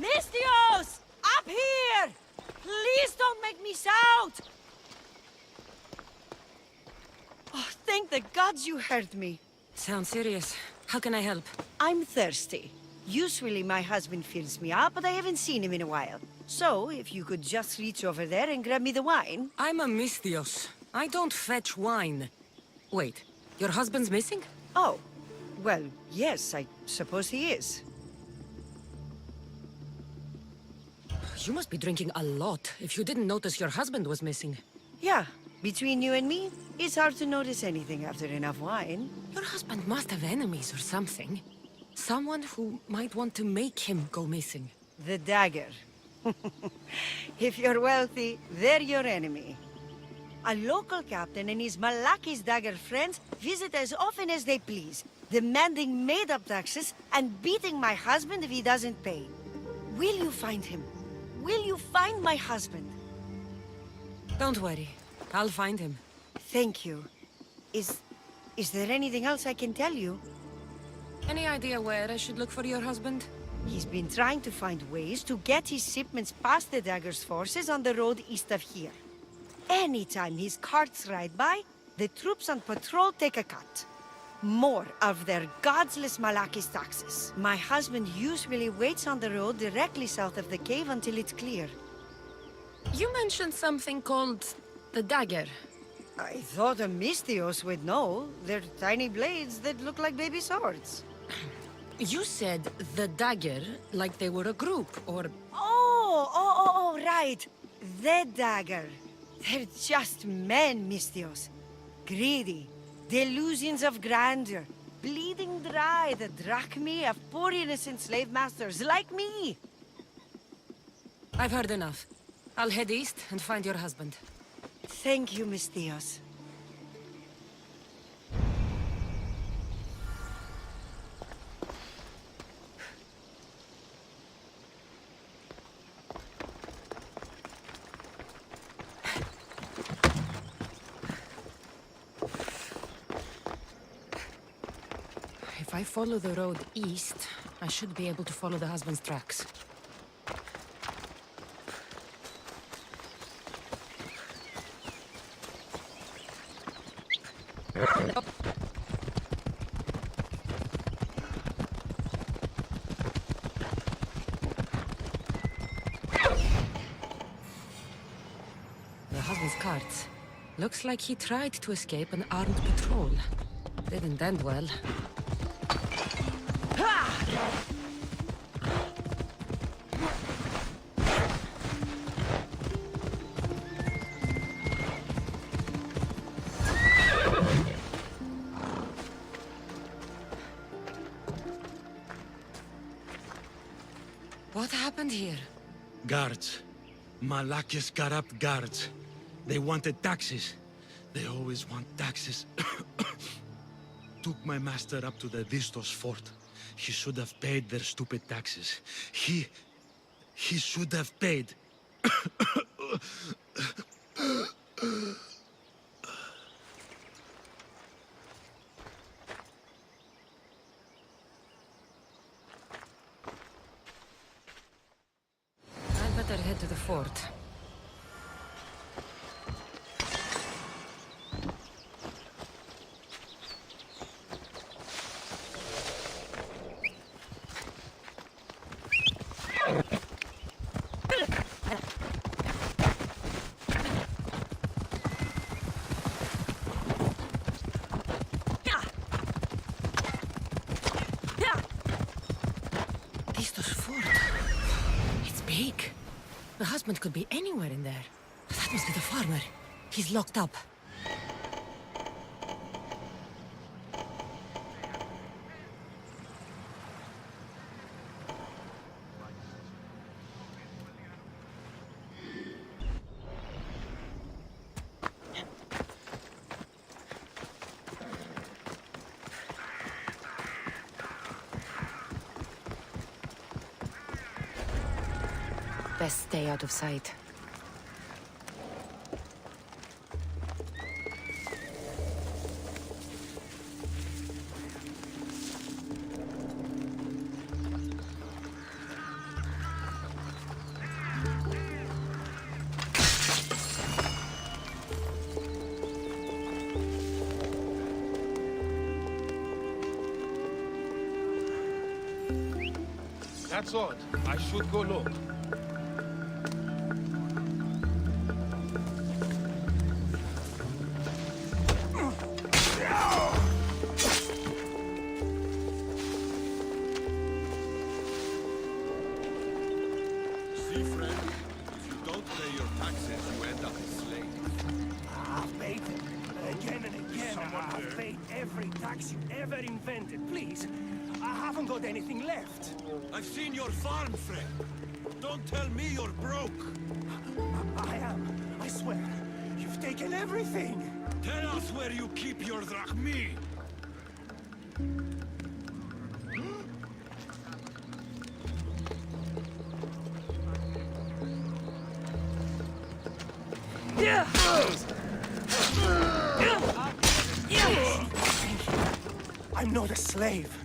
Mystios! Up here! Please don't make me shout! Oh, thank the gods you heard me. Sounds serious. How can I help? I'm thirsty. Usually my husband fills me up, but I haven't seen him in a while. So, if you could just reach over there and grab me the wine. I'm a Mystios. I don't fetch wine. Wait, your husband's missing? Oh, well, yes, I suppose he is. You must be drinking a lot if you didn't notice your husband was missing. Yeah, between you and me, it's hard to notice anything after enough wine. Your husband must have enemies or something. Someone who might want to make him go missing. The Dagger. If you're wealthy, they're your enemy. A local captain and his Malakis Dagger friends visit as often as they please, demanding made-up taxes and beating my husband if he doesn't pay. Will you find him? Will you find my husband? Don't worry. I'll find him. Thank you. Is there anything else I can tell you? Any idea where I should look for your husband? He's been trying to find ways to get his shipments past the Dagger's forces on the road east of here. Anytime his carts ride by, the troops on patrol take a cut. More of their godless Malakis taxes. My husband usually waits on the road directly south of the cave until it's clear. You mentioned something called the Dagger. I thought a Mystios would know. They're tiny blades that look like baby swords. You said the Dagger like they were a group, or... Oh, right. The Dagger. They're just men, Mystios. Greedy. Delusions of grandeur. Bleeding dry the drachmae of poor innocent slave masters like me. I've heard enough. I'll head east and find your husband. Thank you, Mystios. If I follow the road east, I should be able to follow the husband's tracks. The husband's carts. Looks like he tried to escape an armed patrol. Didn't end well. What happened here? Guards. Malakis corrupt guards. They wanted taxes. They always want taxes. Took my master up to the Dystos Fort. He should have paid their stupid taxes. He should have paid. I'd better head to the fort. Dystos Fort. It's big. The husband could be anywhere in there. That must be the farmer. He's locked up. Best stay out of sight. That's odd. I should go look. See, friend, if you don't pay your taxes, you end up a slave. I've paid them. Again and again, I've paid every tax you ever invented. Please, I haven't got anything left. I've seen your farm, friend. Don't tell me you're broke. I am. I swear. You've taken everything. Tell us where you keep your drachmi. I'm not a slave.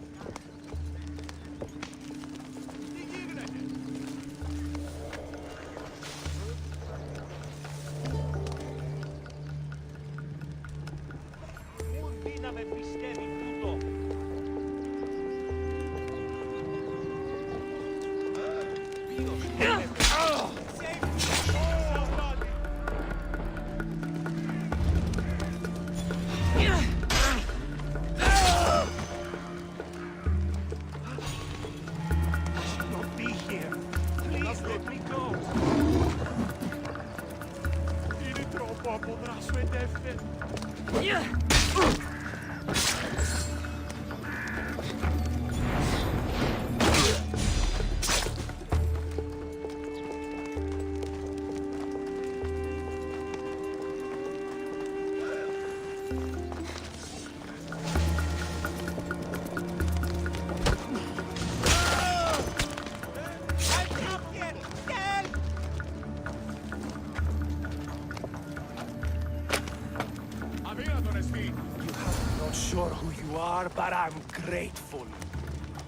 Sure who you are, but I'm grateful.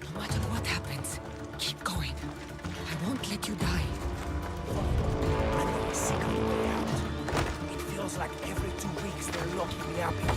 No matter what happens, keep going. I won't let you die. I know a secret way out. It feels like every 2 weeks they're locking me up in here.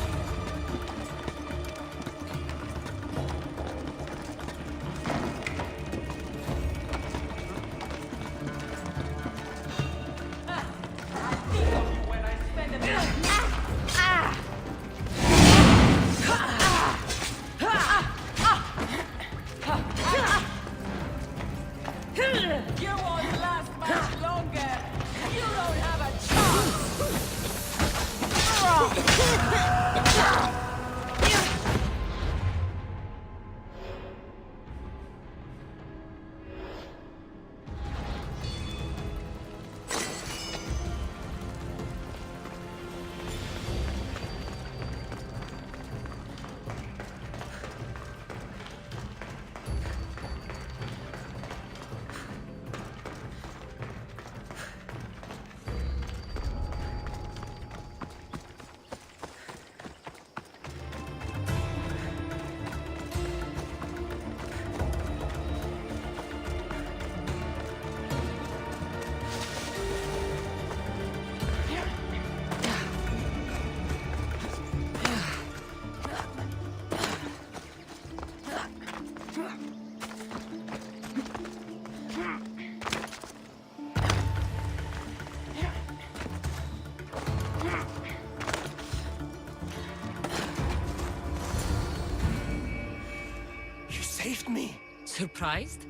Me. Surprised?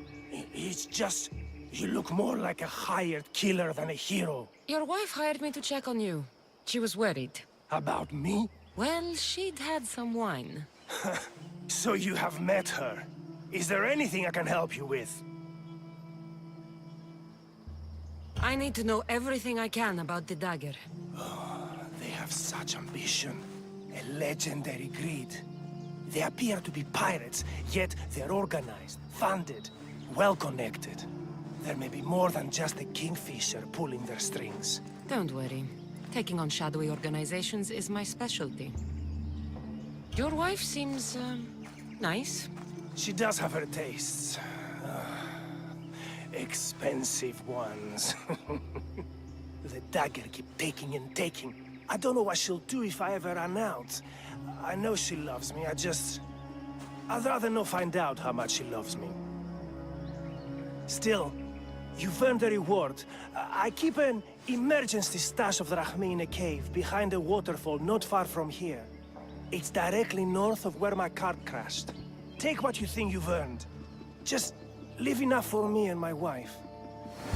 It's just... you look more like a hired killer than a hero. Your wife hired me to check on you. She was worried. About me? Well, she'd had some wine. So you have met her. Is there anything I can help you with? I need to know everything I can about the Dagger. Oh, they have such ambition. A legendary greed. They appear to be pirates, yet they're organized, funded, well-connected. There may be more than just the Kingfisher pulling their strings. Don't worry. Taking on shadowy organizations is my specialty. Your wife seems, nice. She does have her tastes. Expensive ones. The Dagger keep taking and taking. I don't know what she'll do if I ever run out. I know she loves me, I'd rather not find out how much she loves me. Still, you've earned the reward. I keep an emergency stash of Drachmina Cave behind a waterfall not far from here. It's directly north of where my cart crashed. Take what you think you've earned. Just leave enough for me and my wife.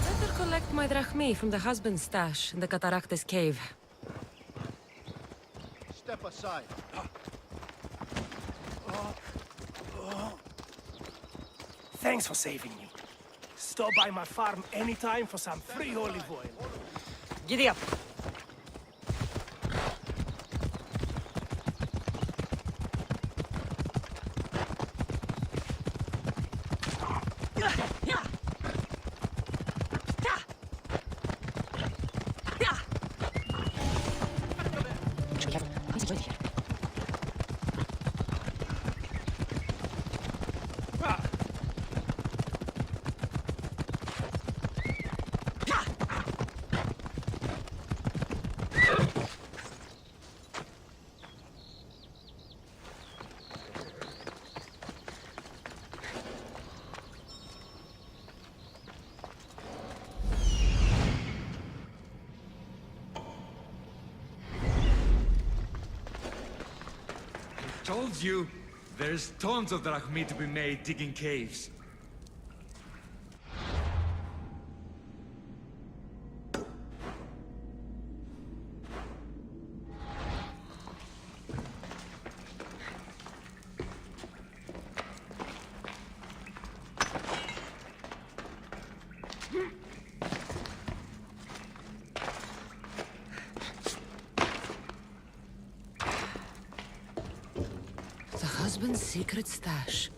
Better collect my drachmi from the husband's stash in the Katarraktes Cave. Step aside. Thanks for saving me. Stop by my farm anytime for some free olive oil. Giddy up. Told you, there's tons of drachmi to be made digging caves. Husband's secret stash.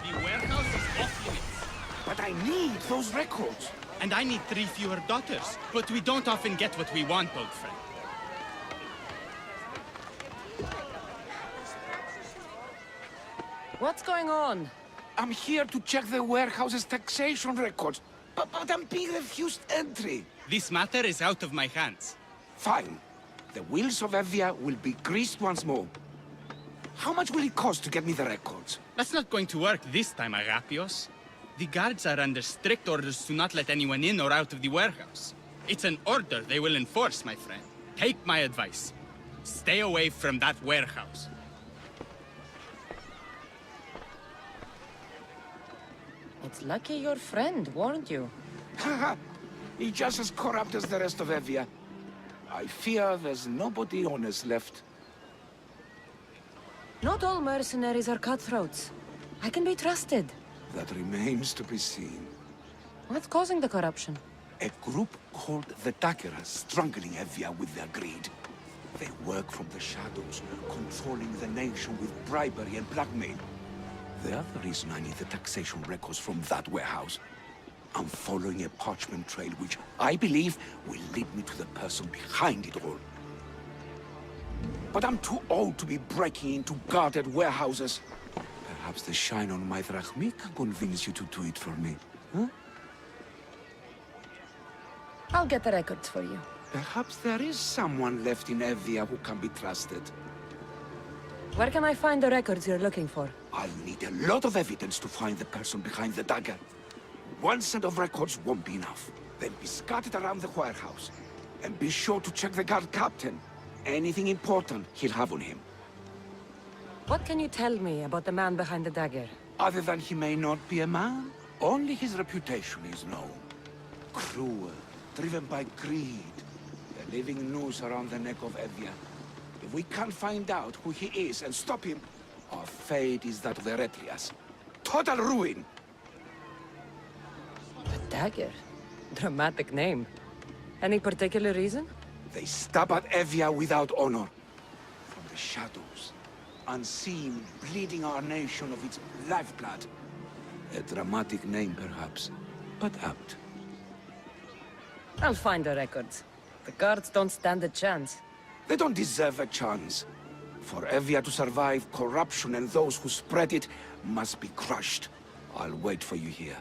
The warehouse is off limits. But I need those records. And I need 3 fewer daughters. But we don't often get what we want, old friend. What's going on? I'm here to check the warehouse's taxation records, but I'm being refused entry. This matter is out of my hands. Fine. The wheels of Evia will be greased once more. How much will it cost to get me the records? That's not going to work this time, Agapios. The guards are under strict orders to not let anyone in or out of the warehouse. It's an order they will enforce, my friend. Take my advice. Stay away from that warehouse. It's lucky your friend warned you. Haha, he's just as corrupt as the rest of Evia. I fear there's nobody honest left. Not all mercenaries are cutthroats. I can be trusted. That remains to be seen. What's causing the corruption? A group called the Dagger is strangling Evia with their greed. They work from the shadows, controlling the nation with bribery and blackmail. The other reason I need the taxation records from that warehouse. I'm following a parchment trail which I believe will lead me to the person behind it all. but I'm too old to be breaking into guarded warehouses. Perhaps the shine on my drachmi can convince you to do it for me, huh? I'll get the records for you. Perhaps there is someone left in Evia who can be trusted. Where can I find the records you're looking for? I'll need a lot of evidence to find the person behind the dagger. One set of records won't be enough. They'll be scattered around the warehouse. And be sure to check the guard captain. Anything important he'll have on him. What can you tell me about the man behind the dagger? Other than he may not be a man, only his reputation is known. Cruel, driven by greed. A living noose around the neck of Evia. If we can't find out who he is and stop him, our fate is that of the Eretrias. Total ruin! The dagger? Dramatic name. Any particular reason? They stab at Evia without honor. From the shadows. Unseen, bleeding our nation of its lifeblood. A dramatic name, perhaps, but apt. I'll find the records. The guards don't stand a chance. They don't deserve a chance. For Evia to survive, corruption and those who spread it must be crushed. I'll wait for you here.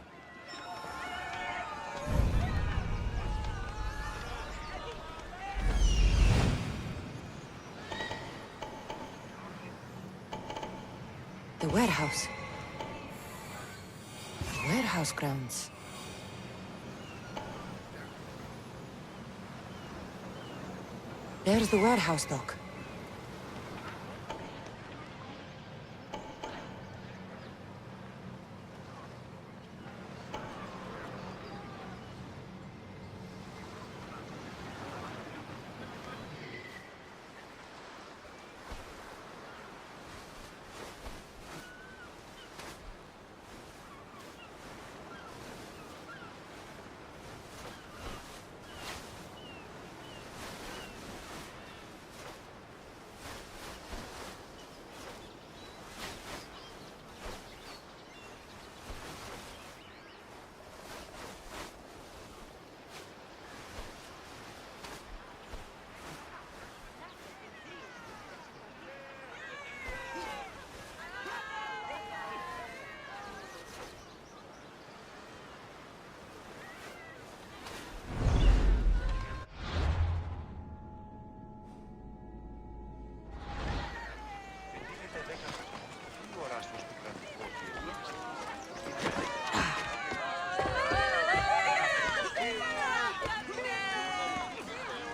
The warehouse. The warehouse grounds. There's the warehouse dock.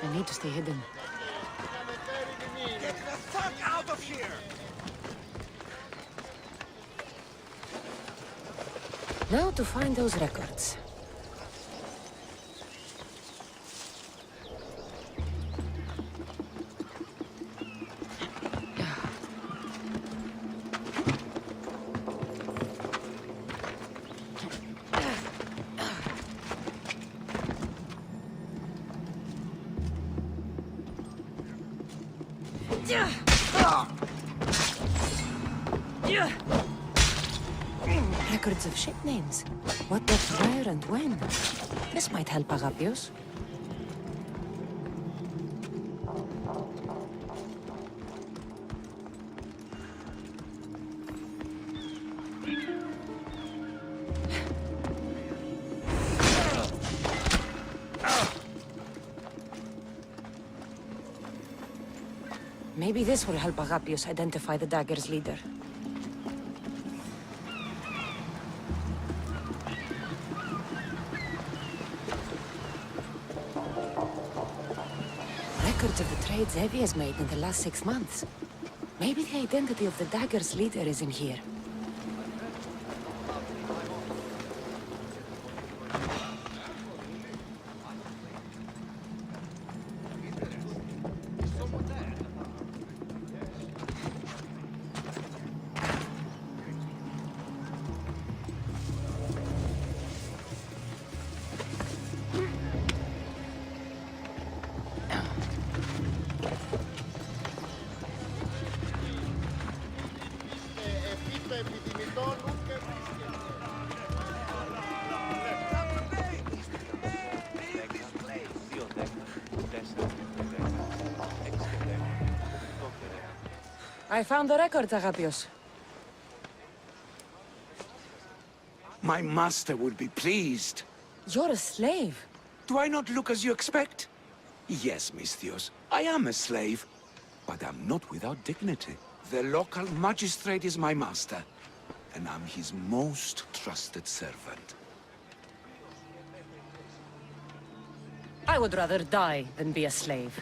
I need to stay hidden. Get the fuck out of here! Now to find those records. Records of ship names. What left where and when. This might help Agapios. Maybe this will help Agapios identify the dagger's leader. Records of the trades Evie has made in the last 6 months. Maybe the identity of the dagger's leader is in here. I found the record, Agapios. My master would be pleased. You're a slave. Do I not look as you expect? Yes, Misthios, I am a slave, but I'm not without dignity. The local magistrate is my master, and I'm his most trusted servant. I would rather die than be a slave.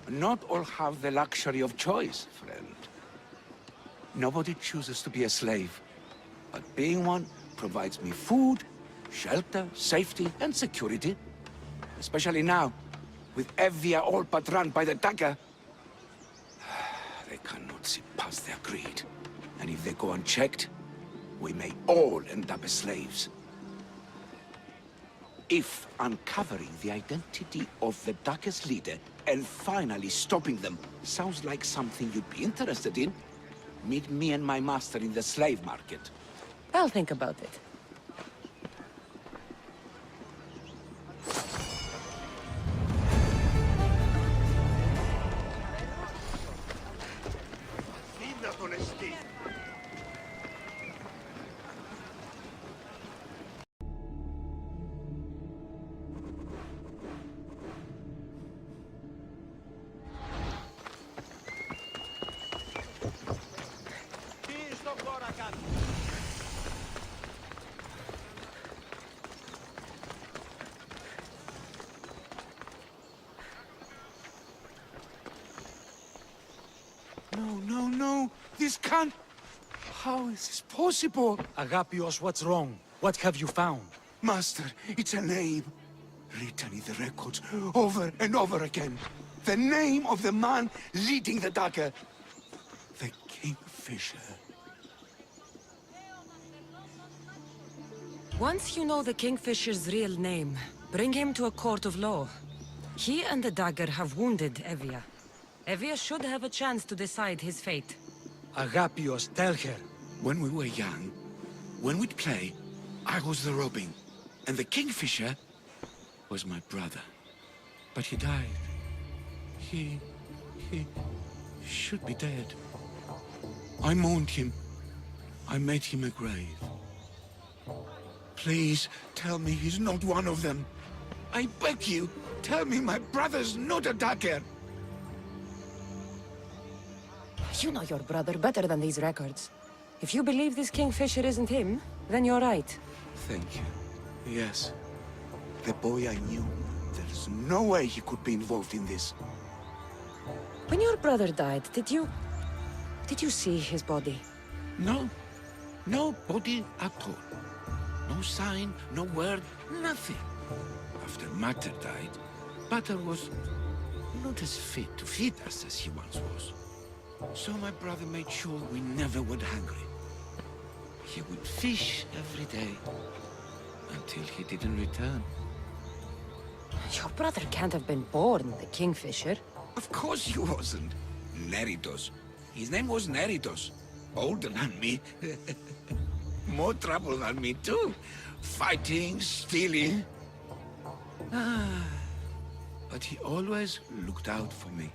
Not all have the luxury of choice, friend. Nobody chooses to be a slave, but being one provides me food, shelter, safety, and security. Especially now, with Evia all but run by the Dagger. They cannot see past their greed. And if they go unchecked, we may all end up as slaves. If uncovering the identity of the Dagger's leader and finally stopping them sounds like something you'd be interested in, meet me and my master in the slave market. I'll think about it. No, this can't... How is this possible? Agapios, what's wrong? What have you found? Master, it's a name. Written in the records over and over again. The name of the man leading the Dagger. The Kingfisher. Once you know the Kingfisher's real name, bring him to a court of law. He and the Dagger have wounded Evia. Evia should have a chance to decide his fate. Agapios, tell her. When we were young, when we'd play, I was the robin, and the Kingfisher was my brother. But he died. He should be dead. I mourned him. I made him a grave. Please, tell me he's not one of them. I beg you, tell me my brother's not a Dagger. You know your brother better than these records. If you believe this Kingfisher isn't him, then you're right. Thank you. Yes. The boy I knew, there's no way he could be involved in this. When your brother died, did you see his body? No. No body at all. No sign, no word, nothing. After Mater died, Pater was not as fit to feed us as he once was. So my brother made sure we never went hungry. He would fish every day, until he didn't return. Your brother can't have been born the Kingfisher. Of course he wasn't. Neritos. His name was Neritos. Older than me. More trouble than me too. Fighting, stealing. But he always looked out for me.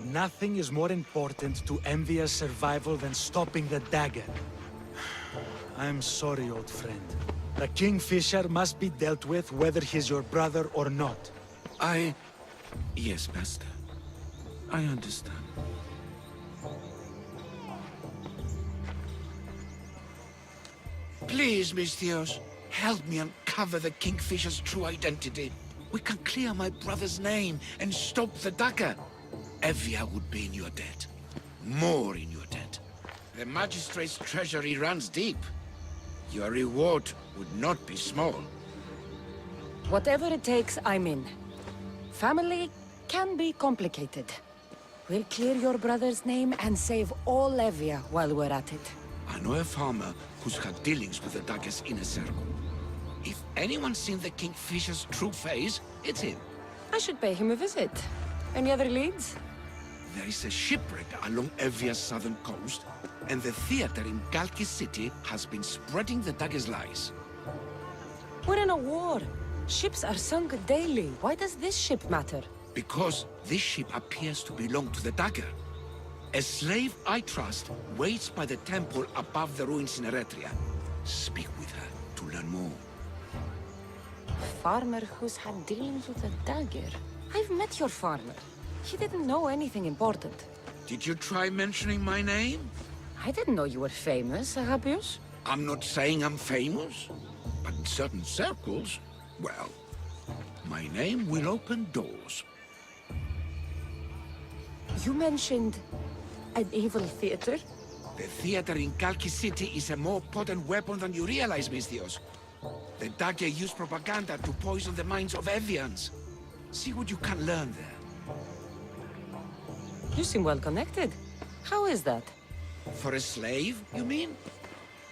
Nothing is more important to Envia's survival than stopping the Dagger. I'm sorry, old friend. The Kingfisher must be dealt with whether he's your brother or not. Yes, Master. I understand. Please, Misthios, help me uncover the Kingfisher's true identity. We can clear my brother's name and stop the Dagger. Evia would be in your debt. More in your debt. The Magistrate's treasury runs deep. Your reward would not be small. Whatever it takes, I'm in. Family can be complicated. We'll clear your brother's name and save all Evia while we're at it. I know a farmer who's had dealings with the Dagger's inner circle. If anyone's seen the Kingfisher's true face, it's him. I should pay him a visit. Any other leads? There is a shipwreck along Evia's southern coast, and the theater in Chalkis City has been spreading the Dagger's lies. We're in a war. Ships are sunk daily. Why does this ship matter? Because this ship appears to belong to the Dagger. A slave I trust waits by the temple above the ruins in Eretria. Speak with her to learn more. Farmer who's had dealings with a dagger. I've met your farmer. He didn't know anything important. Did you try mentioning my name? I didn't know you were famous, Arapios. I'm not saying I'm famous, but in certain circles, well, my name will open doors. You mentioned an evil theater? The theater in Chalkis City is a more potent weapon than you realize, Misthios. The Dagger used propaganda to poison the minds of Evians. See what you can learn there. You seem well connected. How is that? For a slave, you mean?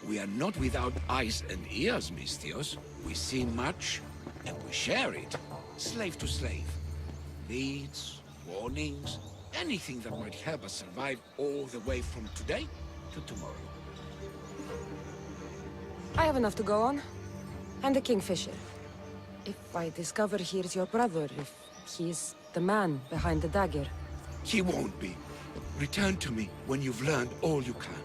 We are not without eyes and ears, Misthios. We see much, and we share it. Slave to slave. Leads, warnings, anything that might help us survive all the way from today to tomorrow. I have enough to go on. And the Kingfisher. If I discover he's your brother, if he's the man behind the dagger. He won't be. Return to me when you've learned all you can.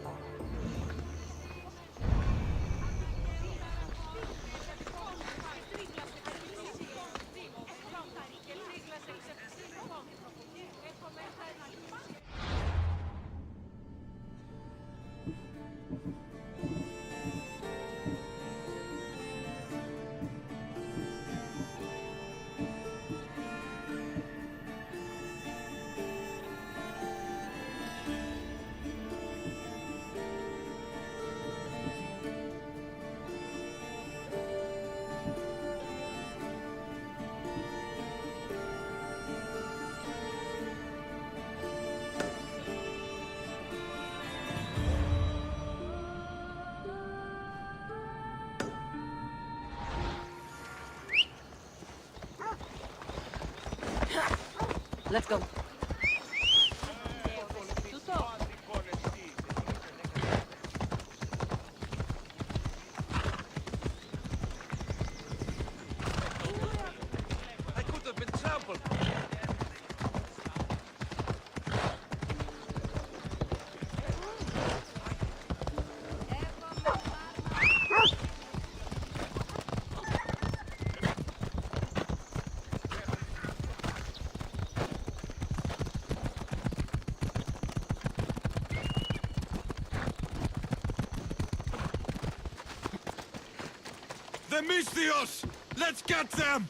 Let's go. I could have been trampled. The Misthios! Let's get them!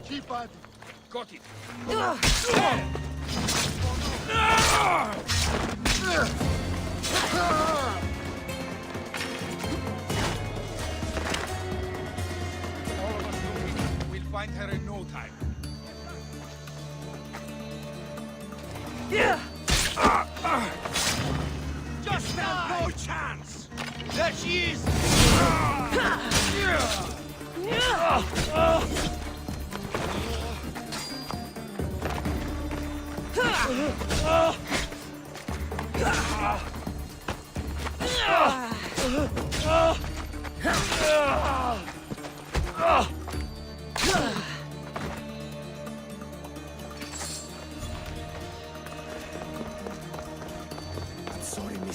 Keep at it. Got it. All of us looking. We'll find her in no time. Just stand no chance! There she is!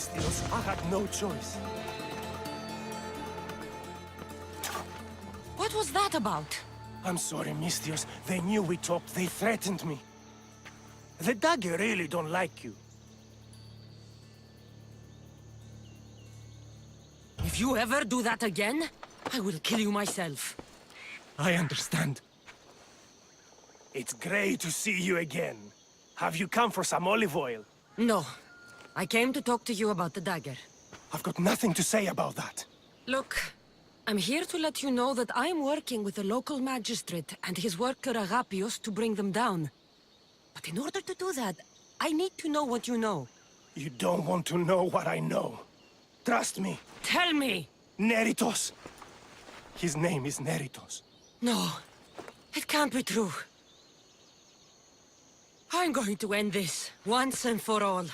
Misthios. I had no choice. What was that about? I'm sorry, Misthios. They knew we talked. They threatened me. The Dagger really don't like you. If you ever do that again, I will kill you myself. I understand. It's great to see you again. Have you come for some olive oil? No. I came to talk to you about the dagger. I've got nothing to say about that. Look, I'm here to let you know that I'm working with the local magistrate and his worker Agapios to bring them down. But in order to do that, I need to know what you know. You don't want to know what I know. Trust me. Tell me! Neritos. His name is Neritos. No, it can't be true. I'm going to end this, once and for all.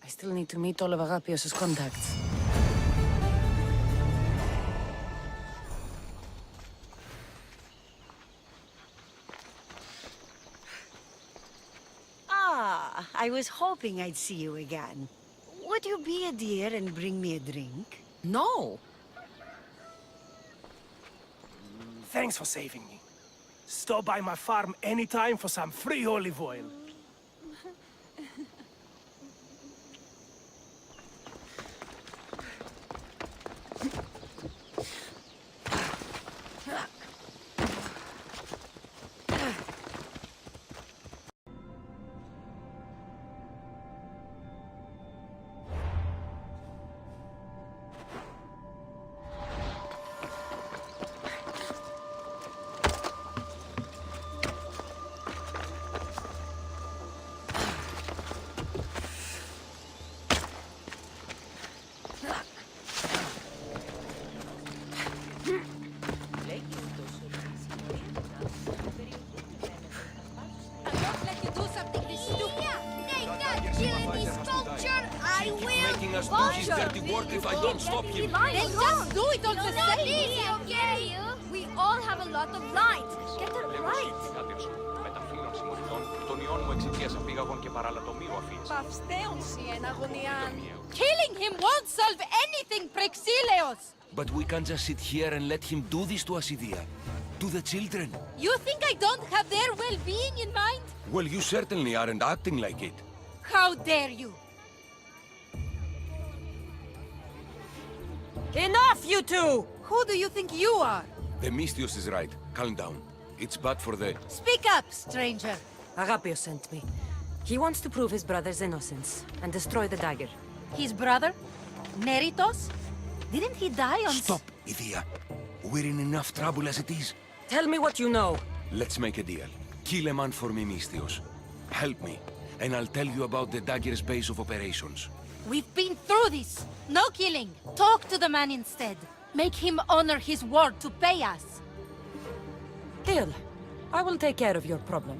I still need to meet all of Agapios' contacts. Ah, I was hoping I'd see you again. Would you be a dear and bring me a drink? No! Thanks for saving me. Stop by my farm anytime for some free olive oil. If I don't stop him. They just do it all the same. Okay, we all have a lot of light. Get it right. Killing him won't solve anything, Prexileos. But we can't just sit here and let him do this to us, Idia. To the children. You think I don't have their well-being in mind? Well, you certainly aren't acting like it. How dare you? Enough, you two! Who do you think you are? The Misthios is right. Calm down. It's bad for the... Speak up, stranger. Agapios sent me. He wants to prove his brother's innocence and destroy the dagger. His brother? Neritos? Didn't he die on... Stop, Idia. We're in enough trouble as it is. Tell me what you know. Let's make a deal. Kill a man for me, Misthios. Help me, and I'll tell you about the dagger's base of operations. We've been through this. No killing. Talk to the man instead. Make him honor his word to pay us. Deal. I will take care of your problem.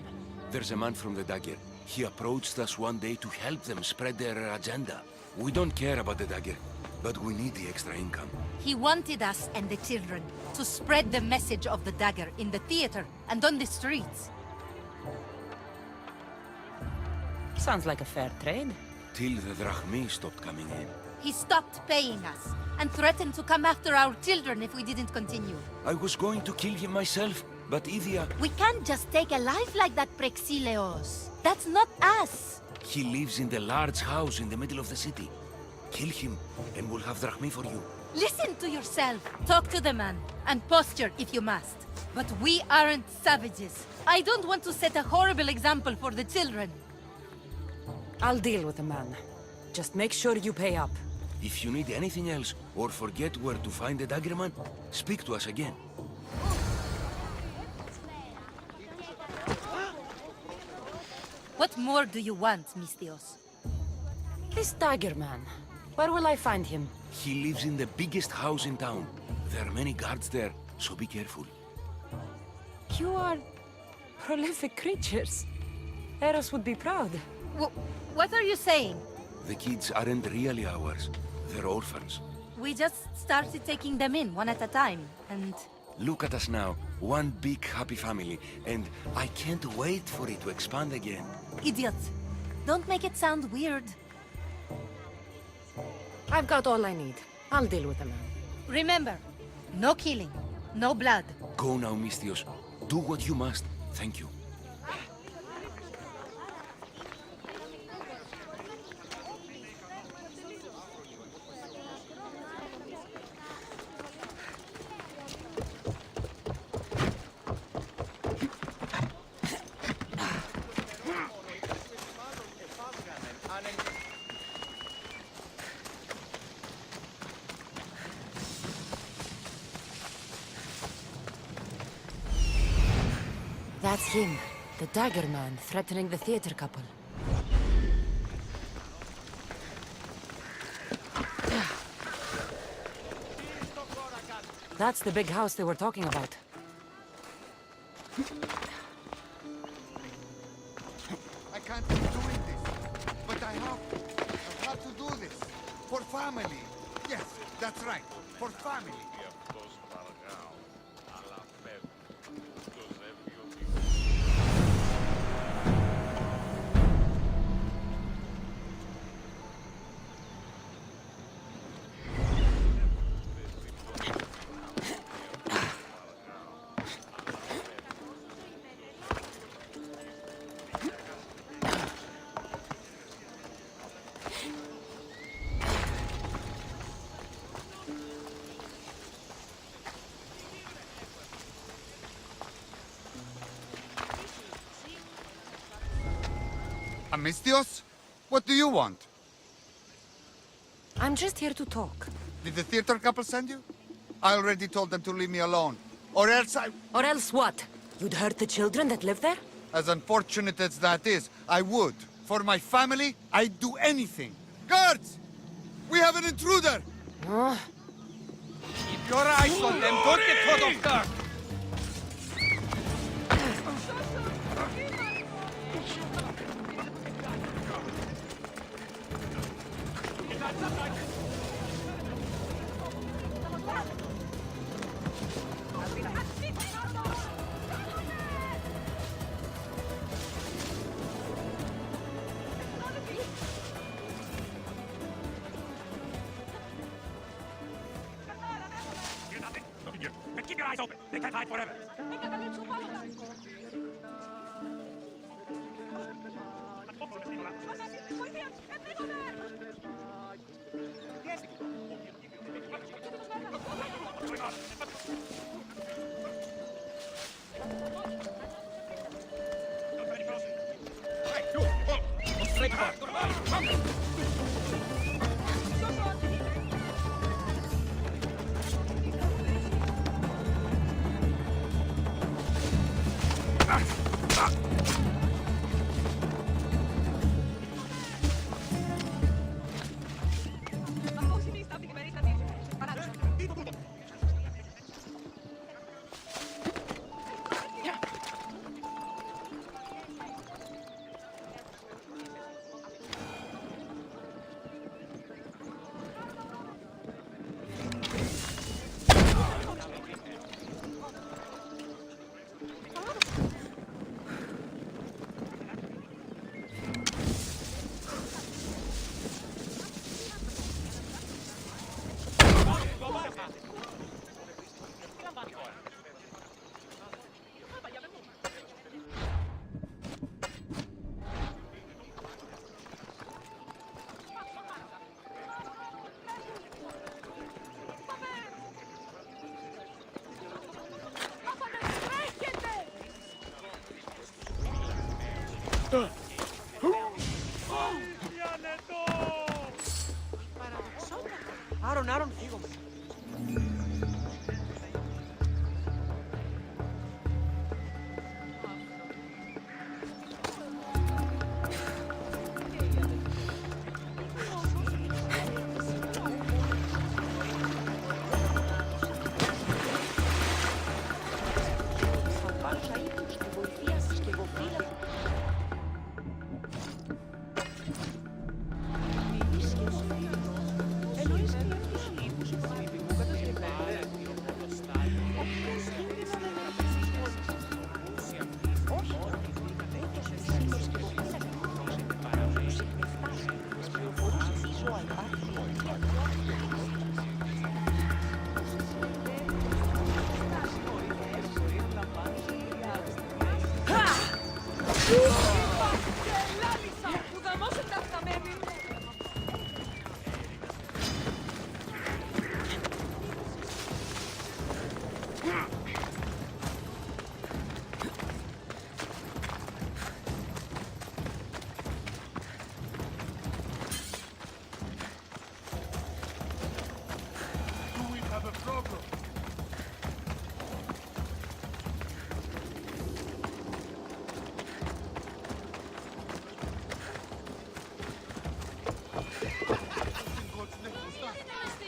There's a man from the dagger. He approached us one day to help them spread their agenda. We don't care about the dagger, but we need the extra income. He wanted us and the children to spread the message of the dagger in the theater and on the streets. Sounds like a fair trade. Till the drachmi stopped coming in. He stopped paying us and threatened to come after our children if we didn't continue. I was going to kill him myself, but Idia... We can't just take a life like that, Prexileos. That's not us. He lives in the large house in the middle of the city. Kill him, and we'll have drachmi for you. Listen to yourself. Talk to the man, and posture if you must. But we aren't savages. I don't want to set a horrible example for the children. I'll deal with the man. Just make sure you pay up. If you need anything else, or forget where to find the daggerman, speak to us again. What more do you want, Misthios? This dagger man. Where will I find him? He lives in the biggest house in town. There are many guards there, so be careful. You are... prolific creatures. Eros would be proud. What are you saying? The kids aren't really ours. They're orphans. We just started taking them in, one at a time, and... Look at us now. One big happy family. And I can't wait for it to expand again. Idiot. Don't make it sound weird. I've got all I need. I'll deal with the man. Remember, no killing, no blood. Go now, Misthios. Do what you must. Thank you. That's him, the Dagger man threatening the theater couple. That's the big house they were talking about. I can't keep doing this, but I have to do this. For family. Yes, that's right. For family. Misthios? What do you want? I'm just here to talk. Did the theater couple send you? I already told them to leave me alone. Or else I... Or else what? You'd hurt the children that live there? As unfortunate as that is, I would. For my family, I'd do anything. Guards! We have an intruder! Keep your eyes on them, don't get caught off guard! Keep your eyes open. They can't hide forever. Άρον, φύγομαι.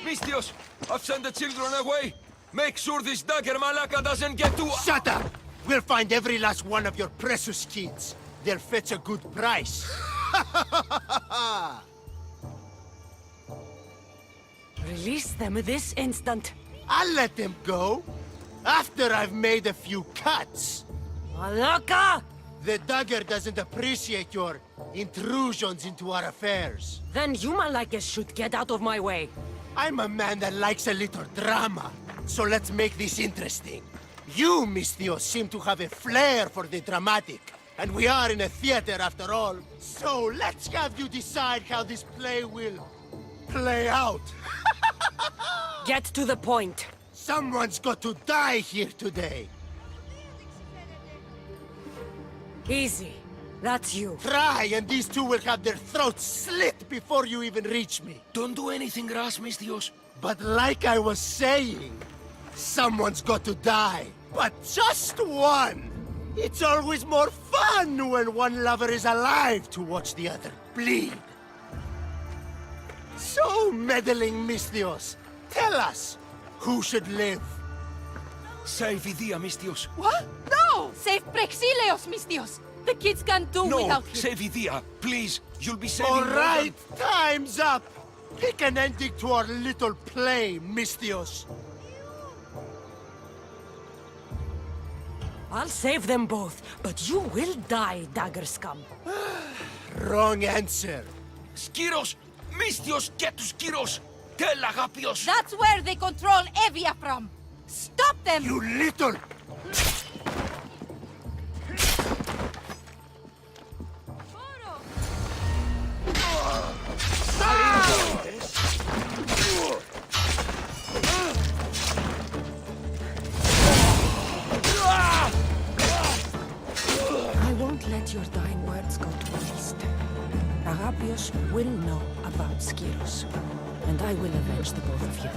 Mistios, I've sent the children away. Make sure this Dagger Malaka doesn't get to... Shut up! We'll find every last one of your precious kids. They'll fetch a good price. Release them this instant. I'll let them go. After I've made a few cuts. Malaka! The Dagger doesn't appreciate your intrusions into our affairs. Then you Malakis should get out of my way. I'm a man that likes a little drama. So let's make this interesting. You, Mistios, seem to have a flair for the dramatic. And we are in a theater after all. So let's have you decide how this play will play out. Get to the point. Someone's got to die here today. Easy. That's you. Try, and these two will have their throats slit before you even reach me. Don't do anything rash, Mistios. But like I was saying, someone's got to die. But just one! It's always more fun when one lover is alive to watch the other bleed. So, meddling Mistios, tell us, who should live? Save Idea, Mistios. What? No! Save Prexileos, Mistios! The kids can't do without him. Save Idea, please. You'll be saving... All right, time's up! Pick an ending to our little play, Mistios. I'll save them both, but you will die, Dagger scum. Wrong answer. Skyros! Mistios, get to Skyros! Tell Agapios! That's where they control Evia from! Stop them! You little... I won't let your dying words go to waste. Agapios will know about Skyros, and I will avenge the both of you.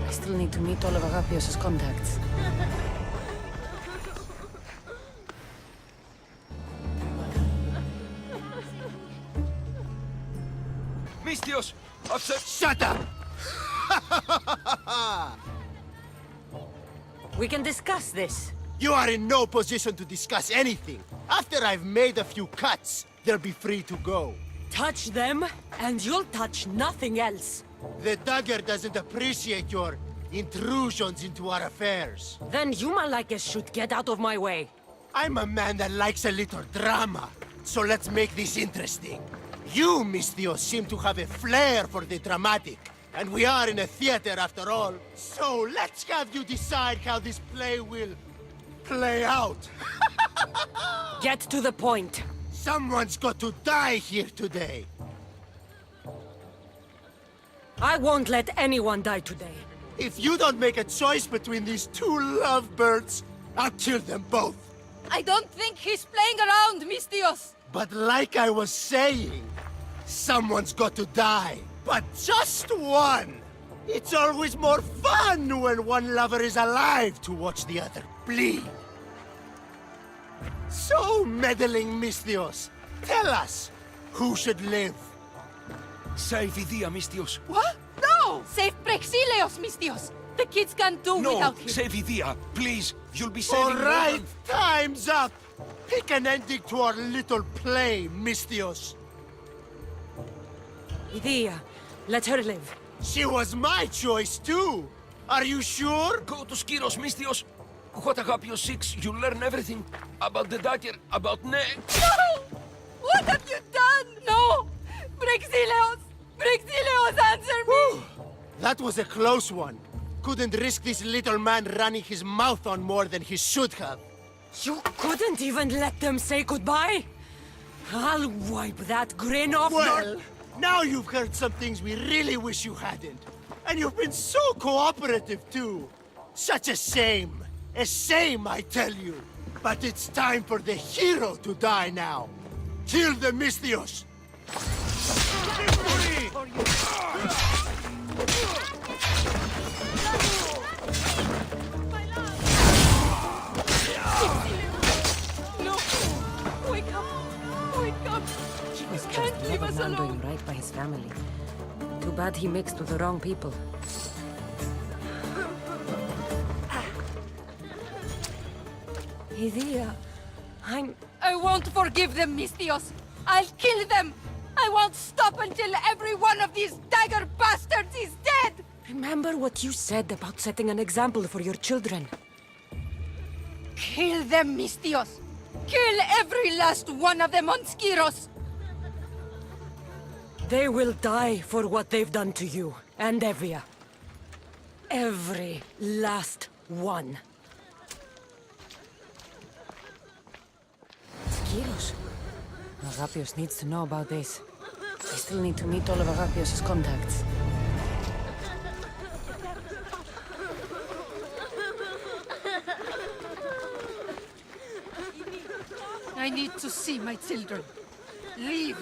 I still need to meet all of Agapios' contacts. Mistios! I've said... Shut up! We can discuss this. You are in no position to discuss anything. After I've made a few cuts, they'll be free to go. Touch them, and you'll touch nothing else. The Dagger doesn't appreciate your intrusions into our affairs. Then you Malakis should get out of my way. I'm a man that likes a little drama, so let's make this interesting. You, Mistios, seem to have a flair for the dramatic, and we are in a theater after all. So let's have you decide how this play will play out. Get to the point. Someone's got to die here today. I won't let anyone die today. If you don't make a choice between these two lovebirds, I'll kill them both. I don't think he's playing around, Mistios! But like I was saying, someone's got to die. But just one! It's always more fun when one lover is alive to watch the other bleed. So, meddling Mistios, tell us, who should live? Save Idea, Mistios. What? No! Save Prexileos, Mistios! The kids can't do without him. Save Idea, please. You'll be saving... All right, time's up! Pick an ending to our little play, Mistios. Idea, let her live. She was my choice, too. Are you sure? Go to Skyros, Mistios. What Agapios 6, you'll learn everything. About the Dagger, about No! What have you done? No! Prexileos! Prexileos, answer me! That was a close one. Couldn't risk this little man running his mouth on more than he should have. You couldn't even let them say goodbye? I'll wipe that grin off Well, now you've heard some things we really wish you hadn't. And you've been so cooperative, too. Such a shame. A shame, I tell you. But it's time for the hero to die now. Kill the Mistios. No! Wake up! Wake up! He was Can't just leave us another man alone. doing right by his family. Too bad he mixed with the wrong people. Hidea, I won't forgive them, Misthios! I'll kill them! I won't stop until every one of these dagger bastards is dead! Remember what you said about setting an example for your children. Kill them, Misthios! Kill every last one of them on Skyros! They will die for what they've done to you, and Evia. Every last one. Skyros. Agapios needs to know about this. I still need to meet all of Agapios' contacts. I need to see my children. Leave!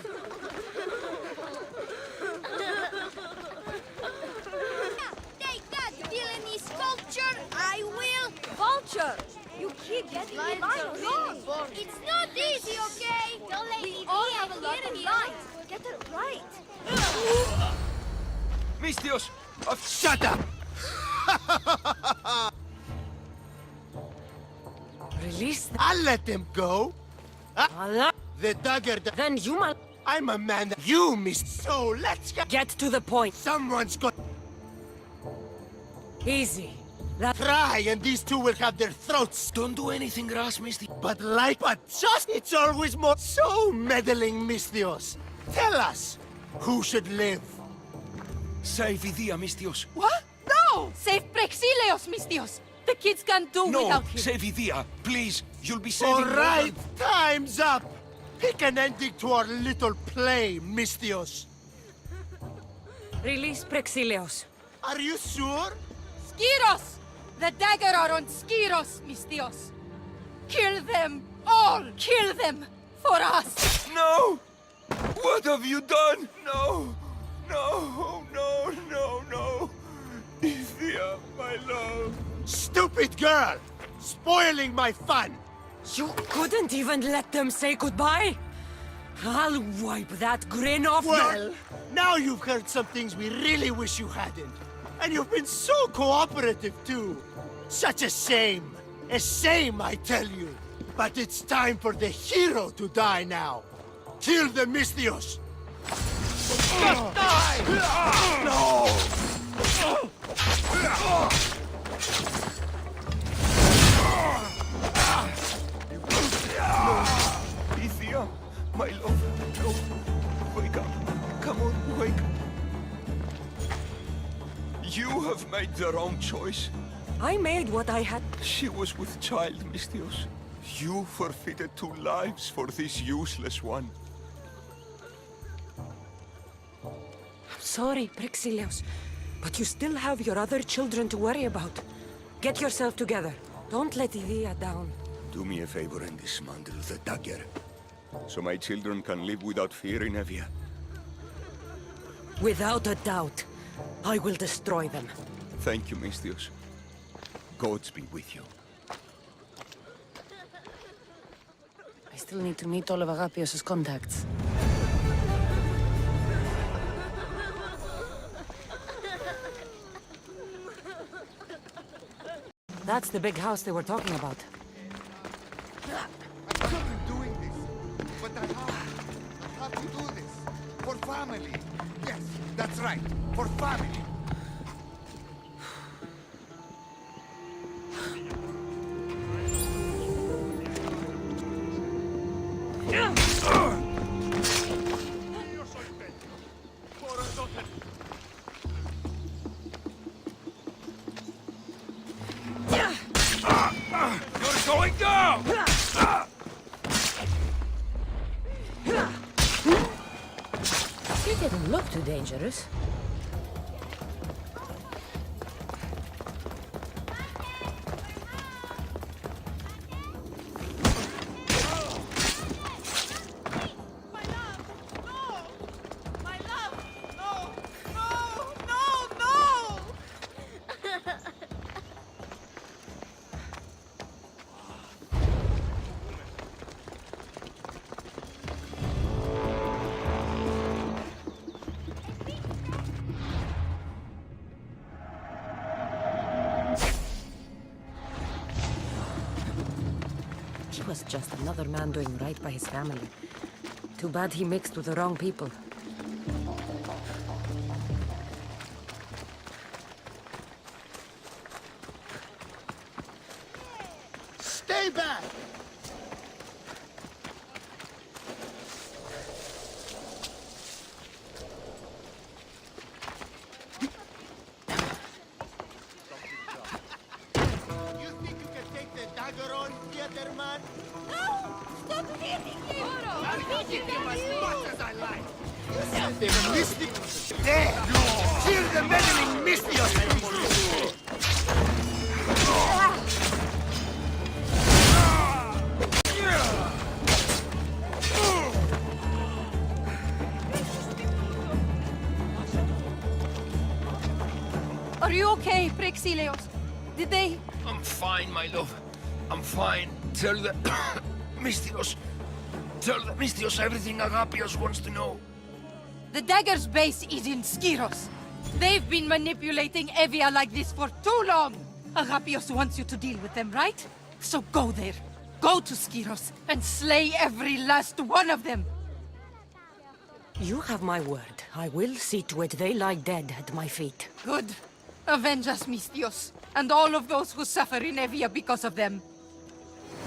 Take that, villainy sculpture! I will! Vulture! You keep getting it wrong! It's not easy, okay? Don't let me all have a lot of lines. Get it right. Misthios! Shut up! Release them. I'll let them go. The dagger. Then you might. I'm a man that you missed. So let's get to the point. Someone's got. Easy. Try, and these two will have their throats. Don't do anything rash, Misty. But just it's always more so meddling, Misthios. Tell us, who should live? Save Hidea, Misthios. What? No! Save Prexileos, Misthios! The kids can't do without him. No, save Hidea. Please, you'll be saving All right, time's up. Pick an ending to our little play, Misthios. Release Prexileos. Are you sure? Skyros! The dagger are on Skyros, Misthios. Kill them all! Kill them! For us! No! What have you done? No! No! No! No! No! Hidea, my love. Stupid girl! Spoiling my fun! You couldn't even let them say goodbye? I'll wipe that grin off Well, now you've heard some things we really wish you hadn't. And you've been so cooperative, too. Such a shame. A shame, I tell you. But it's time for the hero to die now. Kill the Misthios! Just die! No! Hidea, my love. No. Wake up. Come on, wake up. You have made the wrong choice. I made what I had. She was with child, Misthios. You forfeited 2 lives for this useless one. I'm sorry, Prexileos, but you still have your other children to worry about. Get yourself together. Don't let Hidea down. Do me a favor and dismantle the dagger, so my children can live without fear in Evia. Without a doubt, I will destroy them. Thank you, Misthios. Gods be with you. I still need to meet all of Agapios' contacts. That's the big house they were talking about. I shouldn't be doing this, but I have to do this. For family. Yes, that's right. For family. You're going down! She didn't look too dangerous. was just another man doing right by his family. Too bad he mixed with the wrong people. Stay back! You think you can take the dagger on, theater man? No! Stop hitting him! I'll hit him as much as I like! You said they were mystic... There! Kill the meddling Mystios! Are you okay, Prexilios? Did they... I'm fine, my love. I'm fine. Tell the Mystios. Tell the Mystios everything Agapios wants to know. The Dagger's base is in Skyros. They've been manipulating Evia like this for too long. Agapios wants you to deal with them, right? So go there. Go to Skyros and slay every last one of them. You have my word. I will see to it they lie dead at my feet. Good. Avenge us, Mystios, and all of those who suffer in Evia because of them.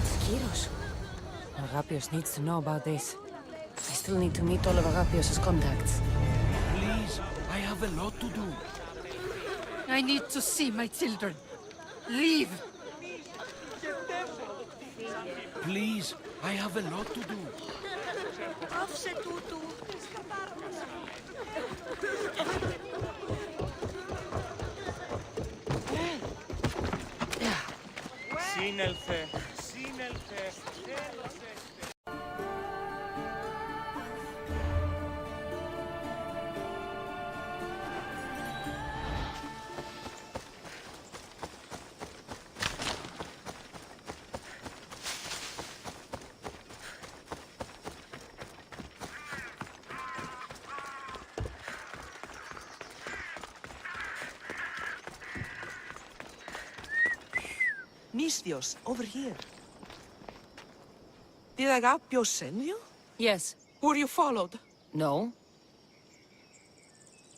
Skyros? Agapios needs to know about this. I still need to meet all of Agapios' contacts. Please, I have a lot to do. I need to see my children. Leave. Please, I have a lot to do. Σύνελθε, σύνελθε, Mystios, over here. Did Agapios send you? Yes. Were you followed? No.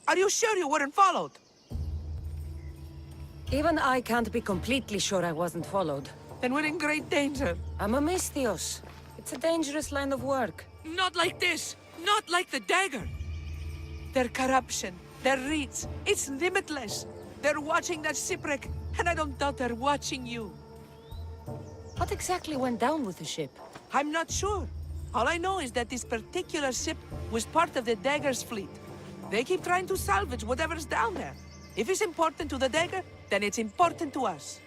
Are you sure you weren't followed? Even I can't be completely sure I wasn't followed. Then we're in great danger. I'm a Mystios. It's a dangerous line of work. Not like this! Not like the Dagger! Their corruption, their reach, it's limitless. They're watching that shipwreck, and I don't doubt they're watching you. What exactly went down with the ship? I'm not sure. All I know is that this particular ship was part of the Dagger's fleet. They keep trying to salvage whatever's down there. If it's important to the Dagger, then it's important to us.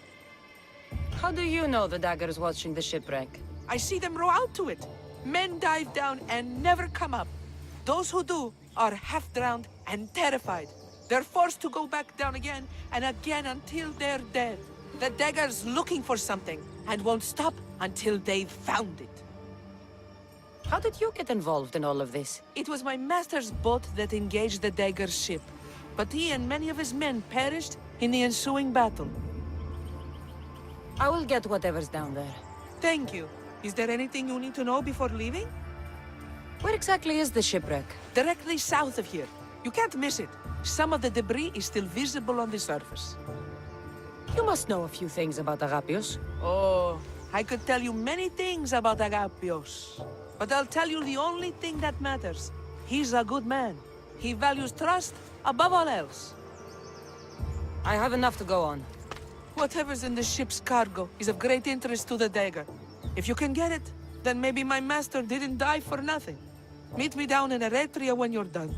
How do you know the Dagger's watching the shipwreck? I see them row out to it. Men dive down and never come up. Those who do are half-drowned and terrified. They're forced to go back down again and again until they're dead. The Dagger's looking for something and won't stop until they've found it. How did you get involved in all of this? It was my master's boat that engaged the Dagger's ship, but he and many of his men perished in the ensuing battle. I will get whatever's down there. Thank you. Is there anything you need to know before leaving? Where exactly is the shipwreck? Directly south of here. You can't miss it. Some of the debris is still visible on the surface. You must know a few things about Agapios. Oh, I could tell you many things about Agapios. But I'll tell you the only thing that matters. He's a good man. He values trust above all else. I have enough to go on. Whatever's in the ship's cargo is of great interest to the Dagger. If you can get it, then maybe my master didn't die for nothing. Meet me down in Eretria when you're done.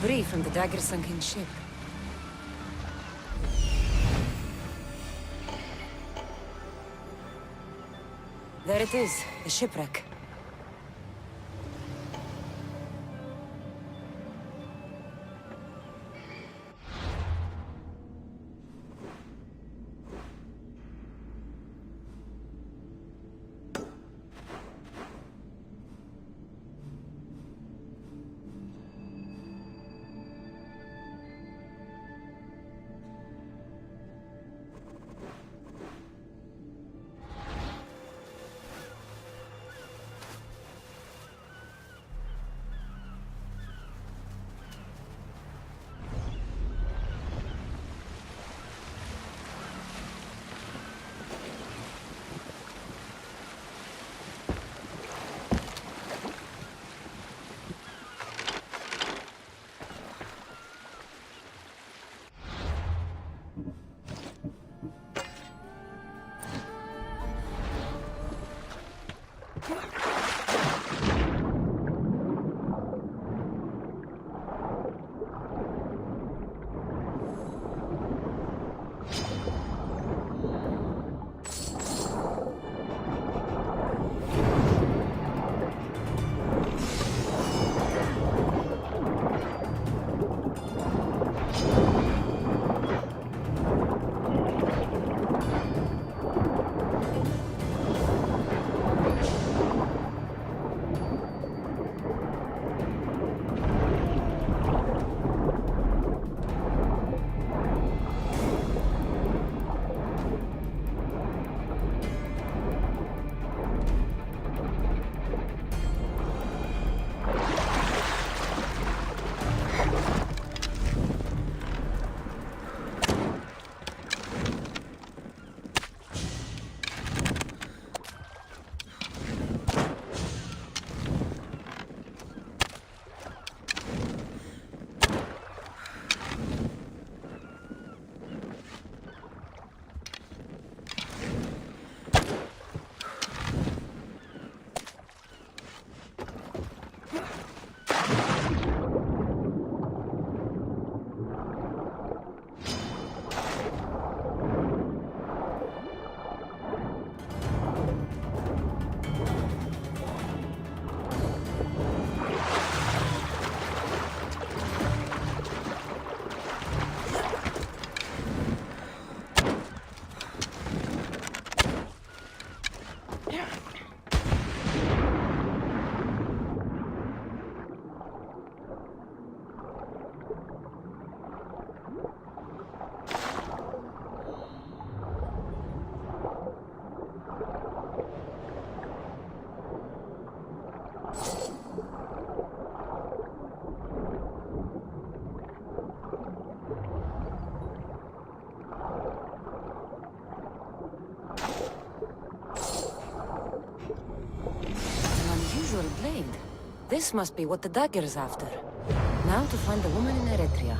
debris from the Dagger sunken ship. There it is, the shipwreck. Blade. This must be what the Dagger's after. Now to find the woman in Eretria.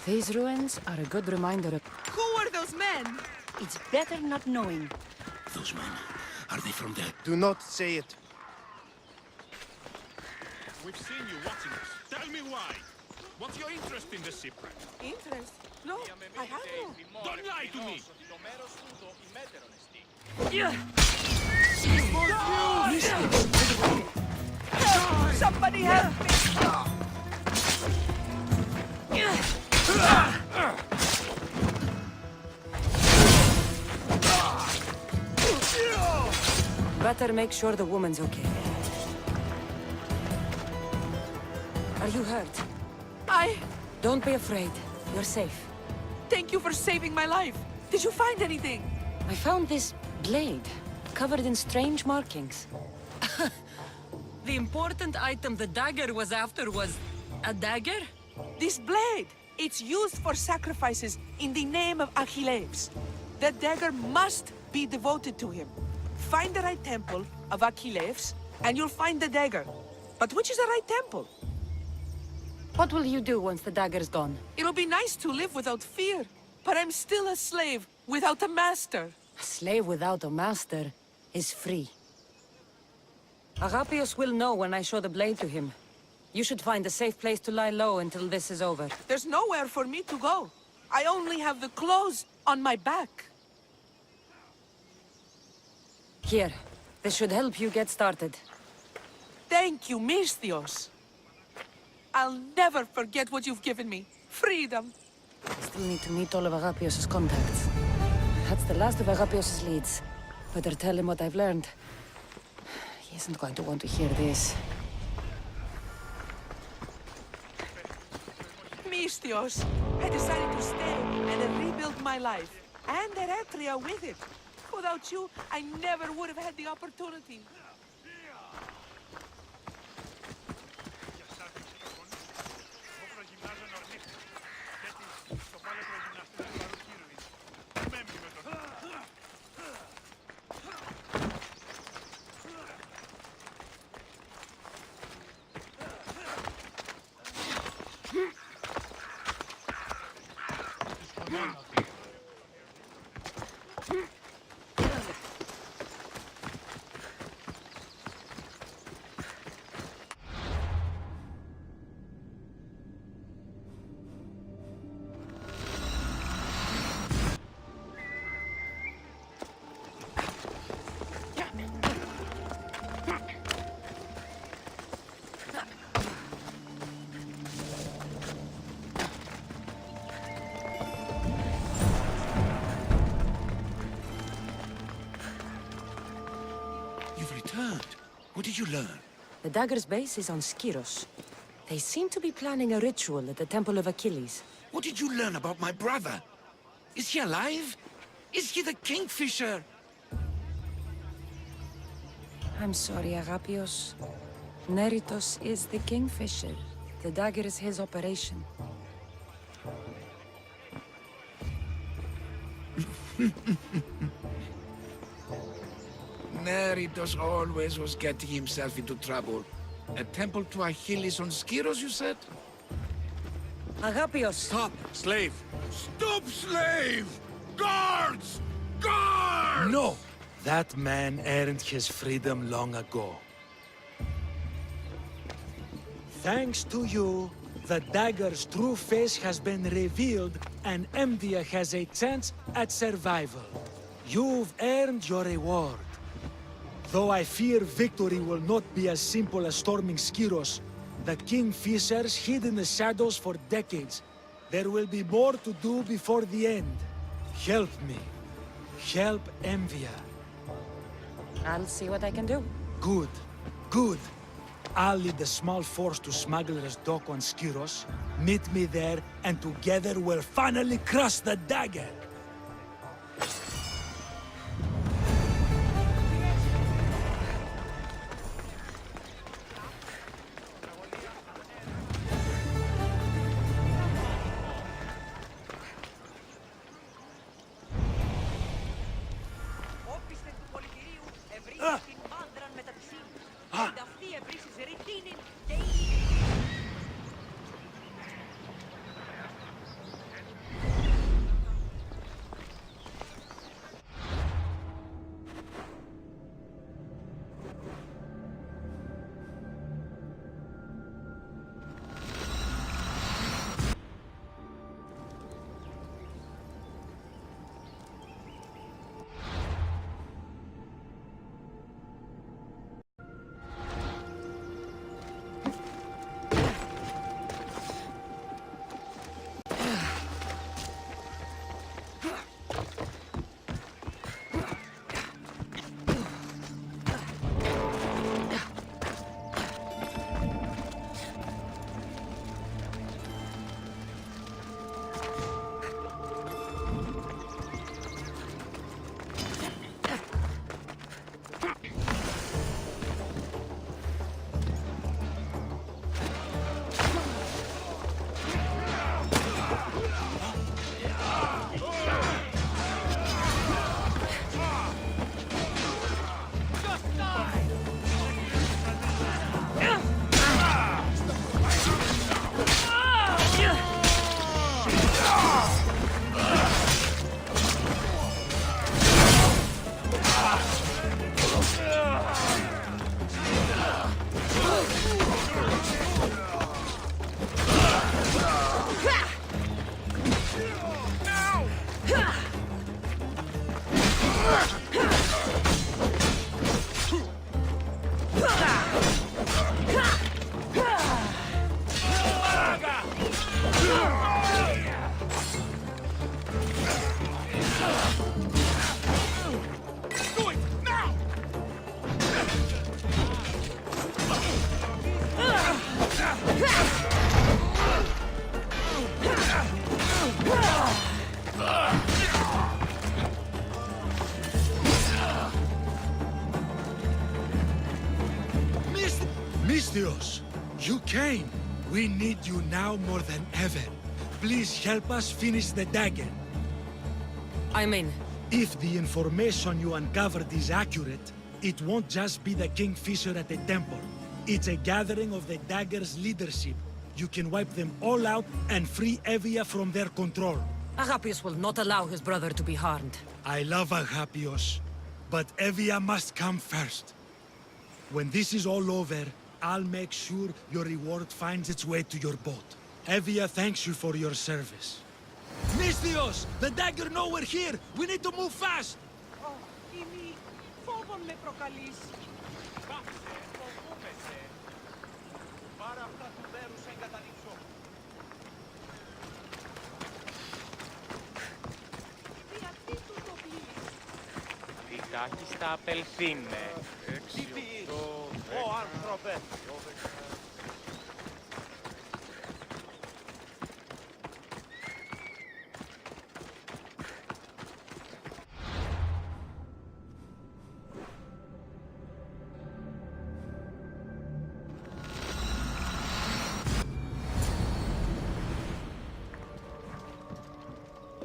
These ruins are a good reminder of... Who are those men? It's better not knowing. Those men, are they from there? Do not say it. We've seen you watching us. Tell me why. What's your interest in the shipwreck? Interest? No, I have no. Don't lie to me! Somebody help me! Better make sure the woman's okay. Are you hurt? Don't be afraid. You're safe. Thank you for saving my life. Did you find anything? I found this blade, covered in strange markings. The important item the dagger was after was... a dagger? This blade! It's used for sacrifices in the name of Achilles. The dagger must be devoted to him. Find the right temple of Achilles, and you'll find the dagger. But which is the right temple? What will you do once the dagger's gone? It'll be nice to live without fear, but I'm still a slave without a master. A slave without a master is free. Agapios will know when I show the blade to him. You should find a safe place to lie low until this is over. There's nowhere for me to go. I only have the clothes on my back. Here, this should help you get started. Thank you, Misthios. I'll never forget what you've given me. Freedom. I still need to meet all of Agapios' contacts. That's the last of Agapios' leads. Better tell him what I've learned. He isn't going to want to hear this. Misthios, I decided to stay and rebuild my life. And Eretria with it. Without you, I never would have had the opportunity. What did you learn? The dagger's base is on Skyros. They seem to be planning a ritual at the Temple of Achilles. What did you learn about my brother? Is he alive? Is he the Kingfisher? I'm sorry, Agapios. Neritos is the Kingfisher. The dagger is his operation. Neritos always was getting himself into trouble. A temple to Achilles on Skyros, you said? Agapios! Stop, slave! Stop, slave! Guards! Guards! No! That man earned his freedom long ago. Thanks to you, the dagger's true face has been revealed and Emdia has a chance at survival. You've earned your reward. Though I fear victory will not be as simple as storming Skyros, the Kingfishers hid in the shadows for decades. There will be more to do before the end. Help me. Help Emdia. I'll see what I can do. Good. Good. I'll lead a small force to Smuggler's Dock on Skyros. Meet me there, and together we'll finally crush the dagger! Misthios, you came. We need you now more than ever. Please help us finish the dagger. I mean... If the information you uncovered is accurate, it won't just be the Kingfisher at the temple. It's a gathering of the dagger's leadership. You can wipe them all out and free Evia from their control. Agapios will not allow his brother to be harmed. I love Agapios, but Evia must come first. When this is all over, I'll make sure your reward finds its way to your boat. Evia thanks you for your service. Misthios! The dagger know we're here! We need to move fast! Kimi, φόβον με προκαλείς. Πάρα αυτά του μέρους εγκαταλείψω. Γιατί του το πλείς. Τι τάχιστα απελθύνε. 6, 8, 10... Ω άνθρωπε.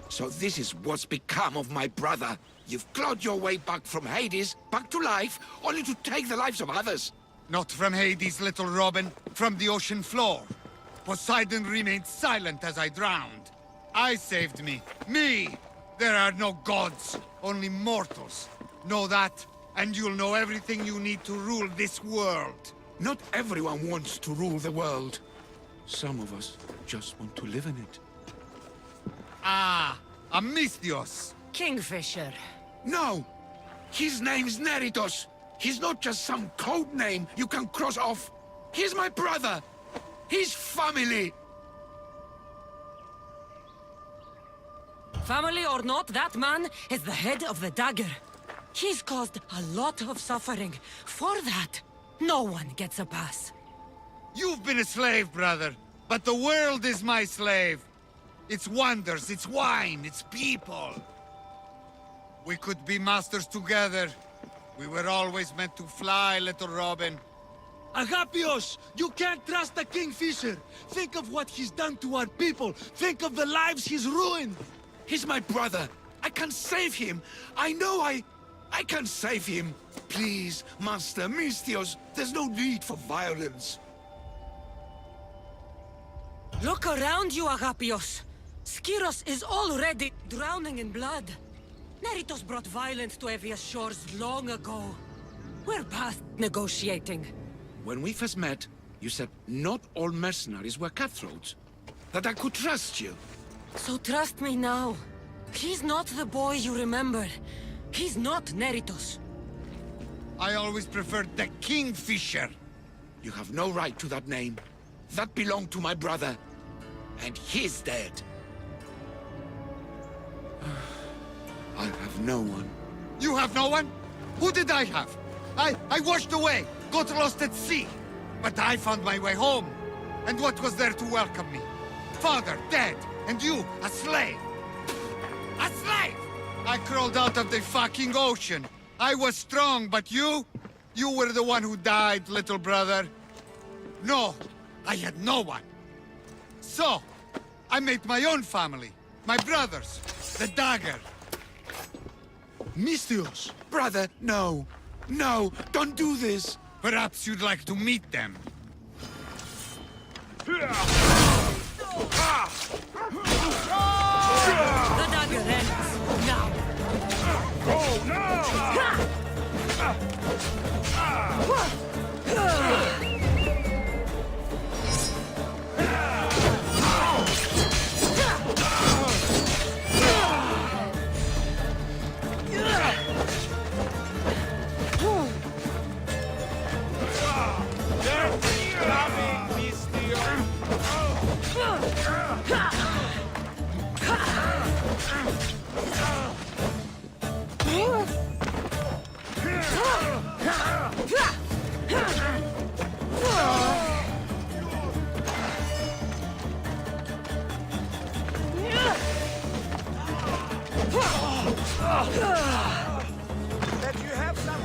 So this is what's become of my brother. You've clawed your way back from Hades, back to life, only to take the lives of others. Not from Hades, little Robin. From the ocean floor. Poseidon remained silent as I drowned. I saved me. Me! There are no gods, only mortals. Know that, and you'll know everything you need to rule this world. Not everyone wants to rule the world. Some of us just want to live in it. Ah, a Misthios. Kingfisher. No! His name's Neritos. He's not just some code name you can cross off. He's my brother. His family. Family or not, that man is the head of the dagger. He's caused a lot of suffering. For that, no one gets a pass. You've been a slave, brother, but the world is my slave. Its wonders, its wine, its people. We could be masters together. We were always meant to fly, little Robin. Agapios! You can't trust the Kingfisher! Think of what he's done to our people! Think of the lives he's ruined! He's my brother! I can save him! I know I can save him! Please, Master Misthios, there's no need for violence. Look around you, Agapios. Skyros is already drowning in blood. Neritos brought violence to Evia's shores long ago. We're past negotiating. When we first met, you said not all mercenaries were cutthroats. That I could trust you. So trust me now. He's not the boy you remember. He's not Neritos. I always preferred the Kingfisher. You have no right to that name. That belonged to my brother. And he's dead. no one. You have no one? Who did I have? I washed away, got lost at sea. But I found my way home. And what was there to welcome me? Father, dead, and you, a slave. A slave! I crawled out of the fucking ocean. I was strong, but you? You were the one who died, little brother. No, I had no one. So, I made my own family. My brothers, the Dagger. Misthios! Brother, no. No, don't do this. Perhaps you'd like to meet them. The dagger ends now. Oh, no! Let you have some.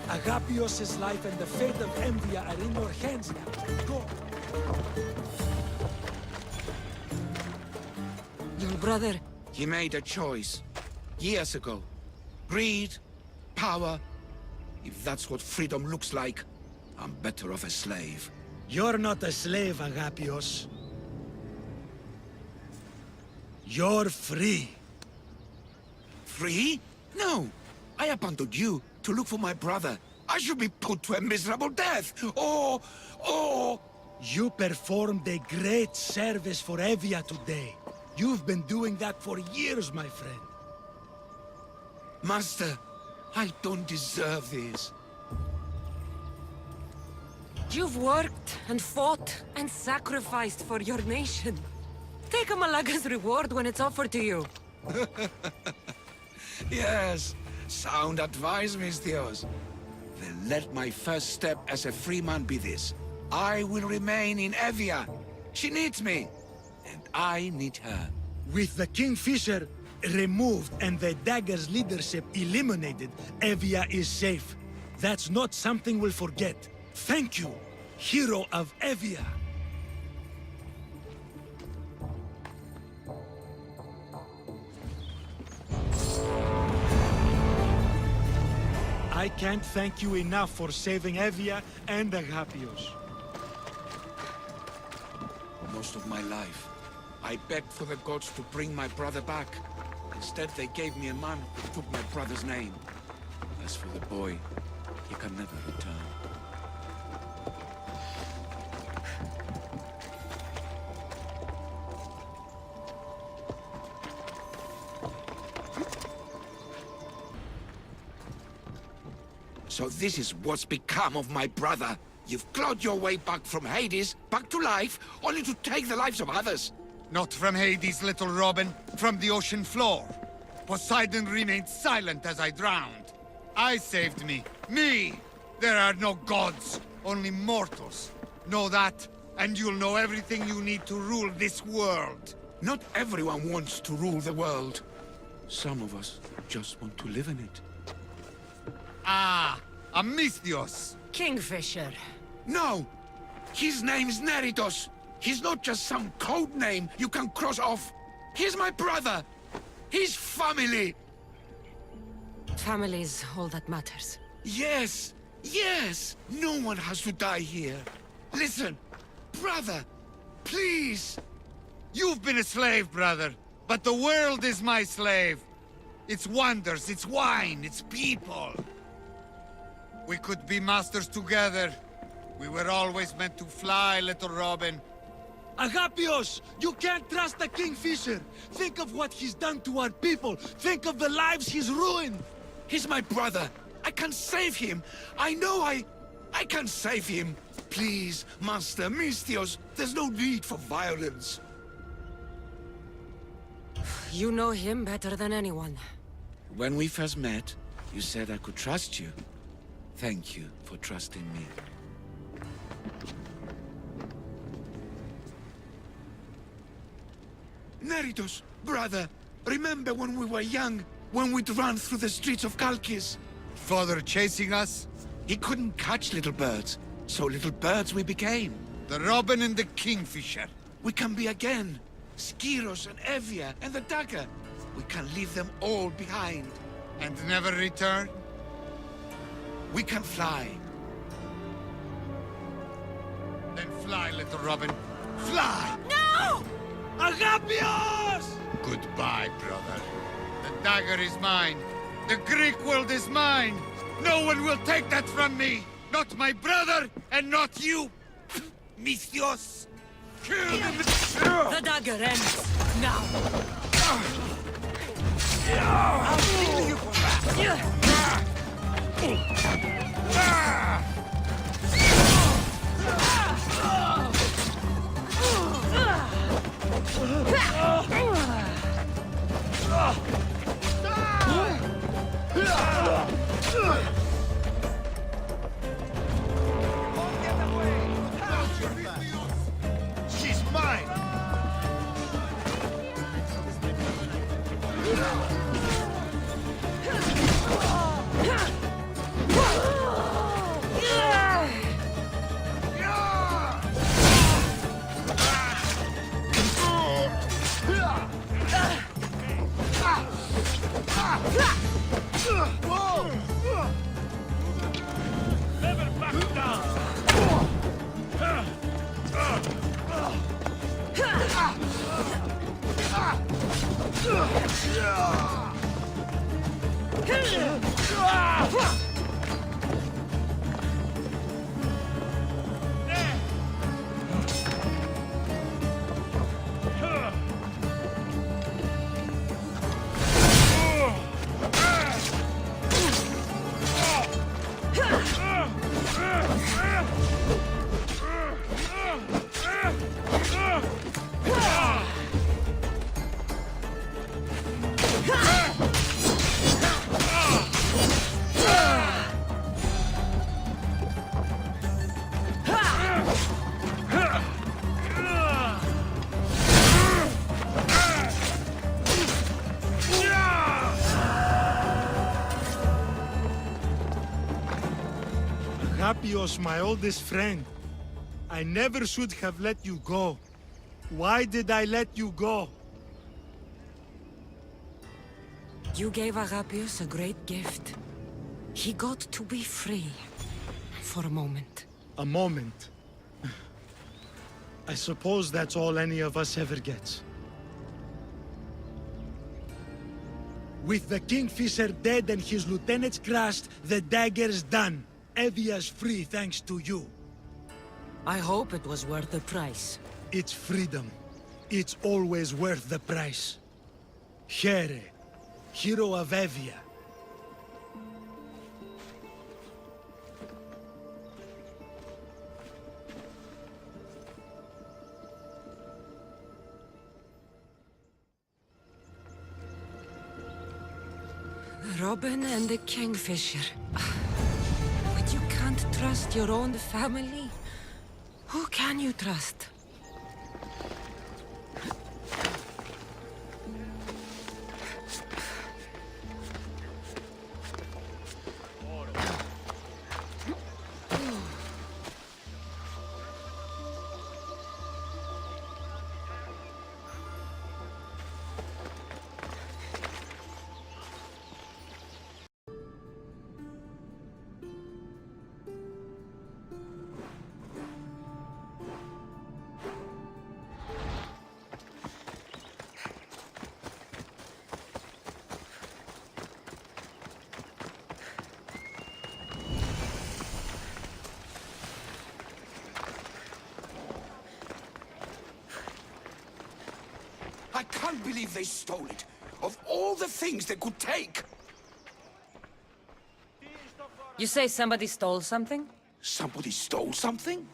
Agapios' life and the fate of Envia are in your hands now. Go! Your brother... He made a choice. Years ago. Greed, power. If that's what freedom looks like, I'm better off a slave. You're not a slave, Agapios. You're free. Free? No! I abandoned you to look for my brother. I should be put to a miserable death, or... You performed a great service for Evia today. You've been doing that for years, my friend. Master, I don't deserve this. You've worked and fought and sacrificed for your nation. Take a Malaga's reward when it's offered to you. Yes, sound advice, Misthios. Then let my first step as a free man be this. I will remain in Evia. She needs me, and I need her. With the Kingfisher removed and the Dagger's leadership eliminated, Evia is safe. That's not something we'll forget. Thank you, hero of Evia. I can't thank you enough for saving Evia and Agapios. Most of my life, I begged for the gods to bring my brother back. Instead, they gave me a man who took my brother's name. As for the boy, he can never return. So this is what's become of my brother. You've clawed your way back from Hades, back to life, only to take the lives of others. Not from Hades, little Robin. From the ocean floor. Poseidon remained silent as I drowned. I saved me. Me! There are no gods, only mortals. Know that, and you'll know everything you need to rule this world. Not everyone wants to rule the world. Some of us just want to live in it. Ah! A Misthios! Kingfisher. No! His name's Neritos! He's not just some code name you can cross off. He's my brother! He's family! Family's all that matters. Yes! Yes! No one has to die here. Listen, brother, please! You've been a slave, brother. But the world is my slave. Its wonders, its wine, its people. We could be masters together. We were always meant to fly, little Robin. Agapios! You can't trust the Kingfisher! Think of what he's done to our people! Think of the lives he's ruined! He's my brother! I can save him! I know I can save him! Please, Master Misthios, there's no need for violence. You know him better than anyone. When we first met, you said I could trust you. Thank you for trusting me. Neritos, brother, remember when we were young, when we'd run through the streets of Chalkis? Father chasing us? He couldn't catch little birds, so little birds we became. The Robin and the Kingfisher. We can be again. Skyros and Evia and the Dagger. We can leave them all behind. And never return? We can fly. Then fly, little Robin. Fly! No! Agapios! Goodbye, brother. The dagger is mine. The Greek world is mine. No one will take that from me. Not my brother, and not you. Misthios. Kill them. The dagger ends now. I'll kill you for that. She's mine! Never back down! Agapios, my oldest friend. I never should have let you go. Why did I let you go? You gave Agapios a great gift. He got to be free. For a moment. A moment. I suppose that's all any of us ever gets. With the Kingfisher dead and his lieutenants crushed, the Dagger's done. Evia's free thanks to you. I hope it was worth the price. It's freedom. It's always worth the price. Hera, hero of Evia. Robin and the Kingfisher. But you can't trust your own family. Who can you trust? can't believe they stole it. Of all the things they could take. You say somebody stole something? Somebody stole something?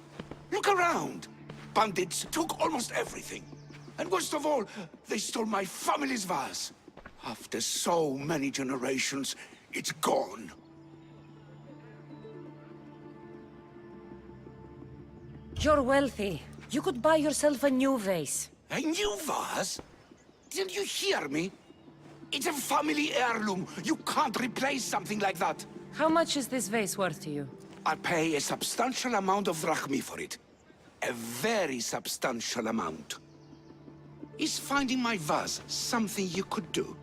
Look around. Bandits took almost everything. And worst of all, they stole my family's vase. After so many generations, it's gone. You're wealthy. You could buy yourself a new vase. A new vase? Didn't you hear me? It's a family heirloom. You can't replace something like that. How much is this vase worth to you? I pay a substantial amount of drachmi for it. A very substantial amount. Is finding my vase something you could do?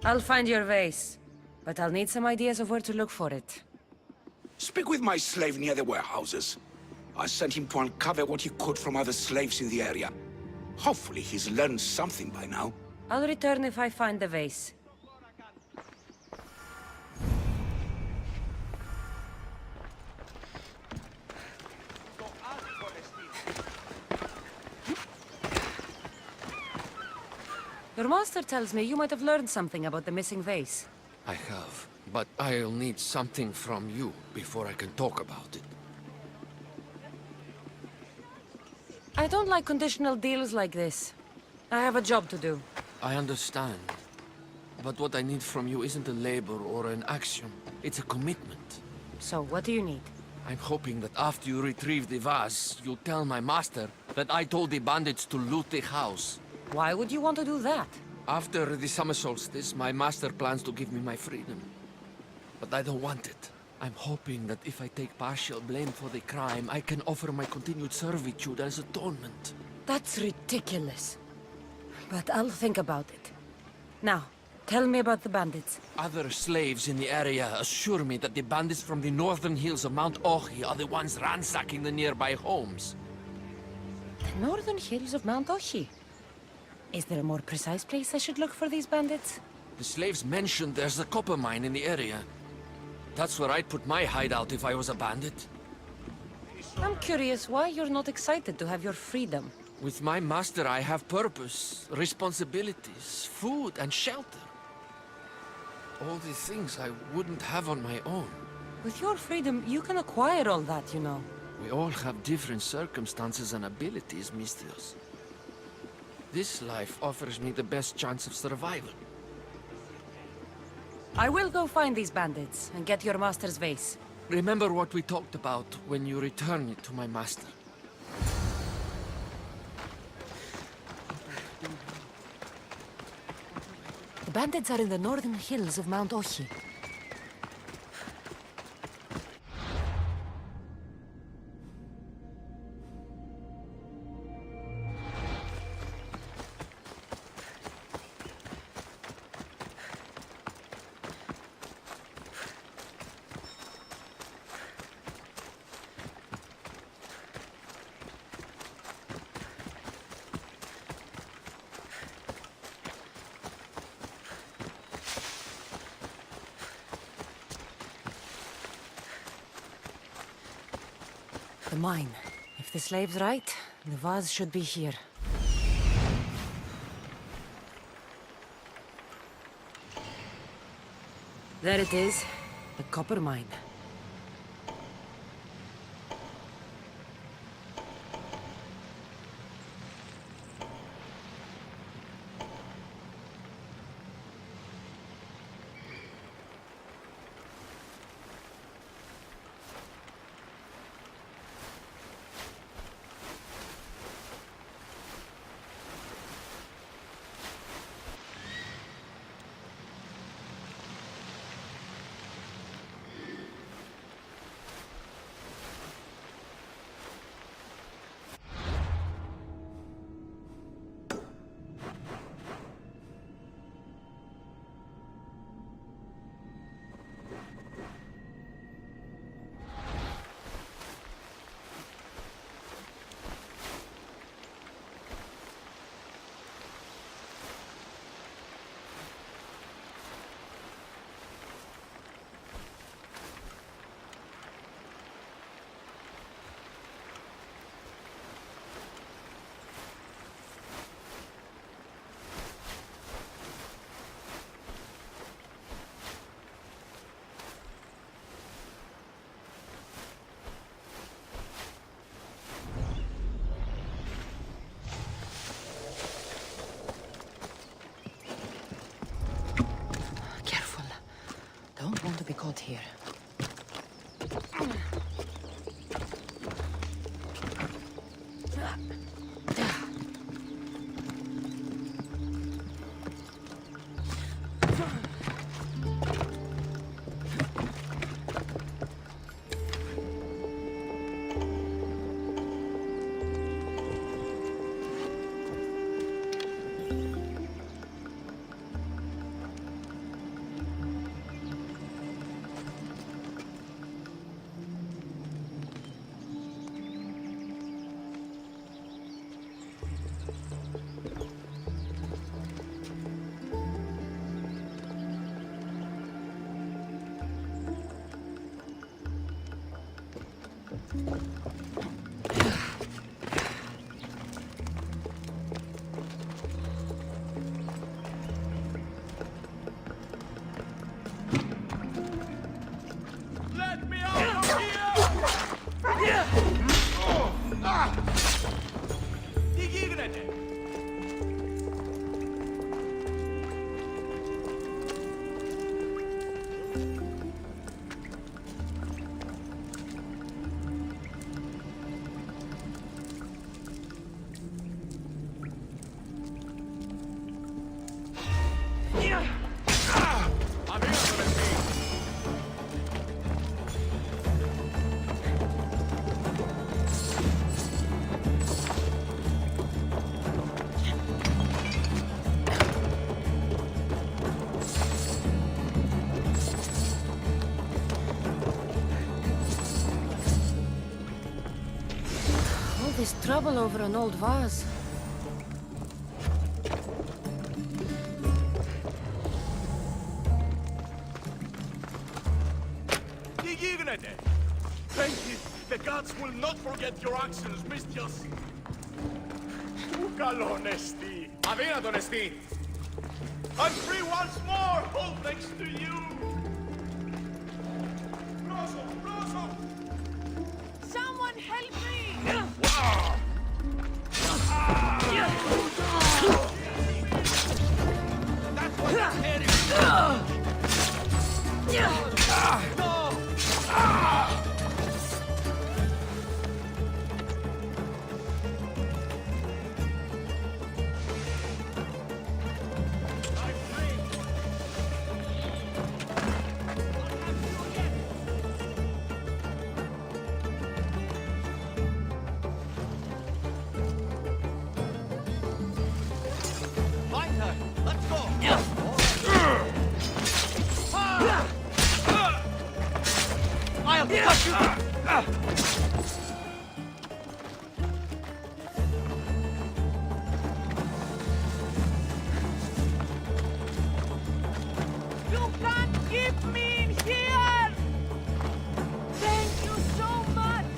I'll find your vase, but I'll need some ideas of where to look for it. Speak with my slave near the warehouses. I sent him to uncover what he could from other slaves in the area. Hopefully he's learned something by now. I'll return if I find the vase. Your master tells me you might have learned something about the missing vase. I have, but I'll need something from you before I can talk about it. I don't like conditional deals like this. I have a job to do. I understand. But what I need from you isn't a labor or an action. It's a commitment. So, what do you need? I'm hoping that after you retrieve the vase, you'll tell my master that I told the bandits to loot the house. Why would you want to do that? After the summer solstice, my master plans to give me my freedom. But I don't want it. I'm hoping that if I take partial blame for the crime, I can offer my continued servitude as atonement. That's ridiculous. But I'll think about it. Now, tell me about the bandits. Other slaves in the area assure me that the bandits from the northern hills of Mount Ochi are the ones ransacking the nearby homes. The northern hills of Mount Ochi? Is there a more precise place I should look for these bandits? The slaves mentioned there's a copper mine in the area. That's where I'd put my hideout if I was a bandit. I'm curious why you're not excited to have your freedom. With my master, I have purpose, responsibilities, food, and shelter. All the things I wouldn't have on my own. With your freedom, you can acquire all that, you know. We all have different circumstances and abilities, Misthios. This life offers me the best chance of survival. I will go find these bandits and get your master's vase. Remember what we talked about when you return it to my master. The bandits are in the northern hills of Mount Ochi. The mine. If the slave's right, the vase should be here. There it is. The copper mine. want to be caught here. This trouble over an old vase. Thank you. The gods will not forget your actions, Misthios. Καλό εστί. Αδύνατον εστί. I'm free once more, all thanks to you. Someone help me! That's what I'm heading. You can't keep me in here! Thank you so much!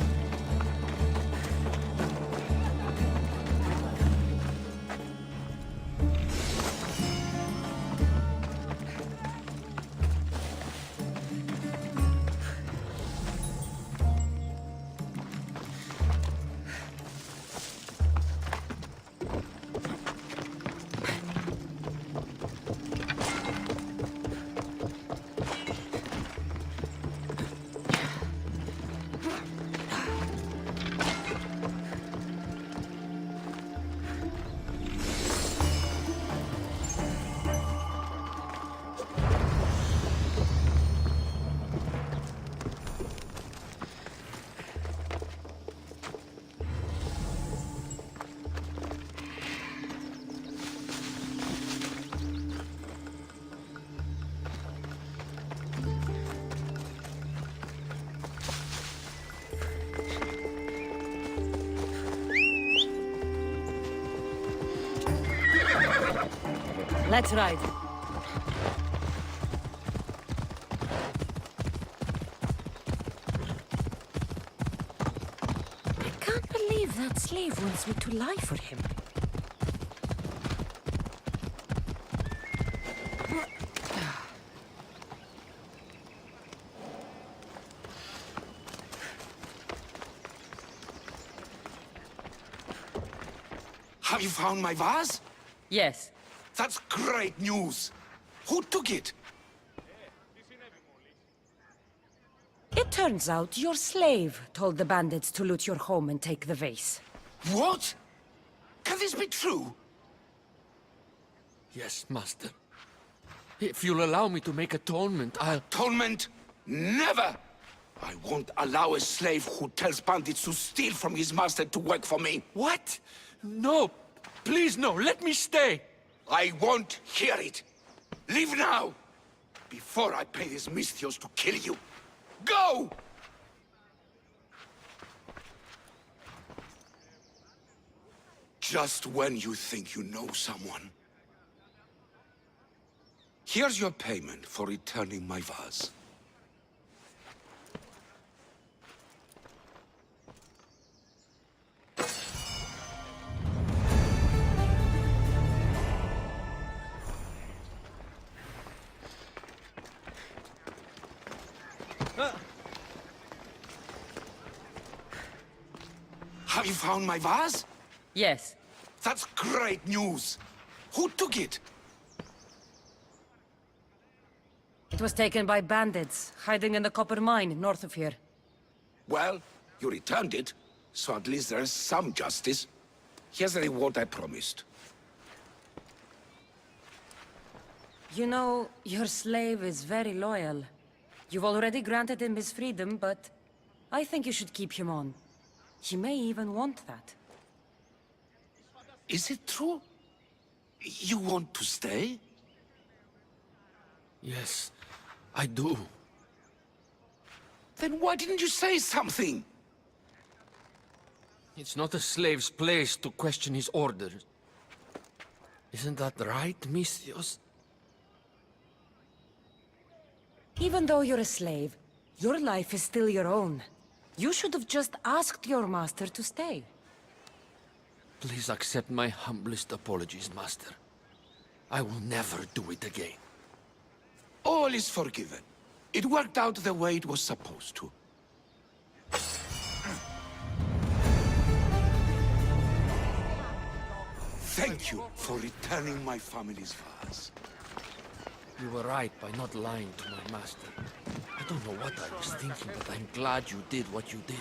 Let's ride. I can't believe that slave wants me to lie for him. Have you found my vase? Yes. That's great news. Who took it? It turns out your slave told the bandits to loot your home and take the vase. What? Can this be true? Yes, Master. If you'll allow me to make atonement, I'll... Atonement? Never! I won't allow a slave who tells bandits to steal from his master to work for me. What? No! Please, no! Let me stay! I won't hear it! Leave now! Before I pay these Misthios to kill you! Go! Just when you think you know someone. Here's your payment for returning my vase. Have you found my vase? Yes. That's great news! Who took it? It was taken by bandits, hiding in the copper mine north of here. Well, you returned it, so at least there's some justice. Here's the reward I promised. You know, your slave is very loyal. You've already granted him his freedom, but I think you should keep him on. He may even want that. Is it true? You want to stay? Yes, I do. Then why didn't you say something? It's not a slave's place to question his orders. Isn't that right, Misthios? Even though you're a slave, your life is still your own. You should have just asked your master to stay. Please accept my humblest apologies, Master. I will never do it again. All is forgiven. It worked out the way it was supposed to. Thank you for returning my family's vase. You were right by not lying to my master. I don't know what I was thinking, but I'm glad you did what you did.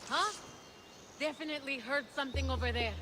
Huh? Definitely heard something over there.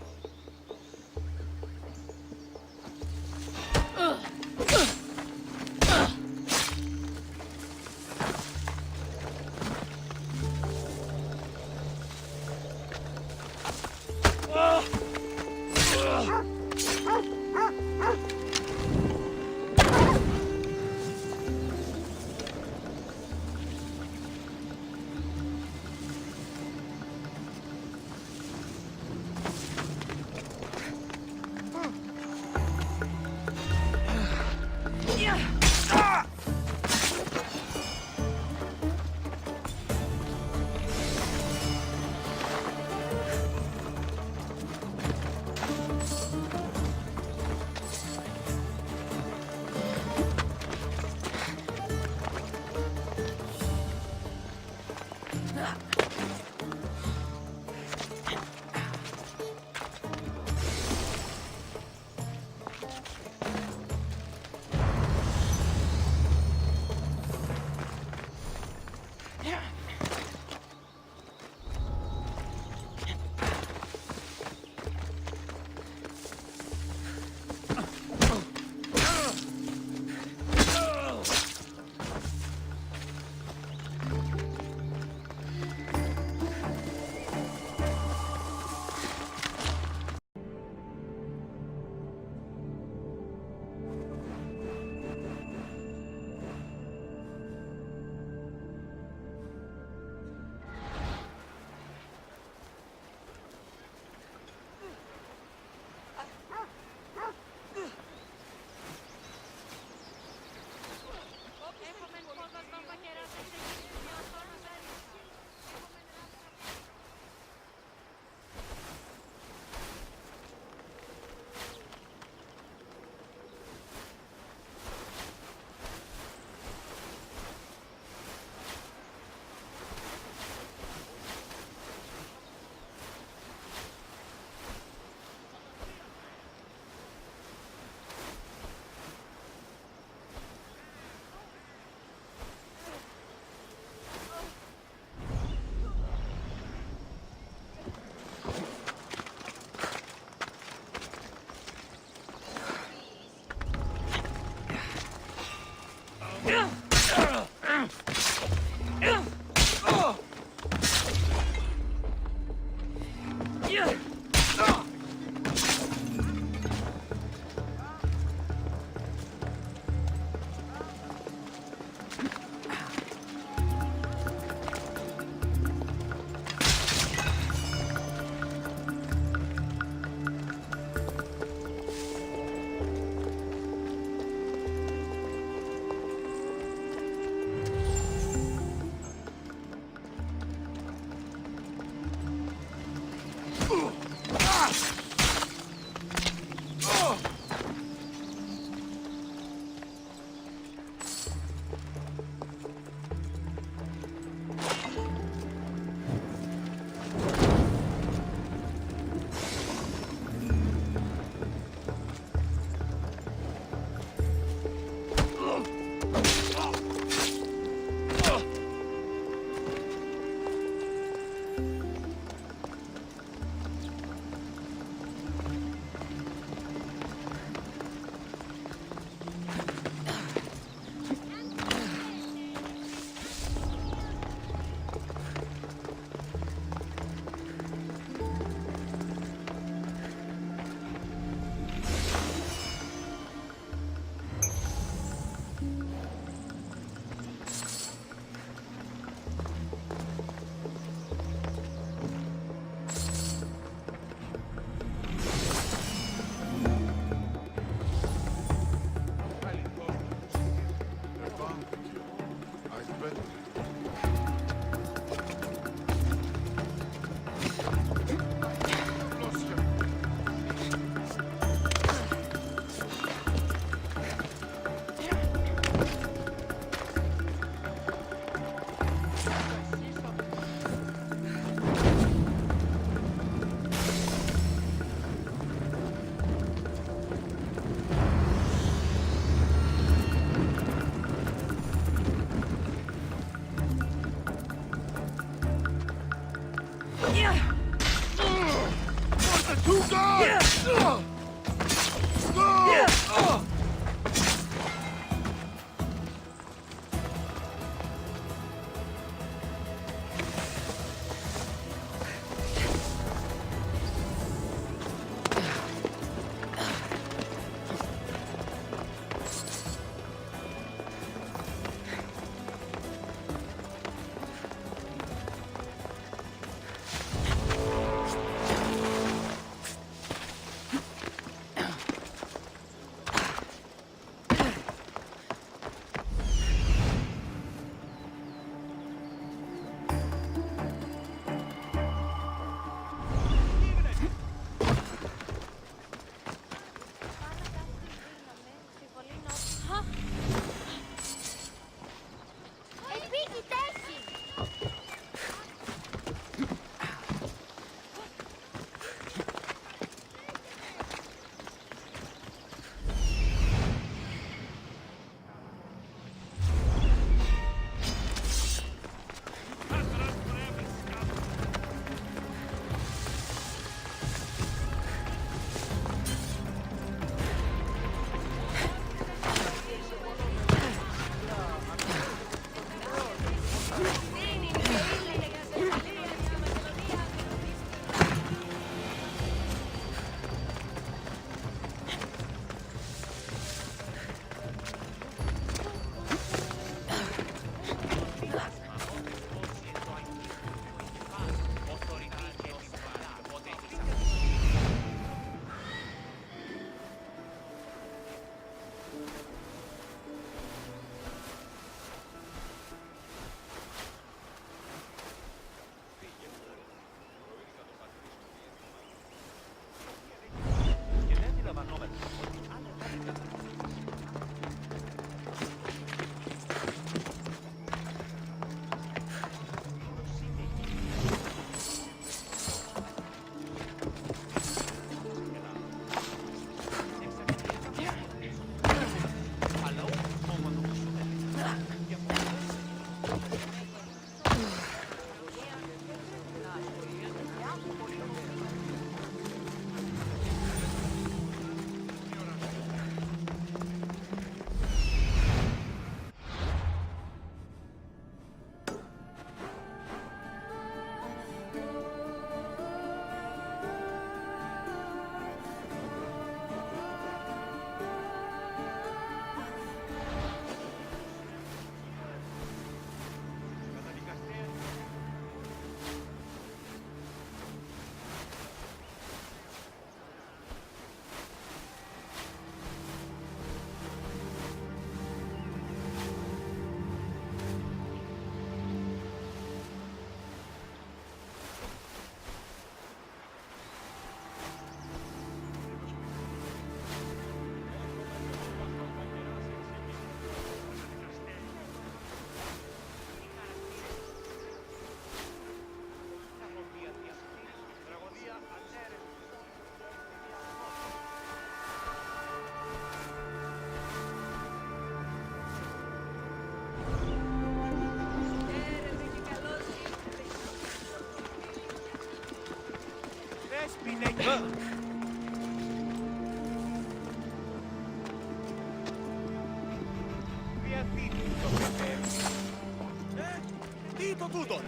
Τι το τούτο!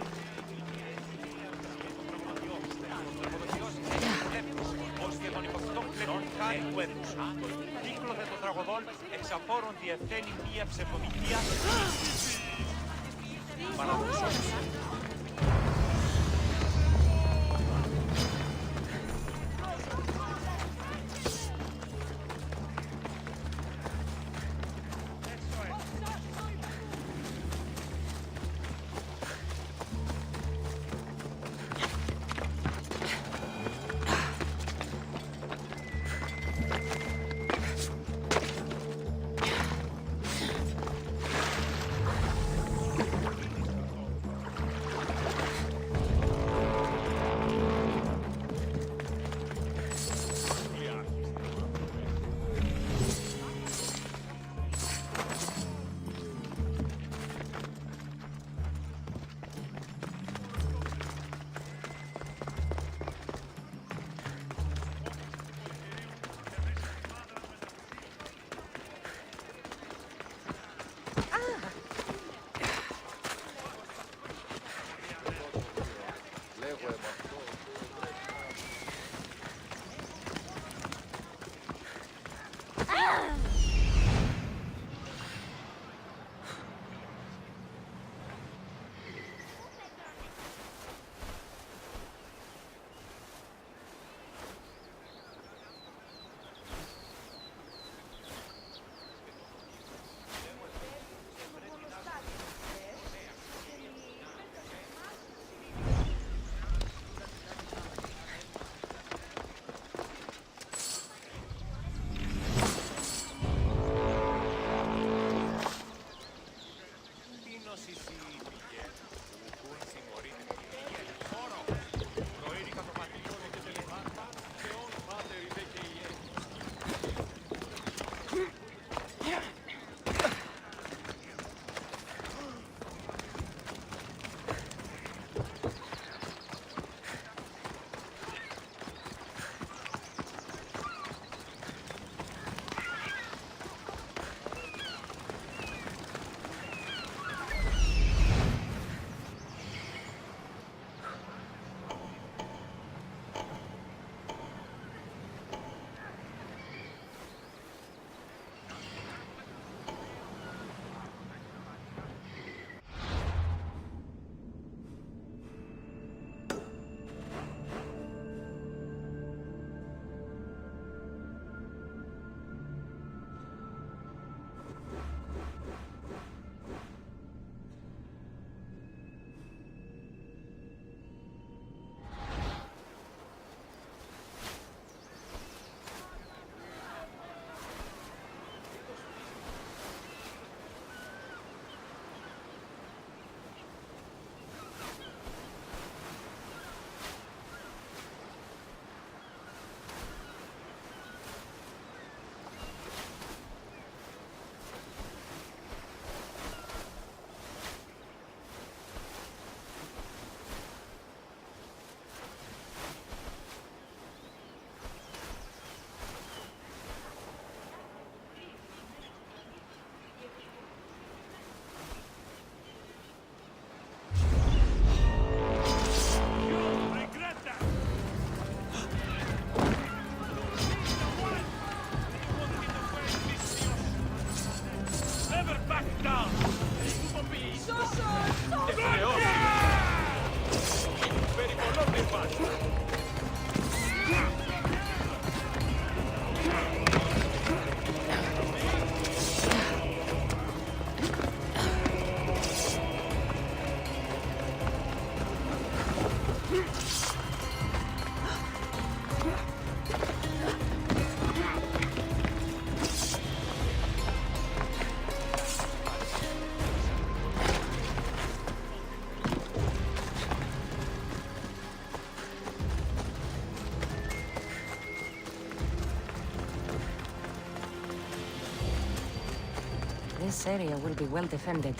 Κύκλωθε το τραγωδόν, εξαφόρων διευθαίνει μία ψευδομυχία. Παραδοσός. This area will be well defended.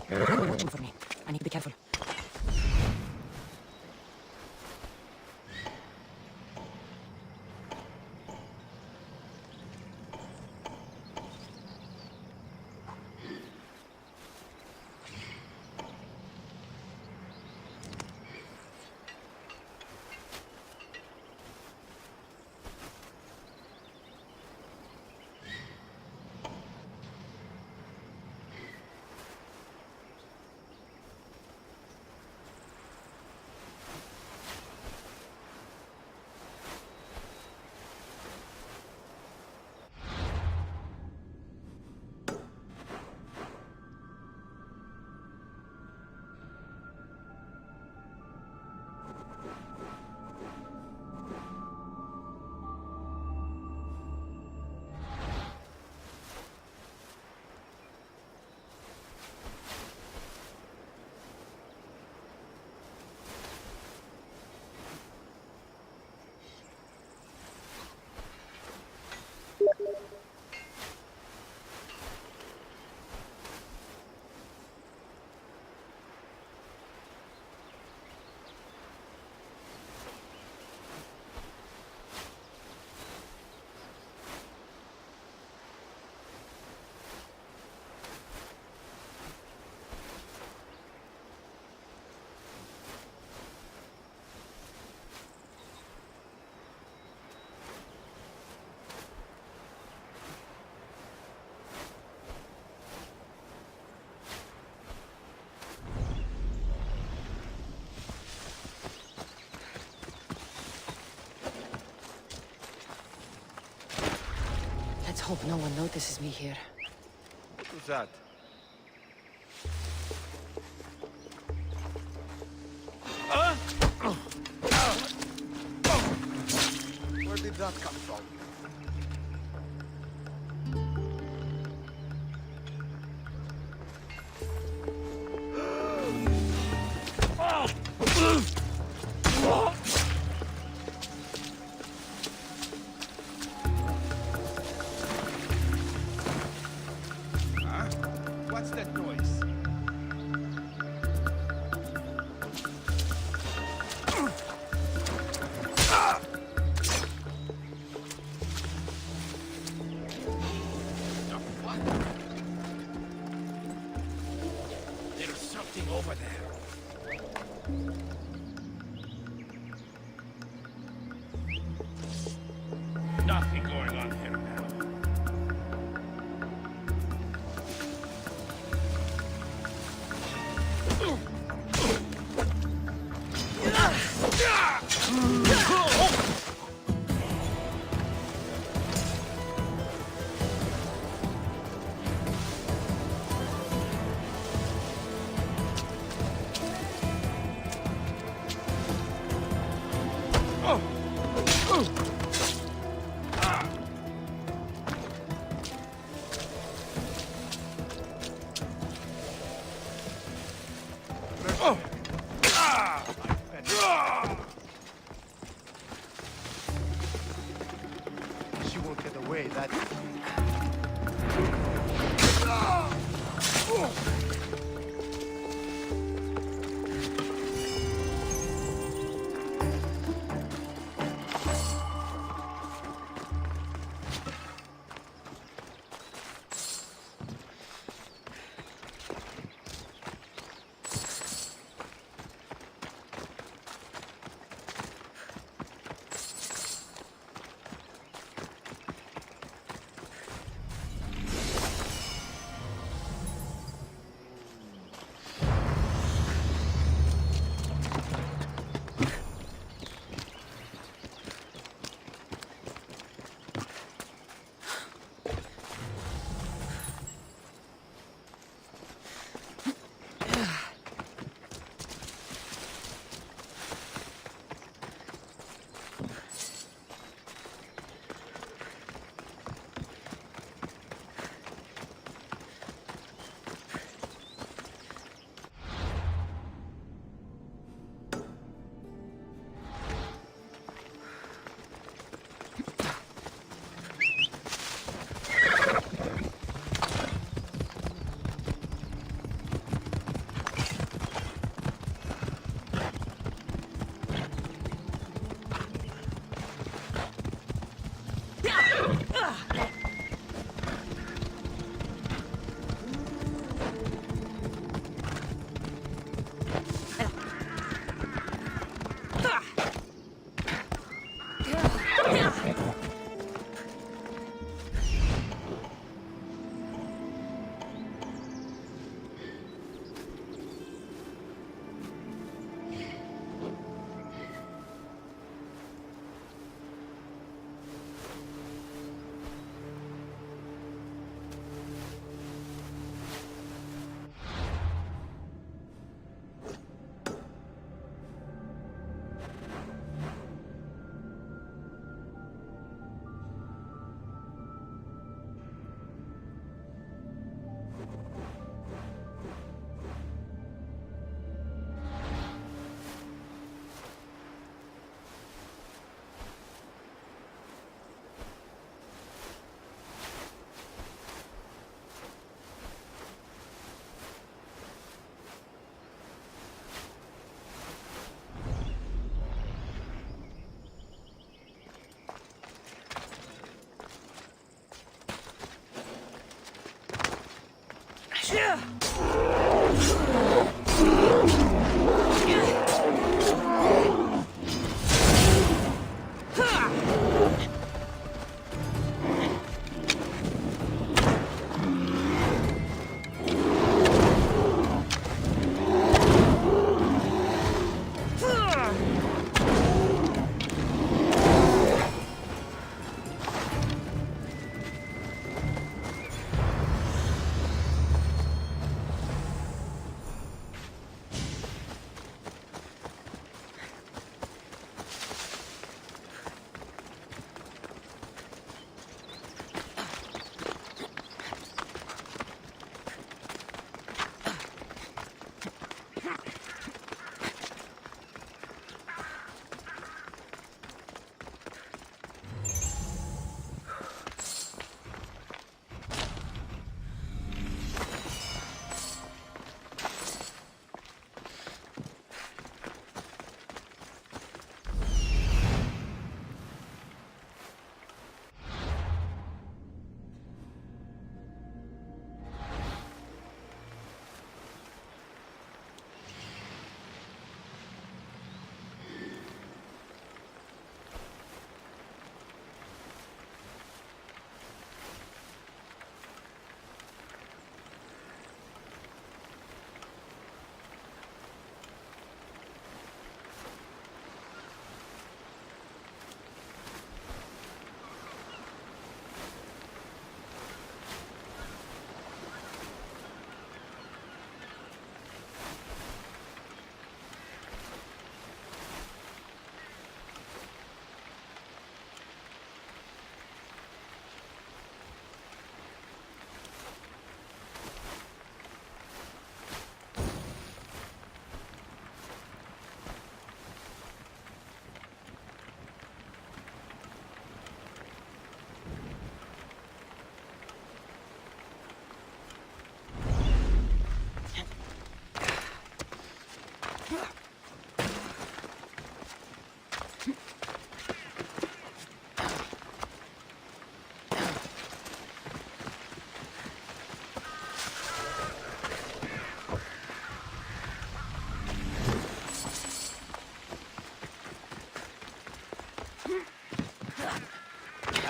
They're watching for me. I need to be careful. Let's hope no one notices me here. What was that? Where did that come from? There's something over there. Nothing going on here now. She won't get away that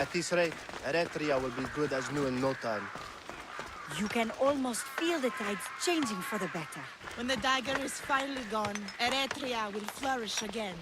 At this rate, Eretria will be good as new in no time. You can almost feel the tides changing for the better. When the dagger is finally gone, Eretria will flourish again.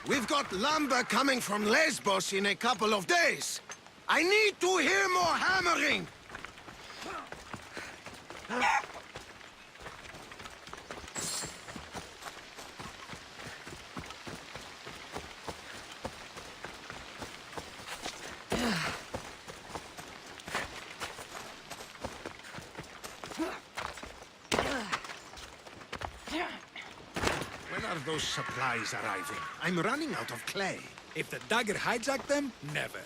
We've got lumber coming from Lesbos in a couple of days. I need to hear more hammering! When are those supplies arriving? I'm running out of clay. If the Dagger hijacked them, never.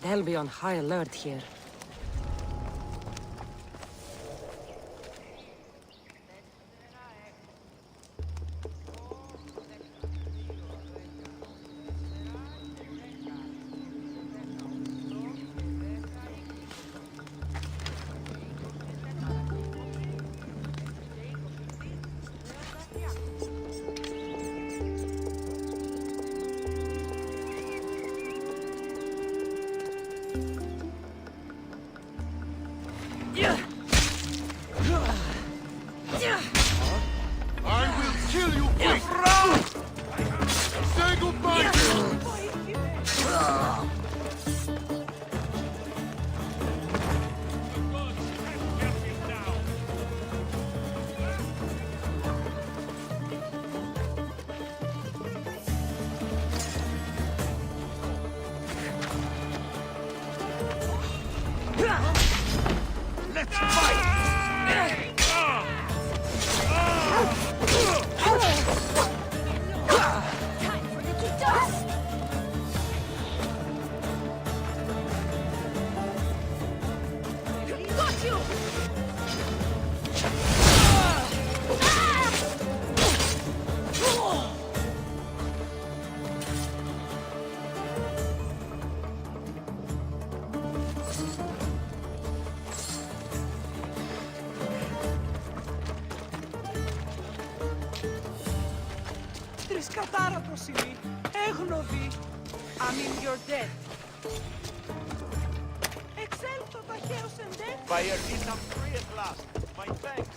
They'll be on high alert here. Κατάρατος είναι, έγνοδη. I mean, you're dead. Εξέλθω ταχαίως εν death. Fire is I'm free at last. My thanks.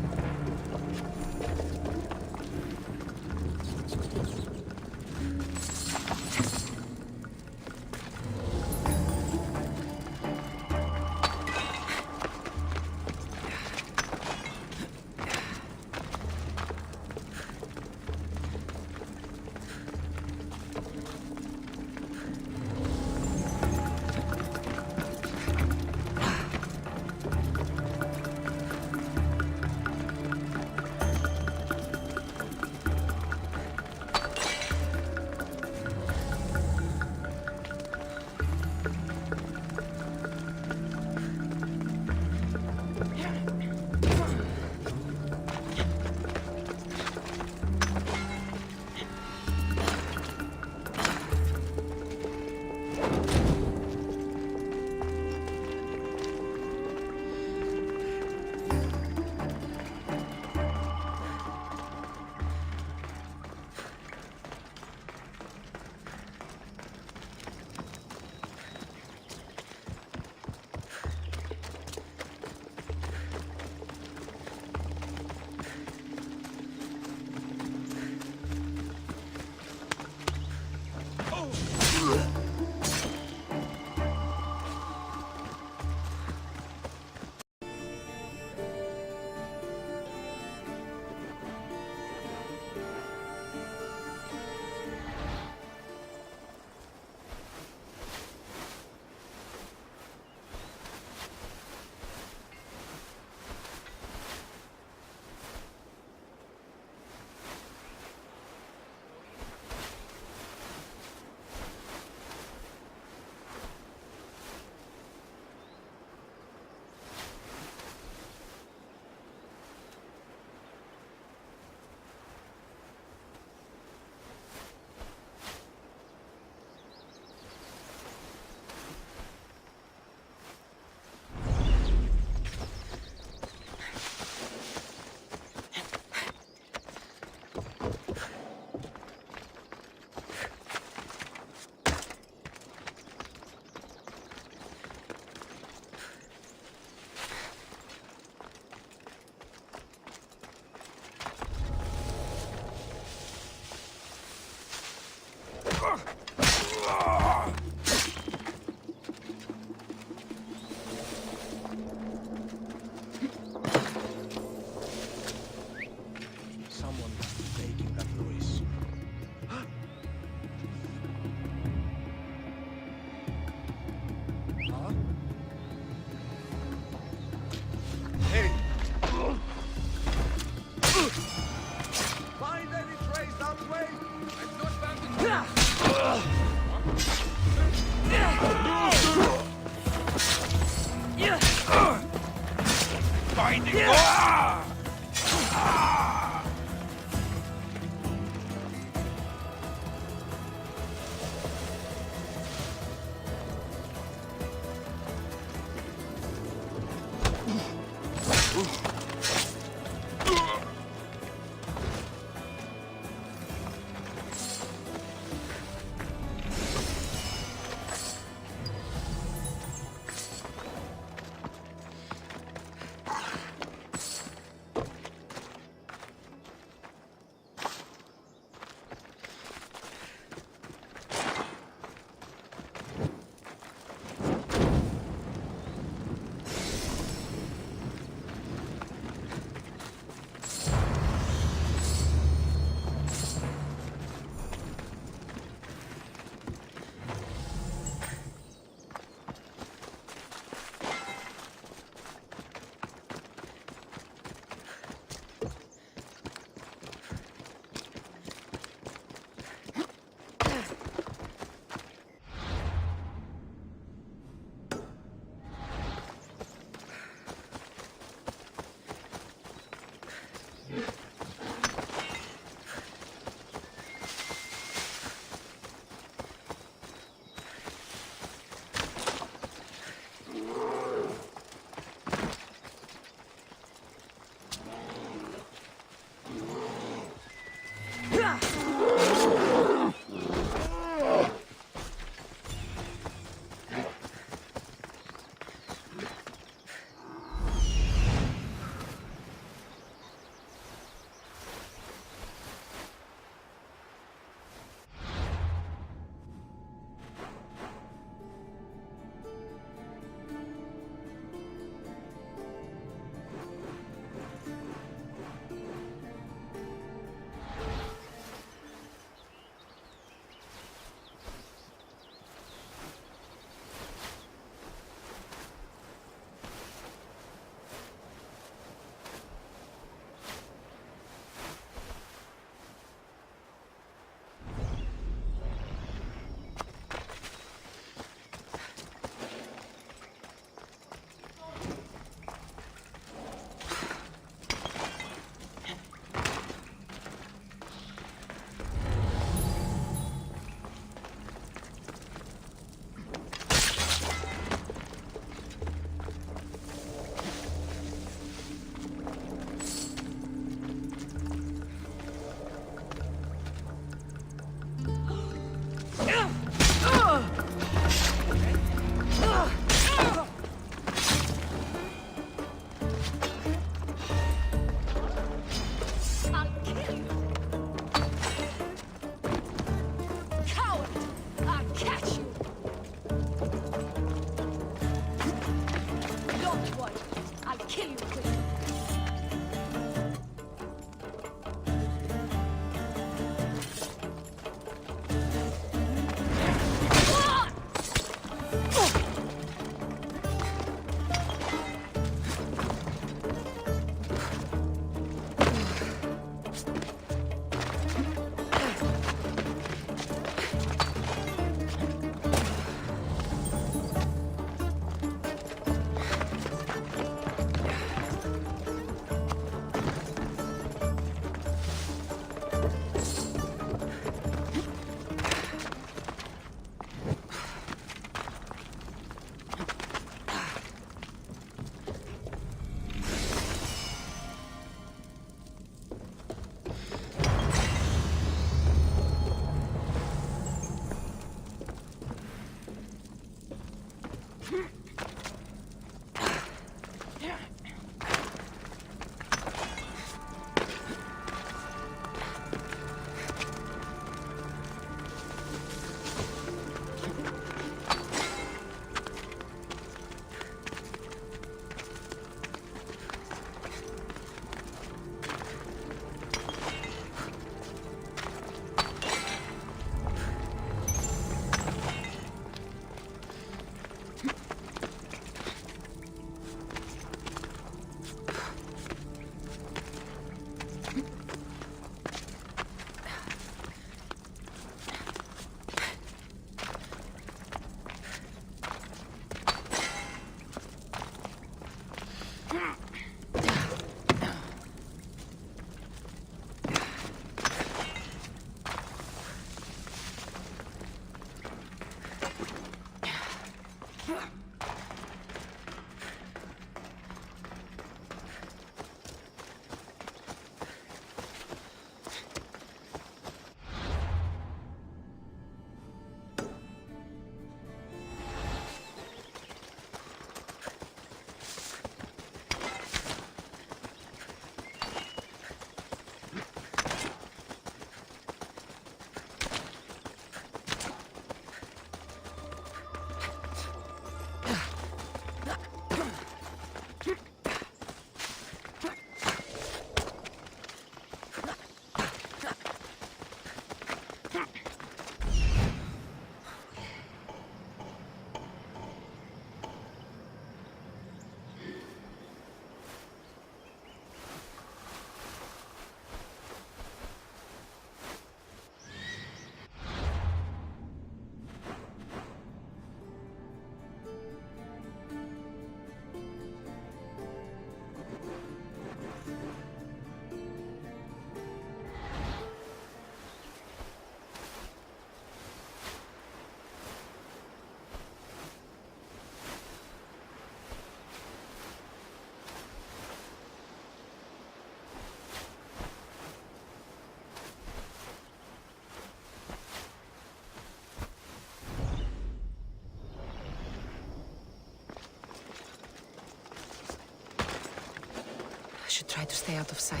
Try to stay out of sight.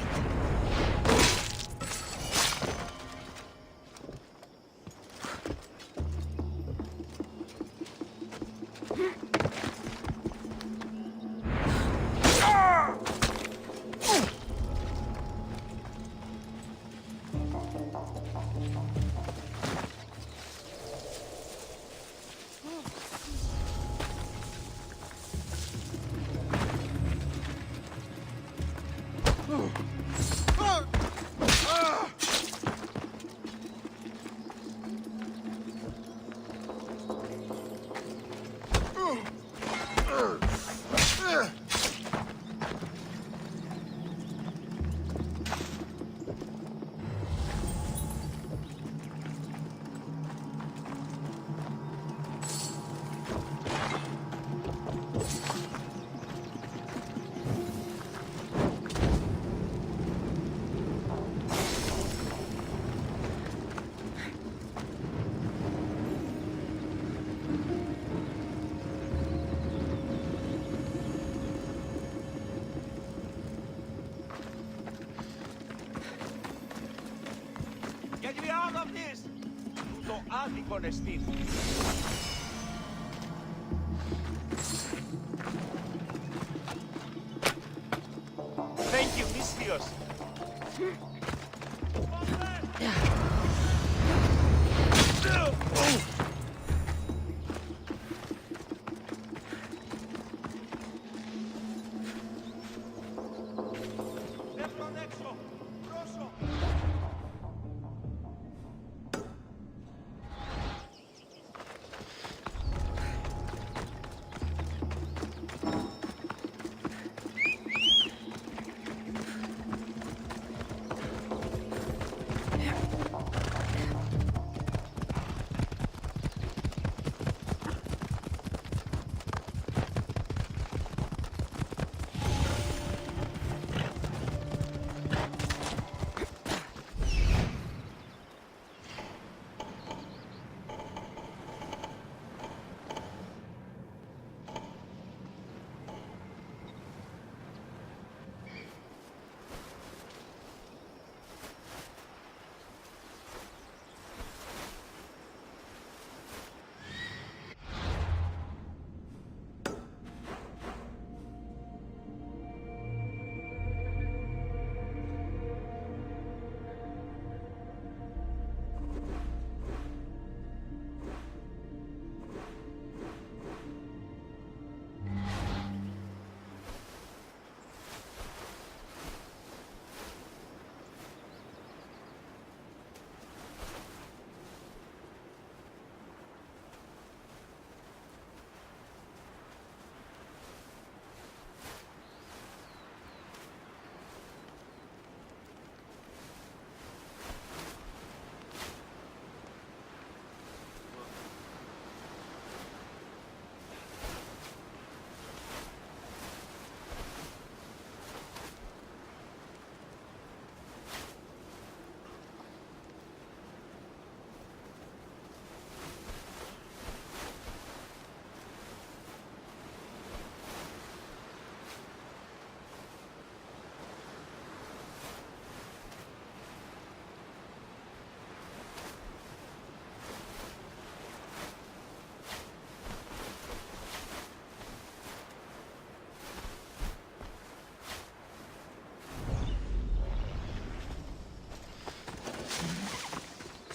Get me out of this! Το άδικον εστίν. Thank you, Misthios.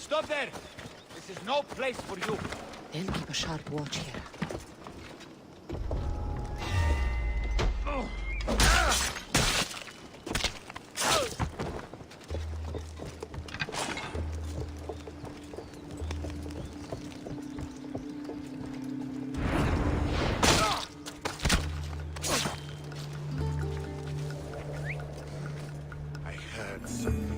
Stop there! This is no place for you. They'll keep a sharp watch here. I heard something.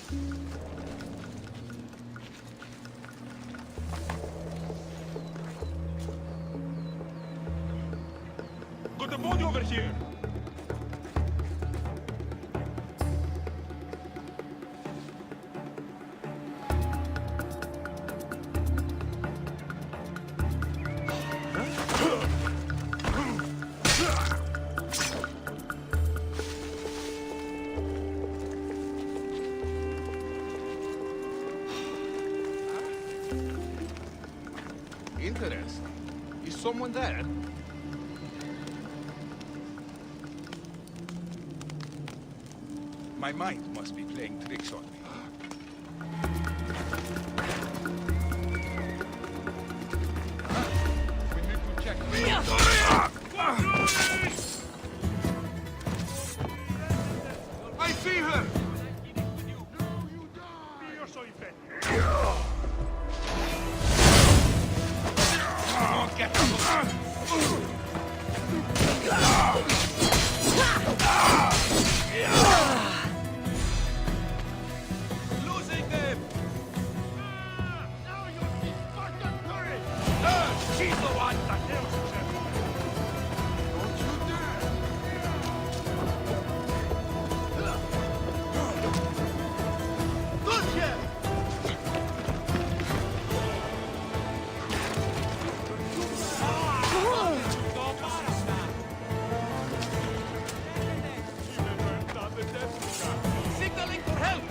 Got a body over here! Interesting. Is someone there? My mind must be playing tricks on me. We need to check. I see her! Losing them! She's the one that kills him! Don't you dare! Look here! Signaling for help!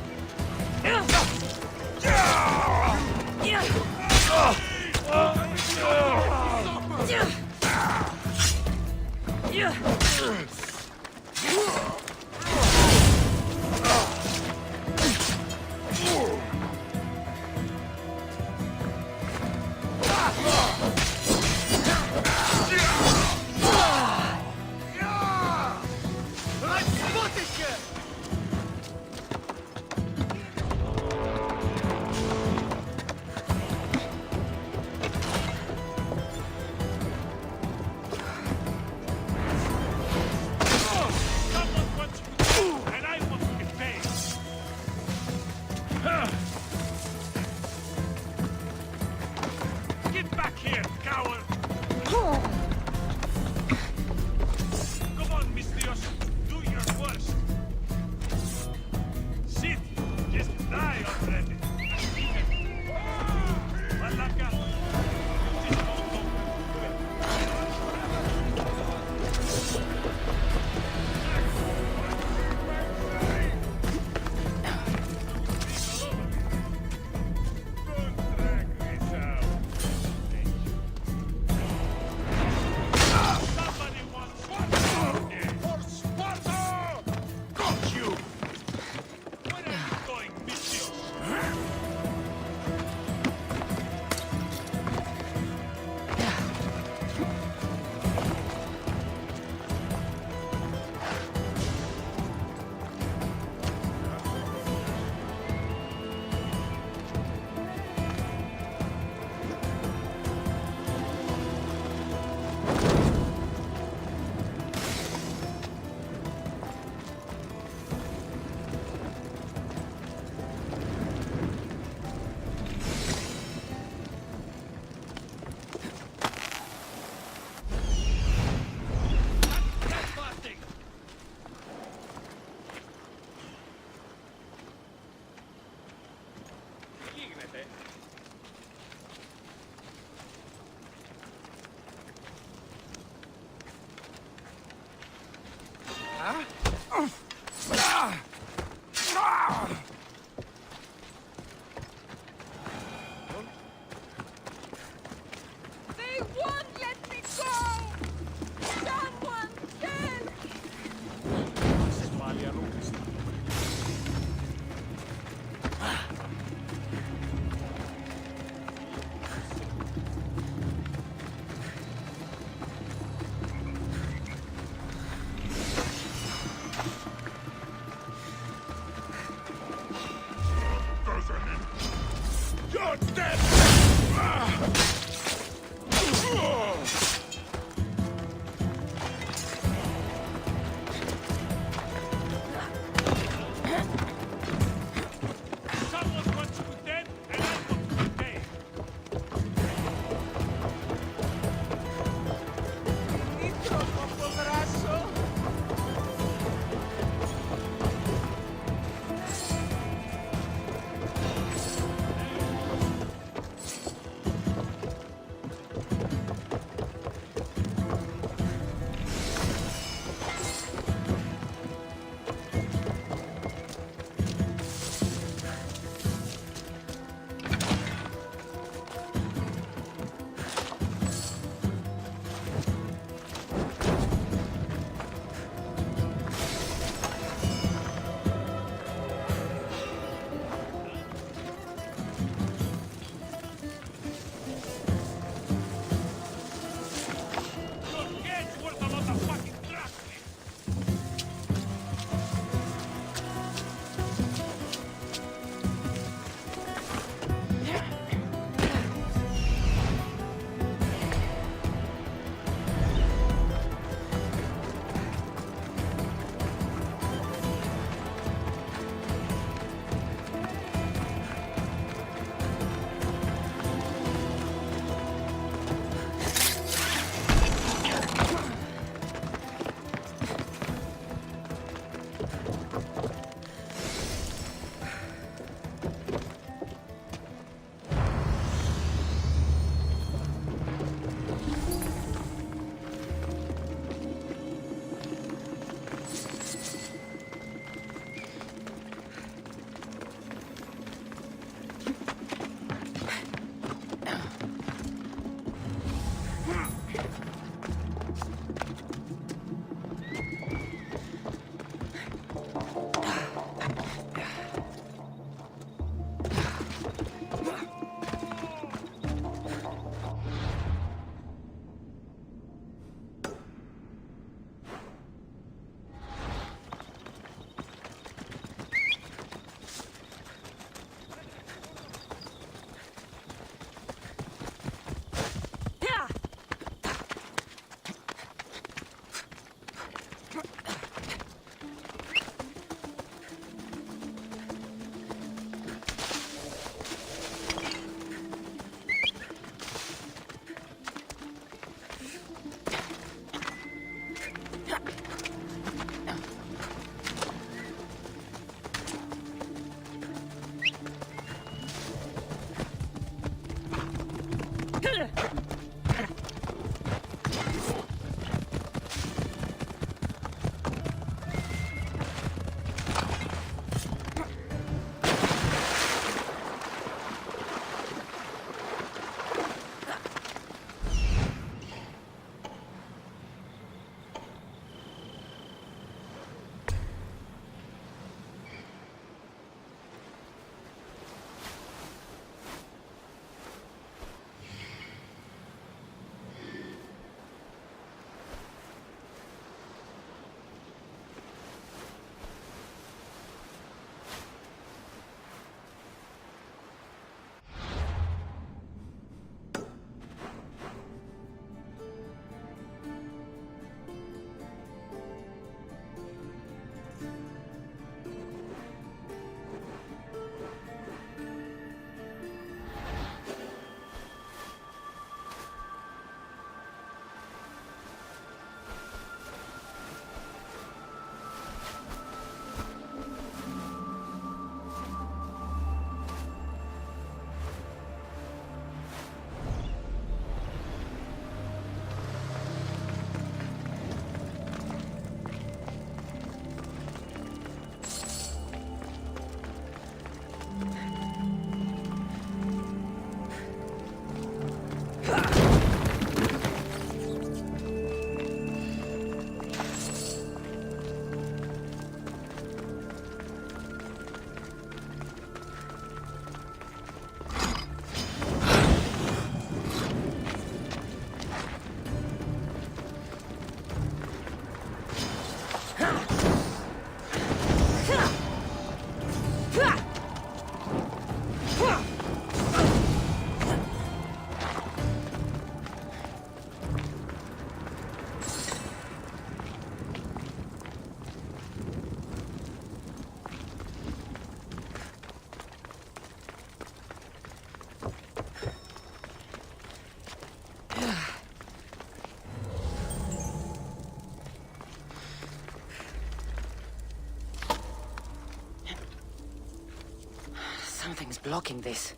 Get back here, coward! Come on, Misthios, do your worst! Sit! Just die already! Malaka! They won't let me go! Someone help! You're dead! Something's blocking this.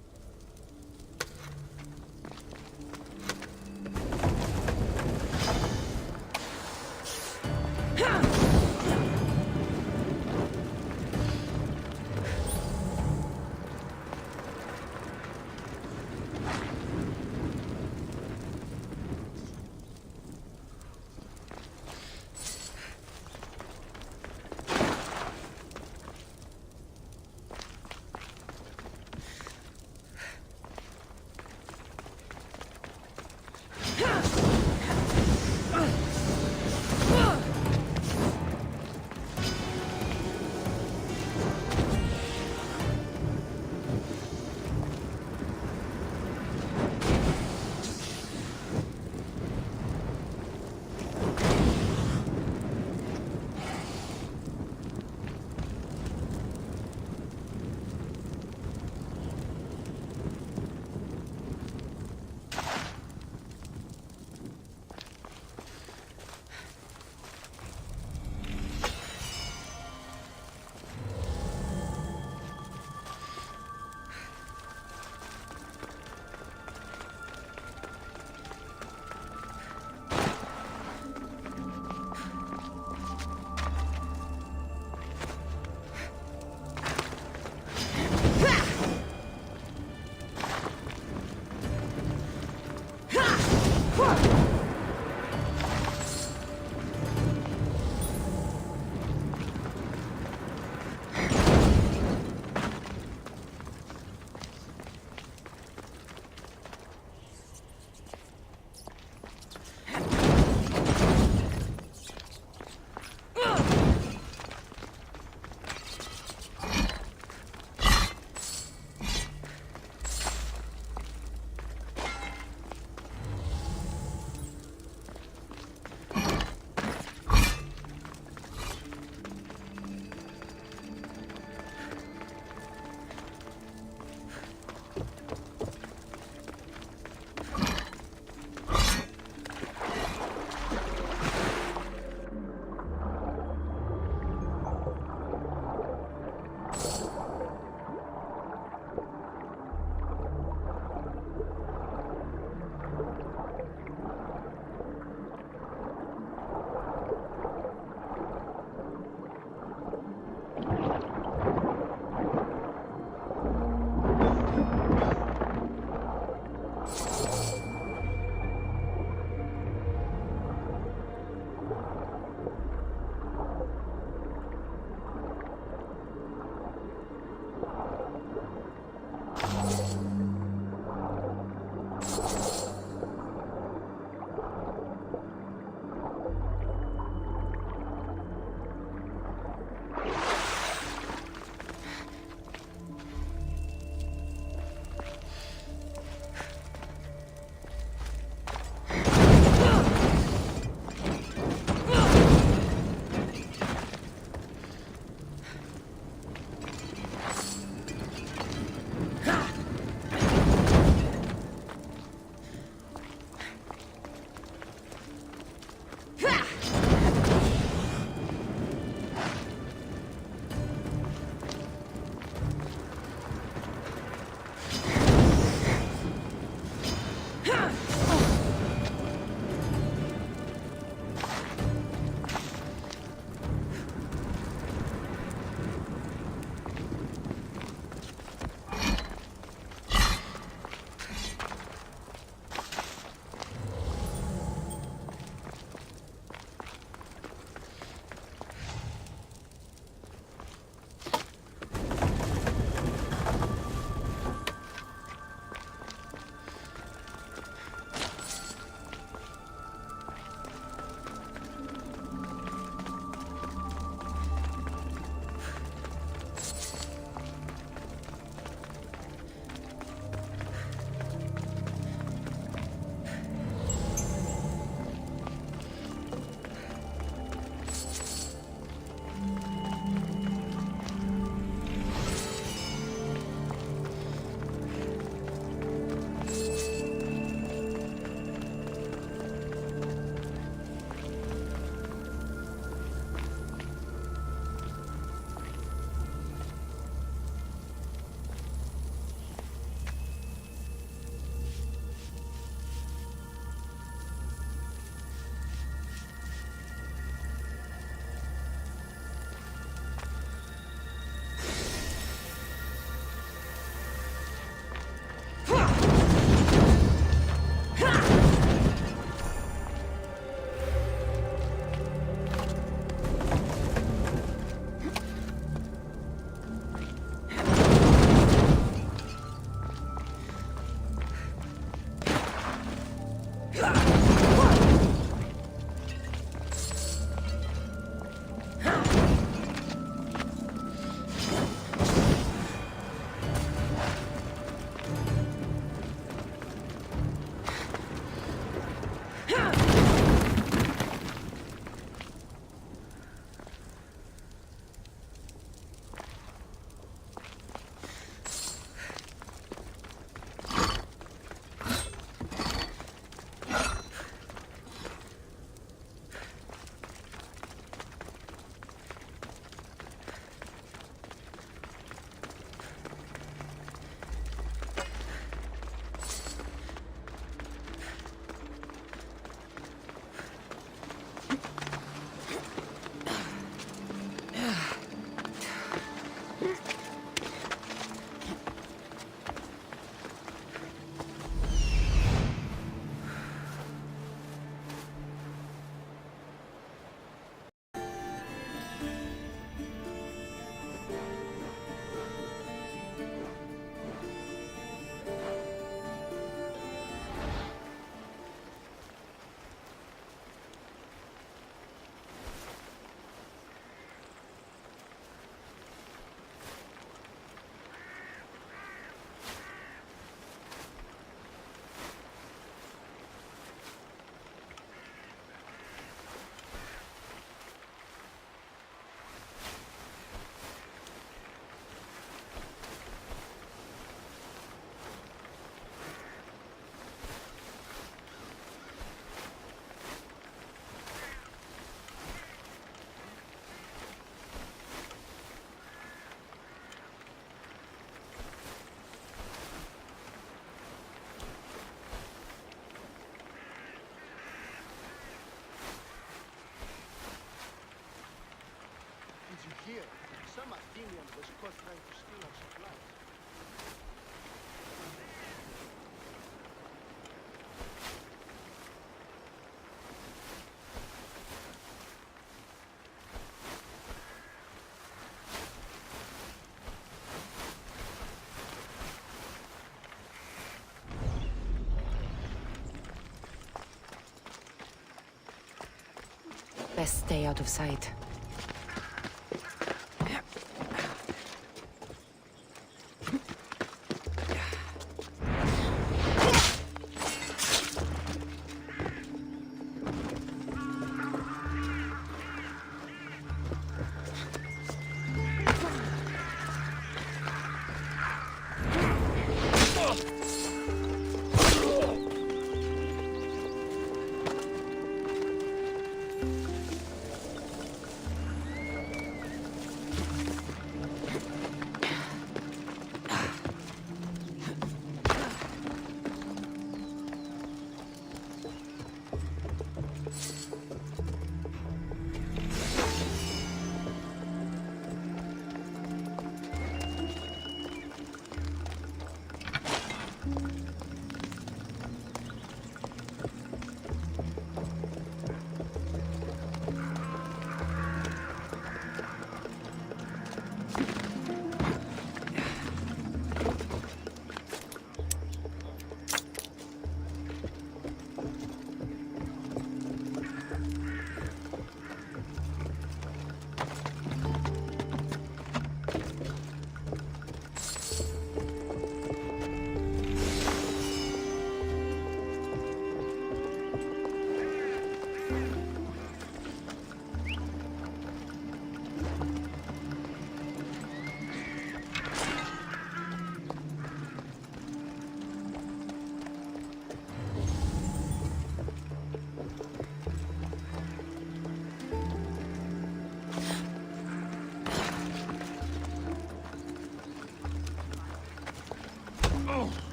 Best stay out of sight.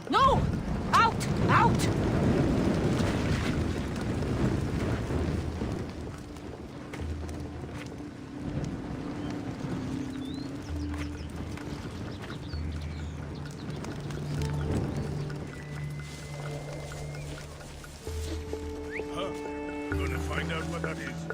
No! Out! Out! Huh? Gonna find out what that is.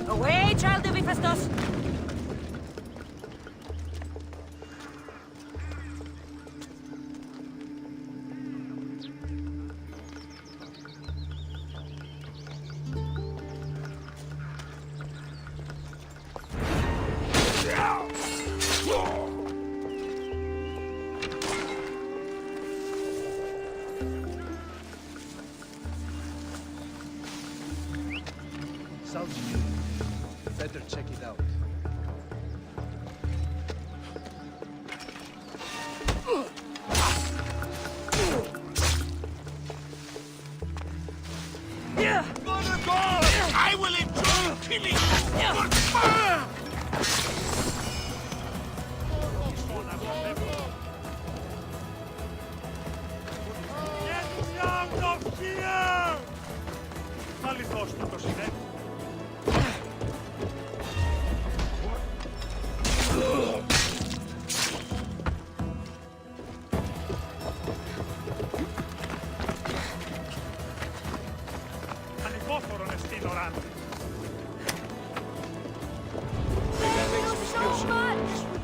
Away, child of Hephaestus! Sounds good. Better check it out. I will enjoy killing you!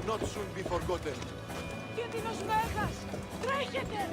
Not soon be forgotten. Κίνδυνος μέγας! Τρέχετε!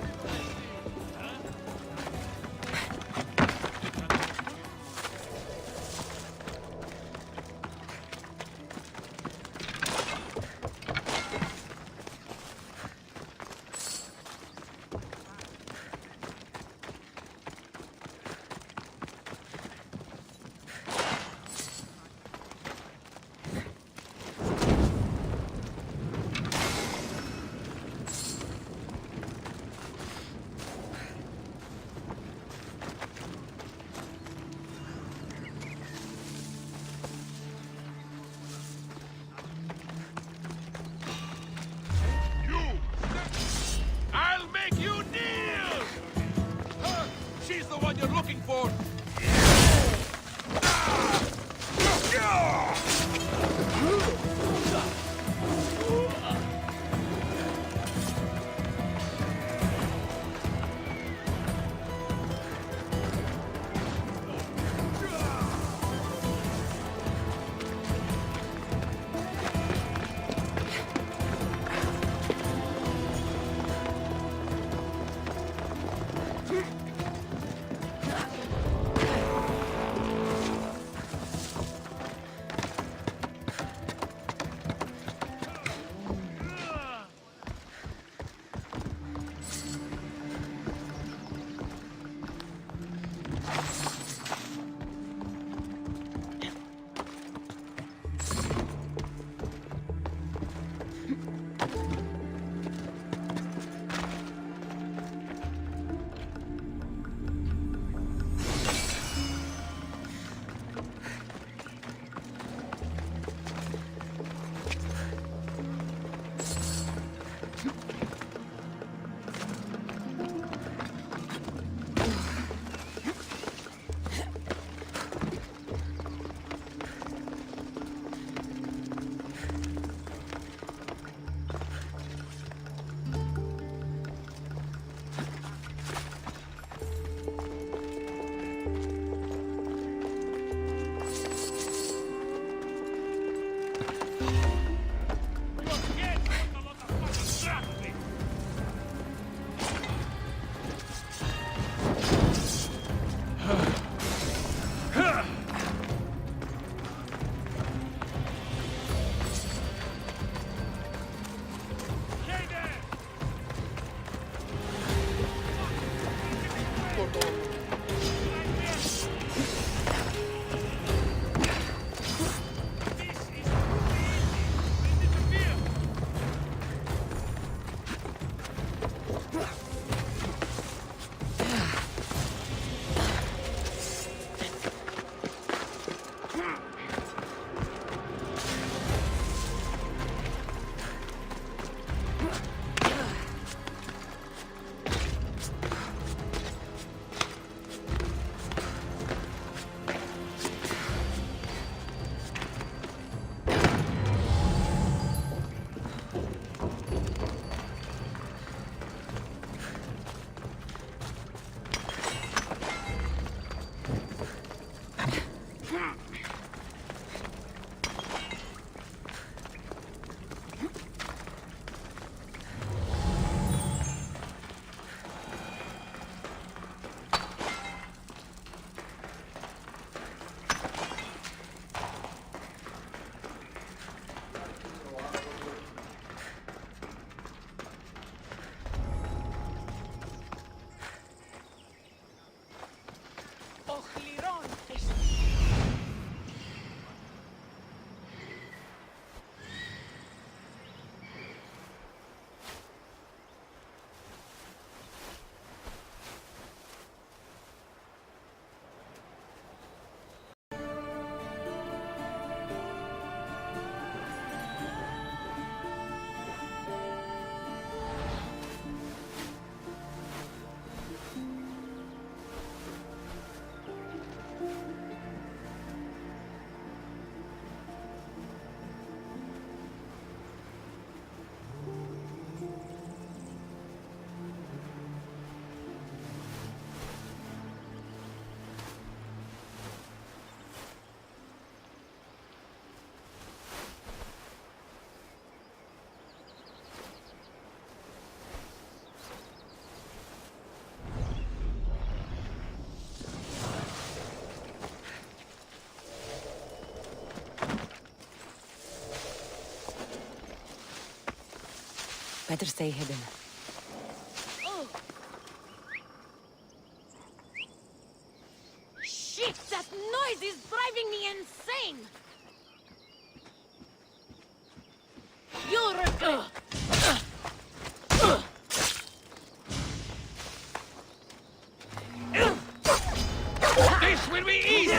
Better stay hidden. Oh. Shit, that noise is driving me insane! You'll regret. This will be easy!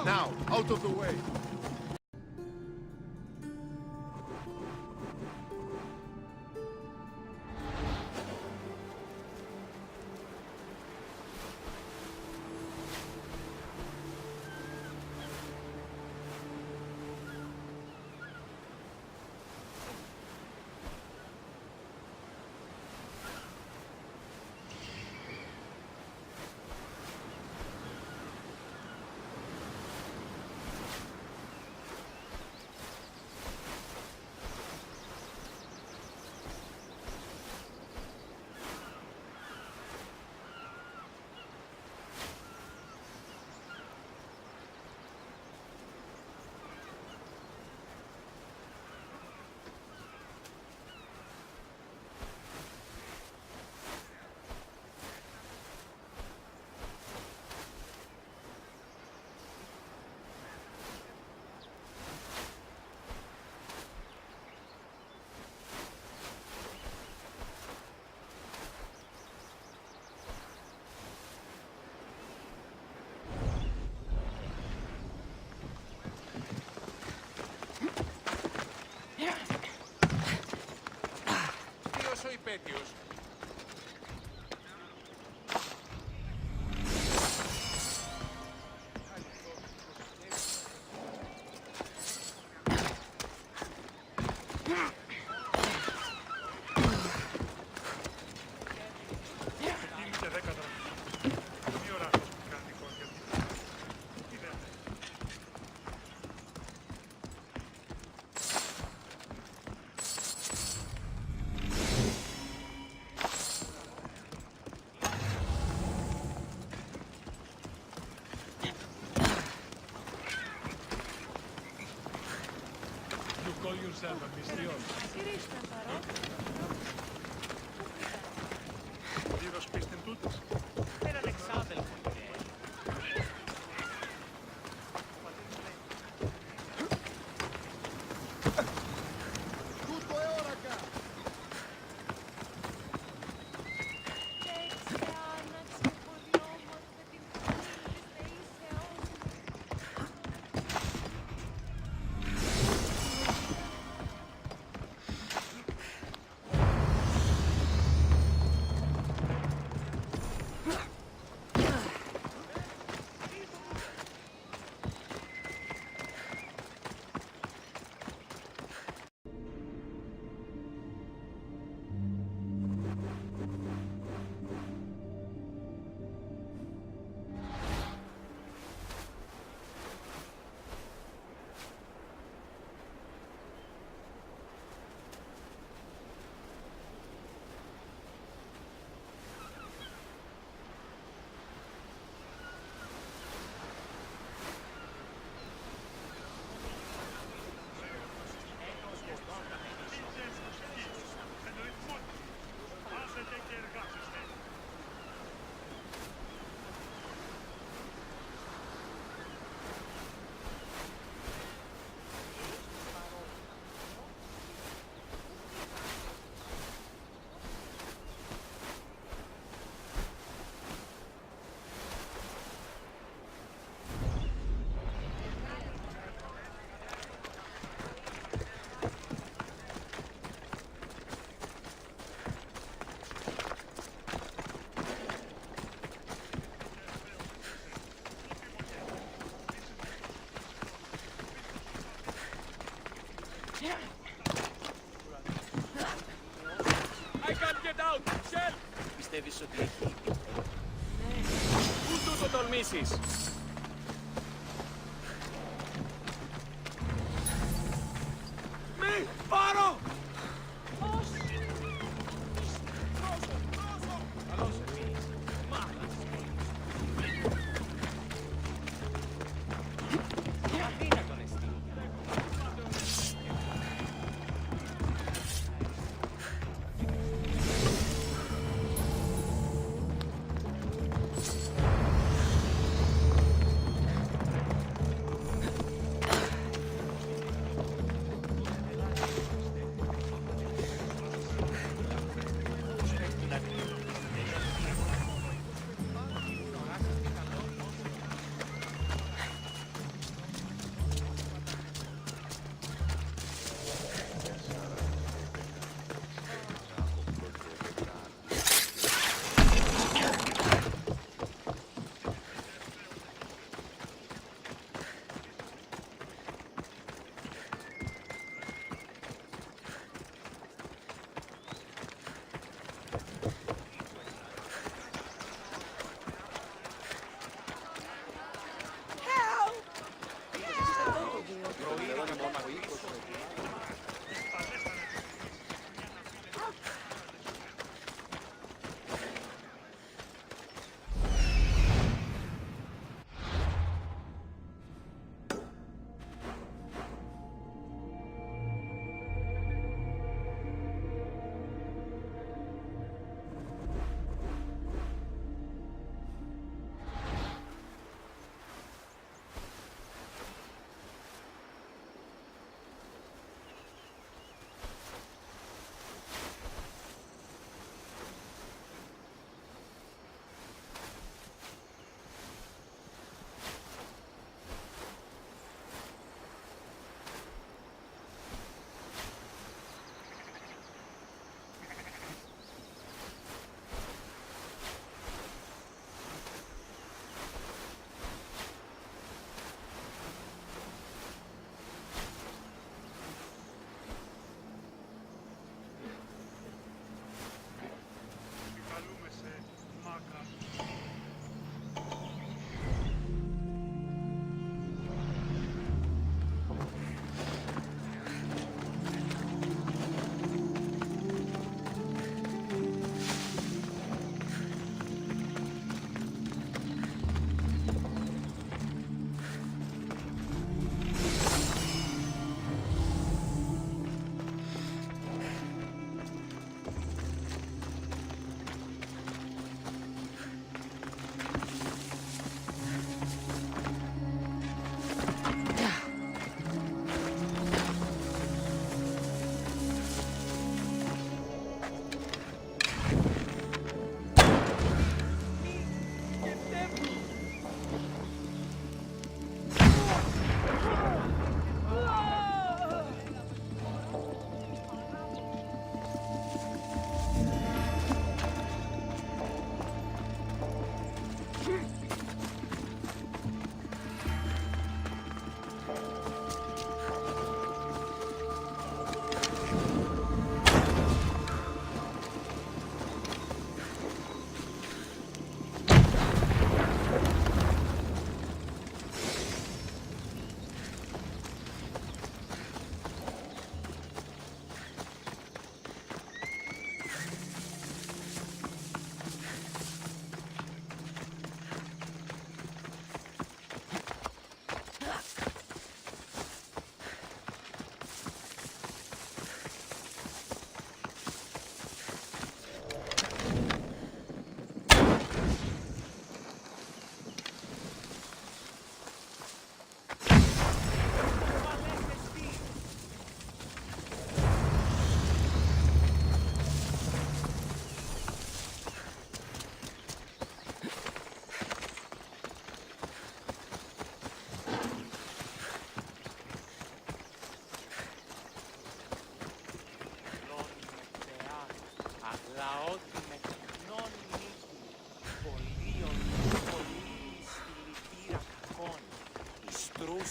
Now, out of the way. Ποιος ο υπέτειος? Call yourself a mystios. Δίδος πίστην τούτης. Έναν εξάδελφο είναι. Τούτο εόρακα. πιστεύεις ότι έχει? Πού του το τολμήσεις? Μη! Πάρω!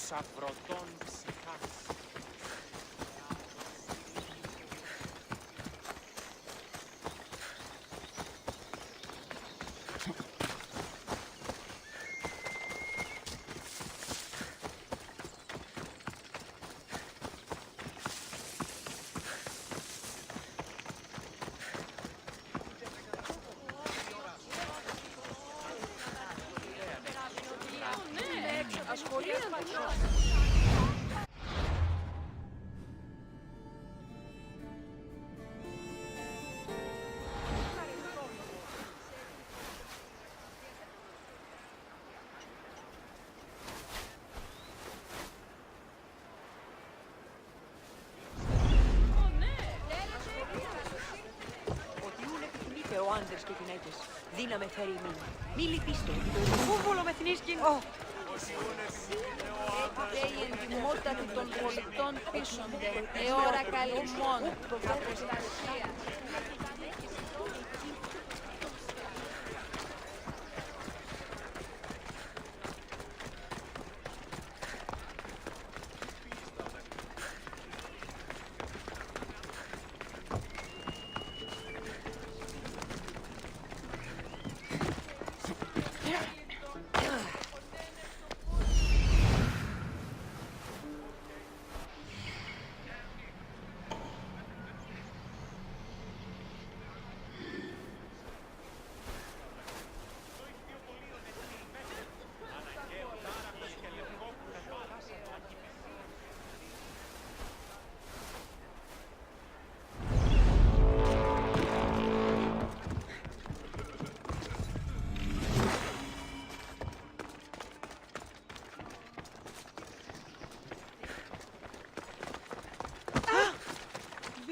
Σαβρωτών ψυχάς. ο άντρες και γυναίκες. Δύναμε φέρει ημίν. Μη λυπήστε, επί το υποβούλο με θνίσκην. Ey, εντιμότατοι των πολιτών πίσονται. Εώρα καλυμμών. Αποστασία.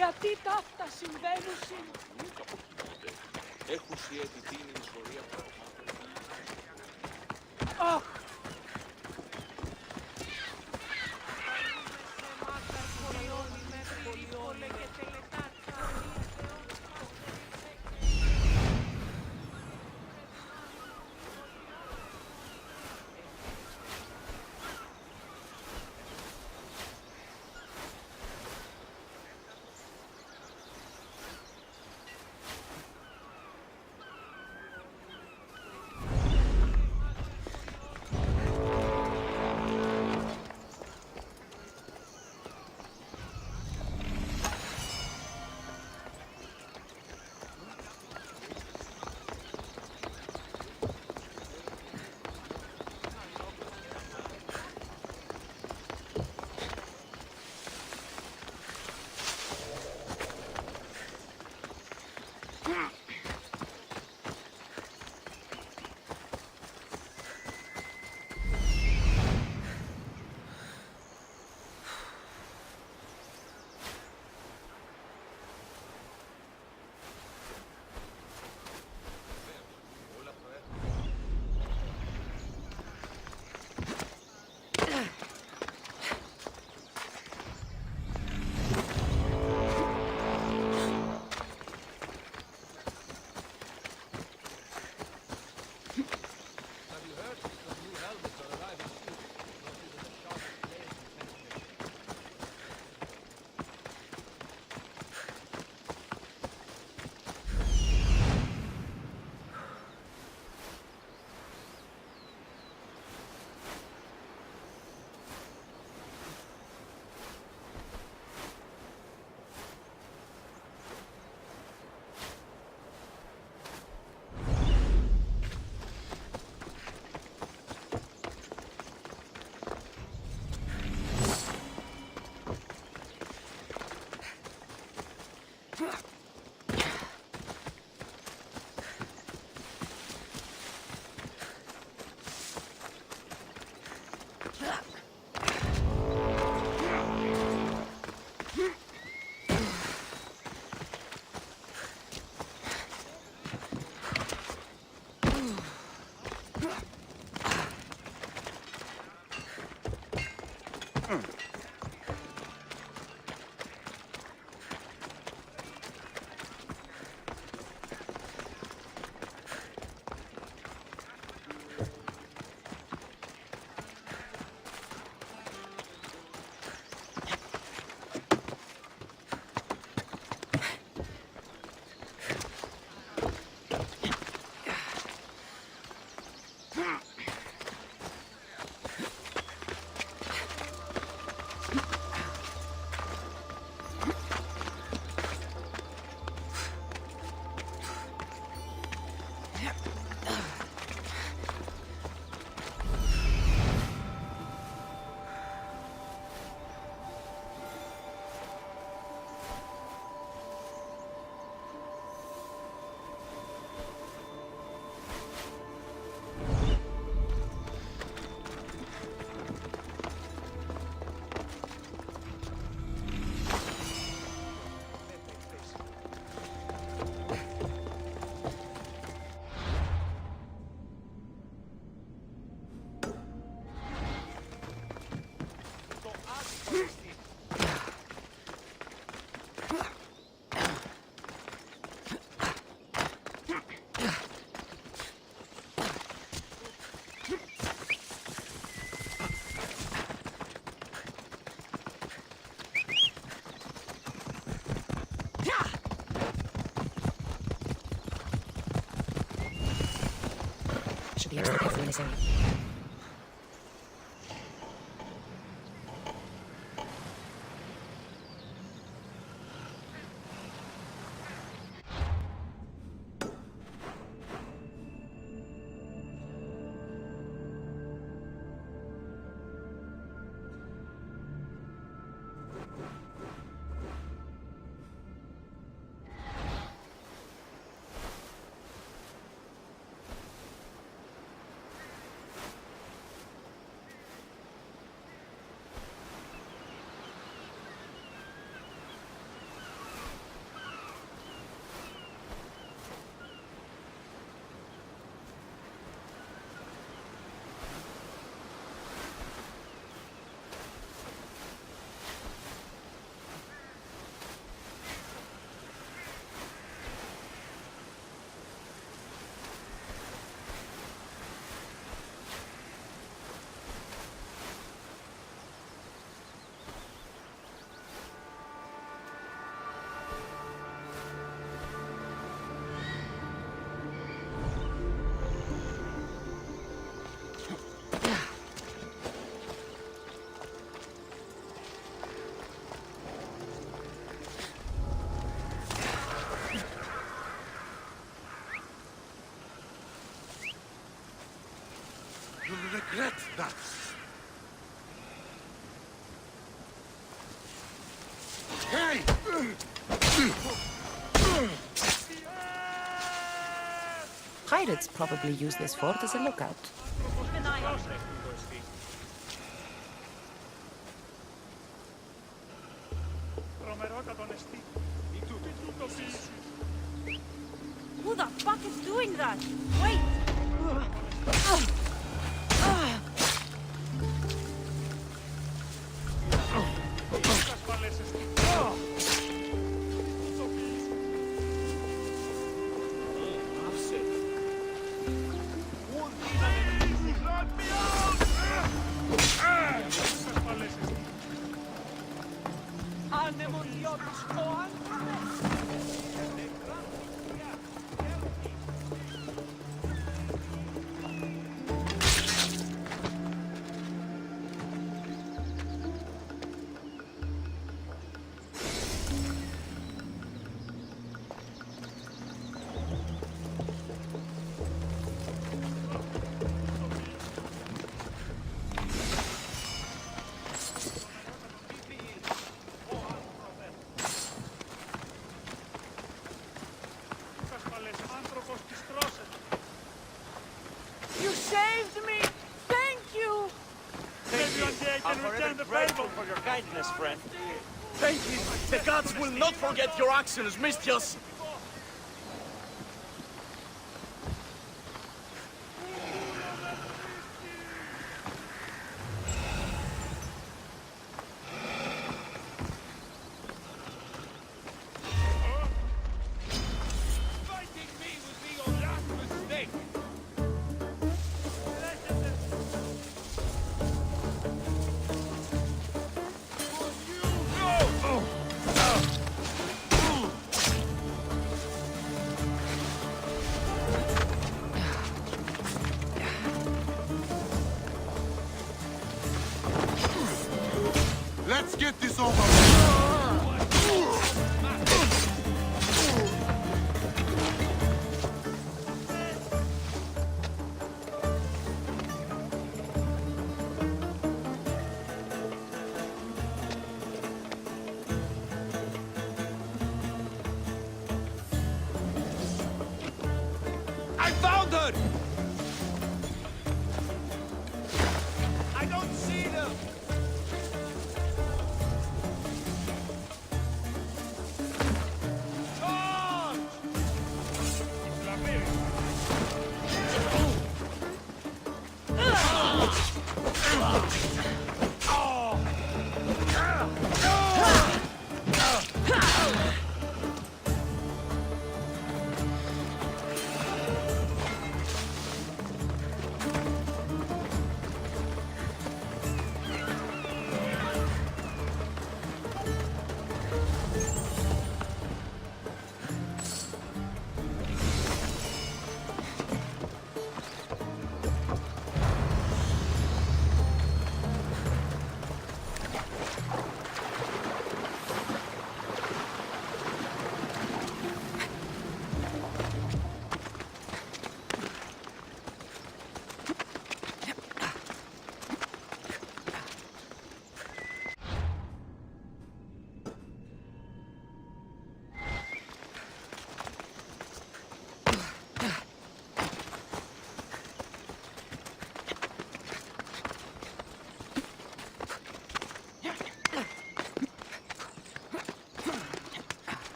Γιατί τα αυτά συμβαίνουν σήμερα. Έχουν σιέτη την ιστορία πραγμάτων. Αχ! be extra careful in this area. You'll regret that. Hey! Pirates probably use this fort as a lookout. Who the fuck is doing that? Wait! You saved me! Thank you! Thank you. I'm forever grateful for your kindness, friend. Thank you! The gods will not forget your actions, Mistios! Let's get this over with. I found her! I don't see them!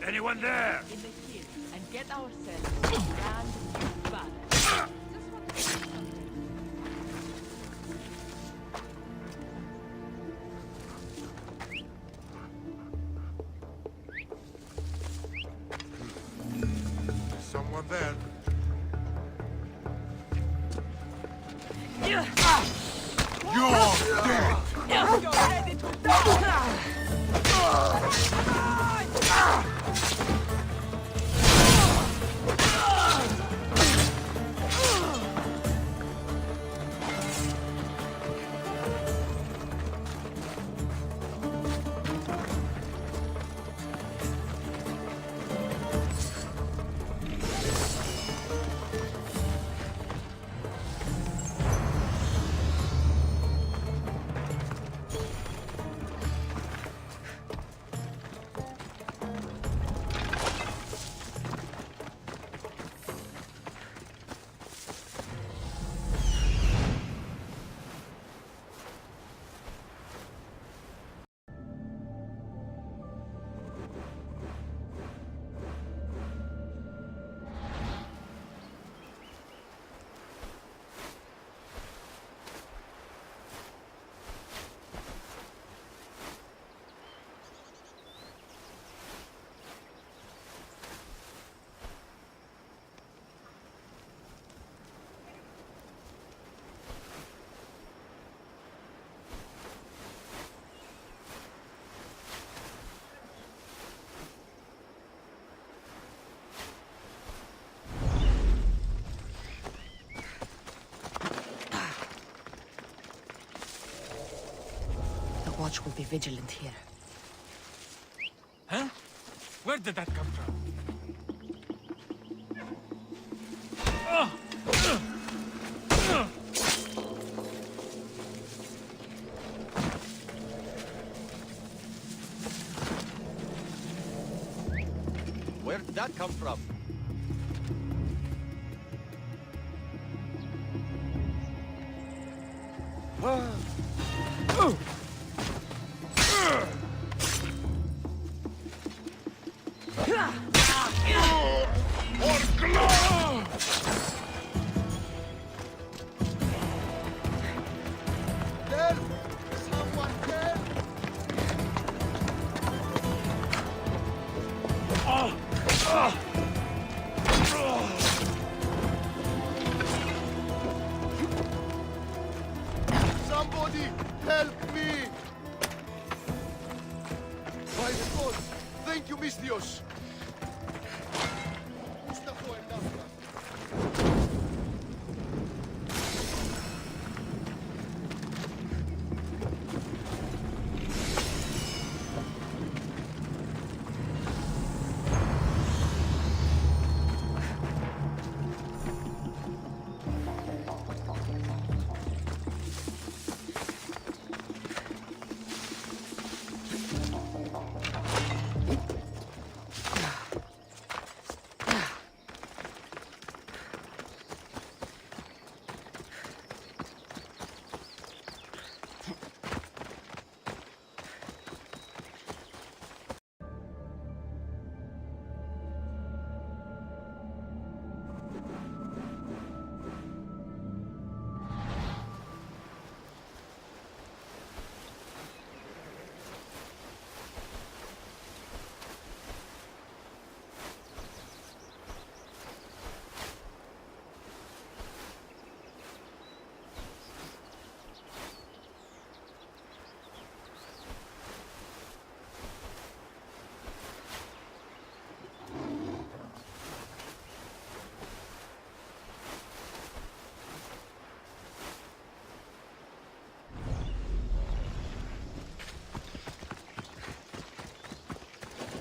Anyone there? In the hill and get ourselves a brand new banner. Someone there? You're dead! You're ready to die! Watch will be vigilant here. Huh? Where did that come from? Where did that come from? Somebody help me! By the gods, thank you, Misthios!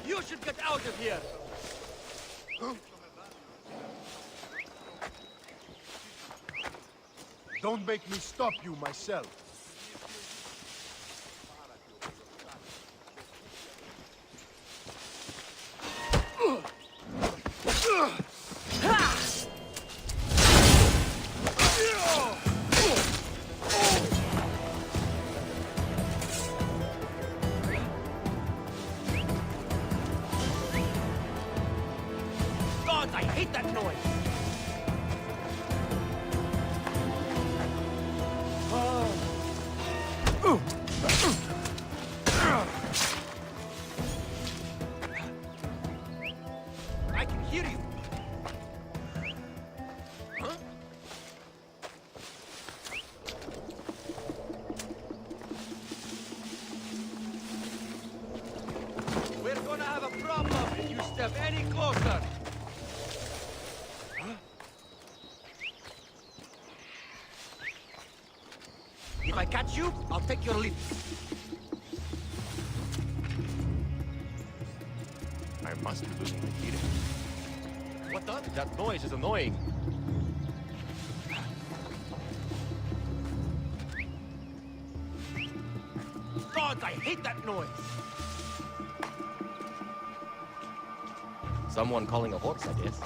You should get out of here! Don't make me stop you myself. God, I hate that noise! I can hear you! Huh? We're gonna have a problem if you step any closer! If I catch you, I'll take your lip. I must be losing the heating. What the? That noise is annoying. God, I hate that noise! Someone calling a horse, I guess.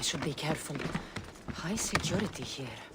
I should be careful. High security here.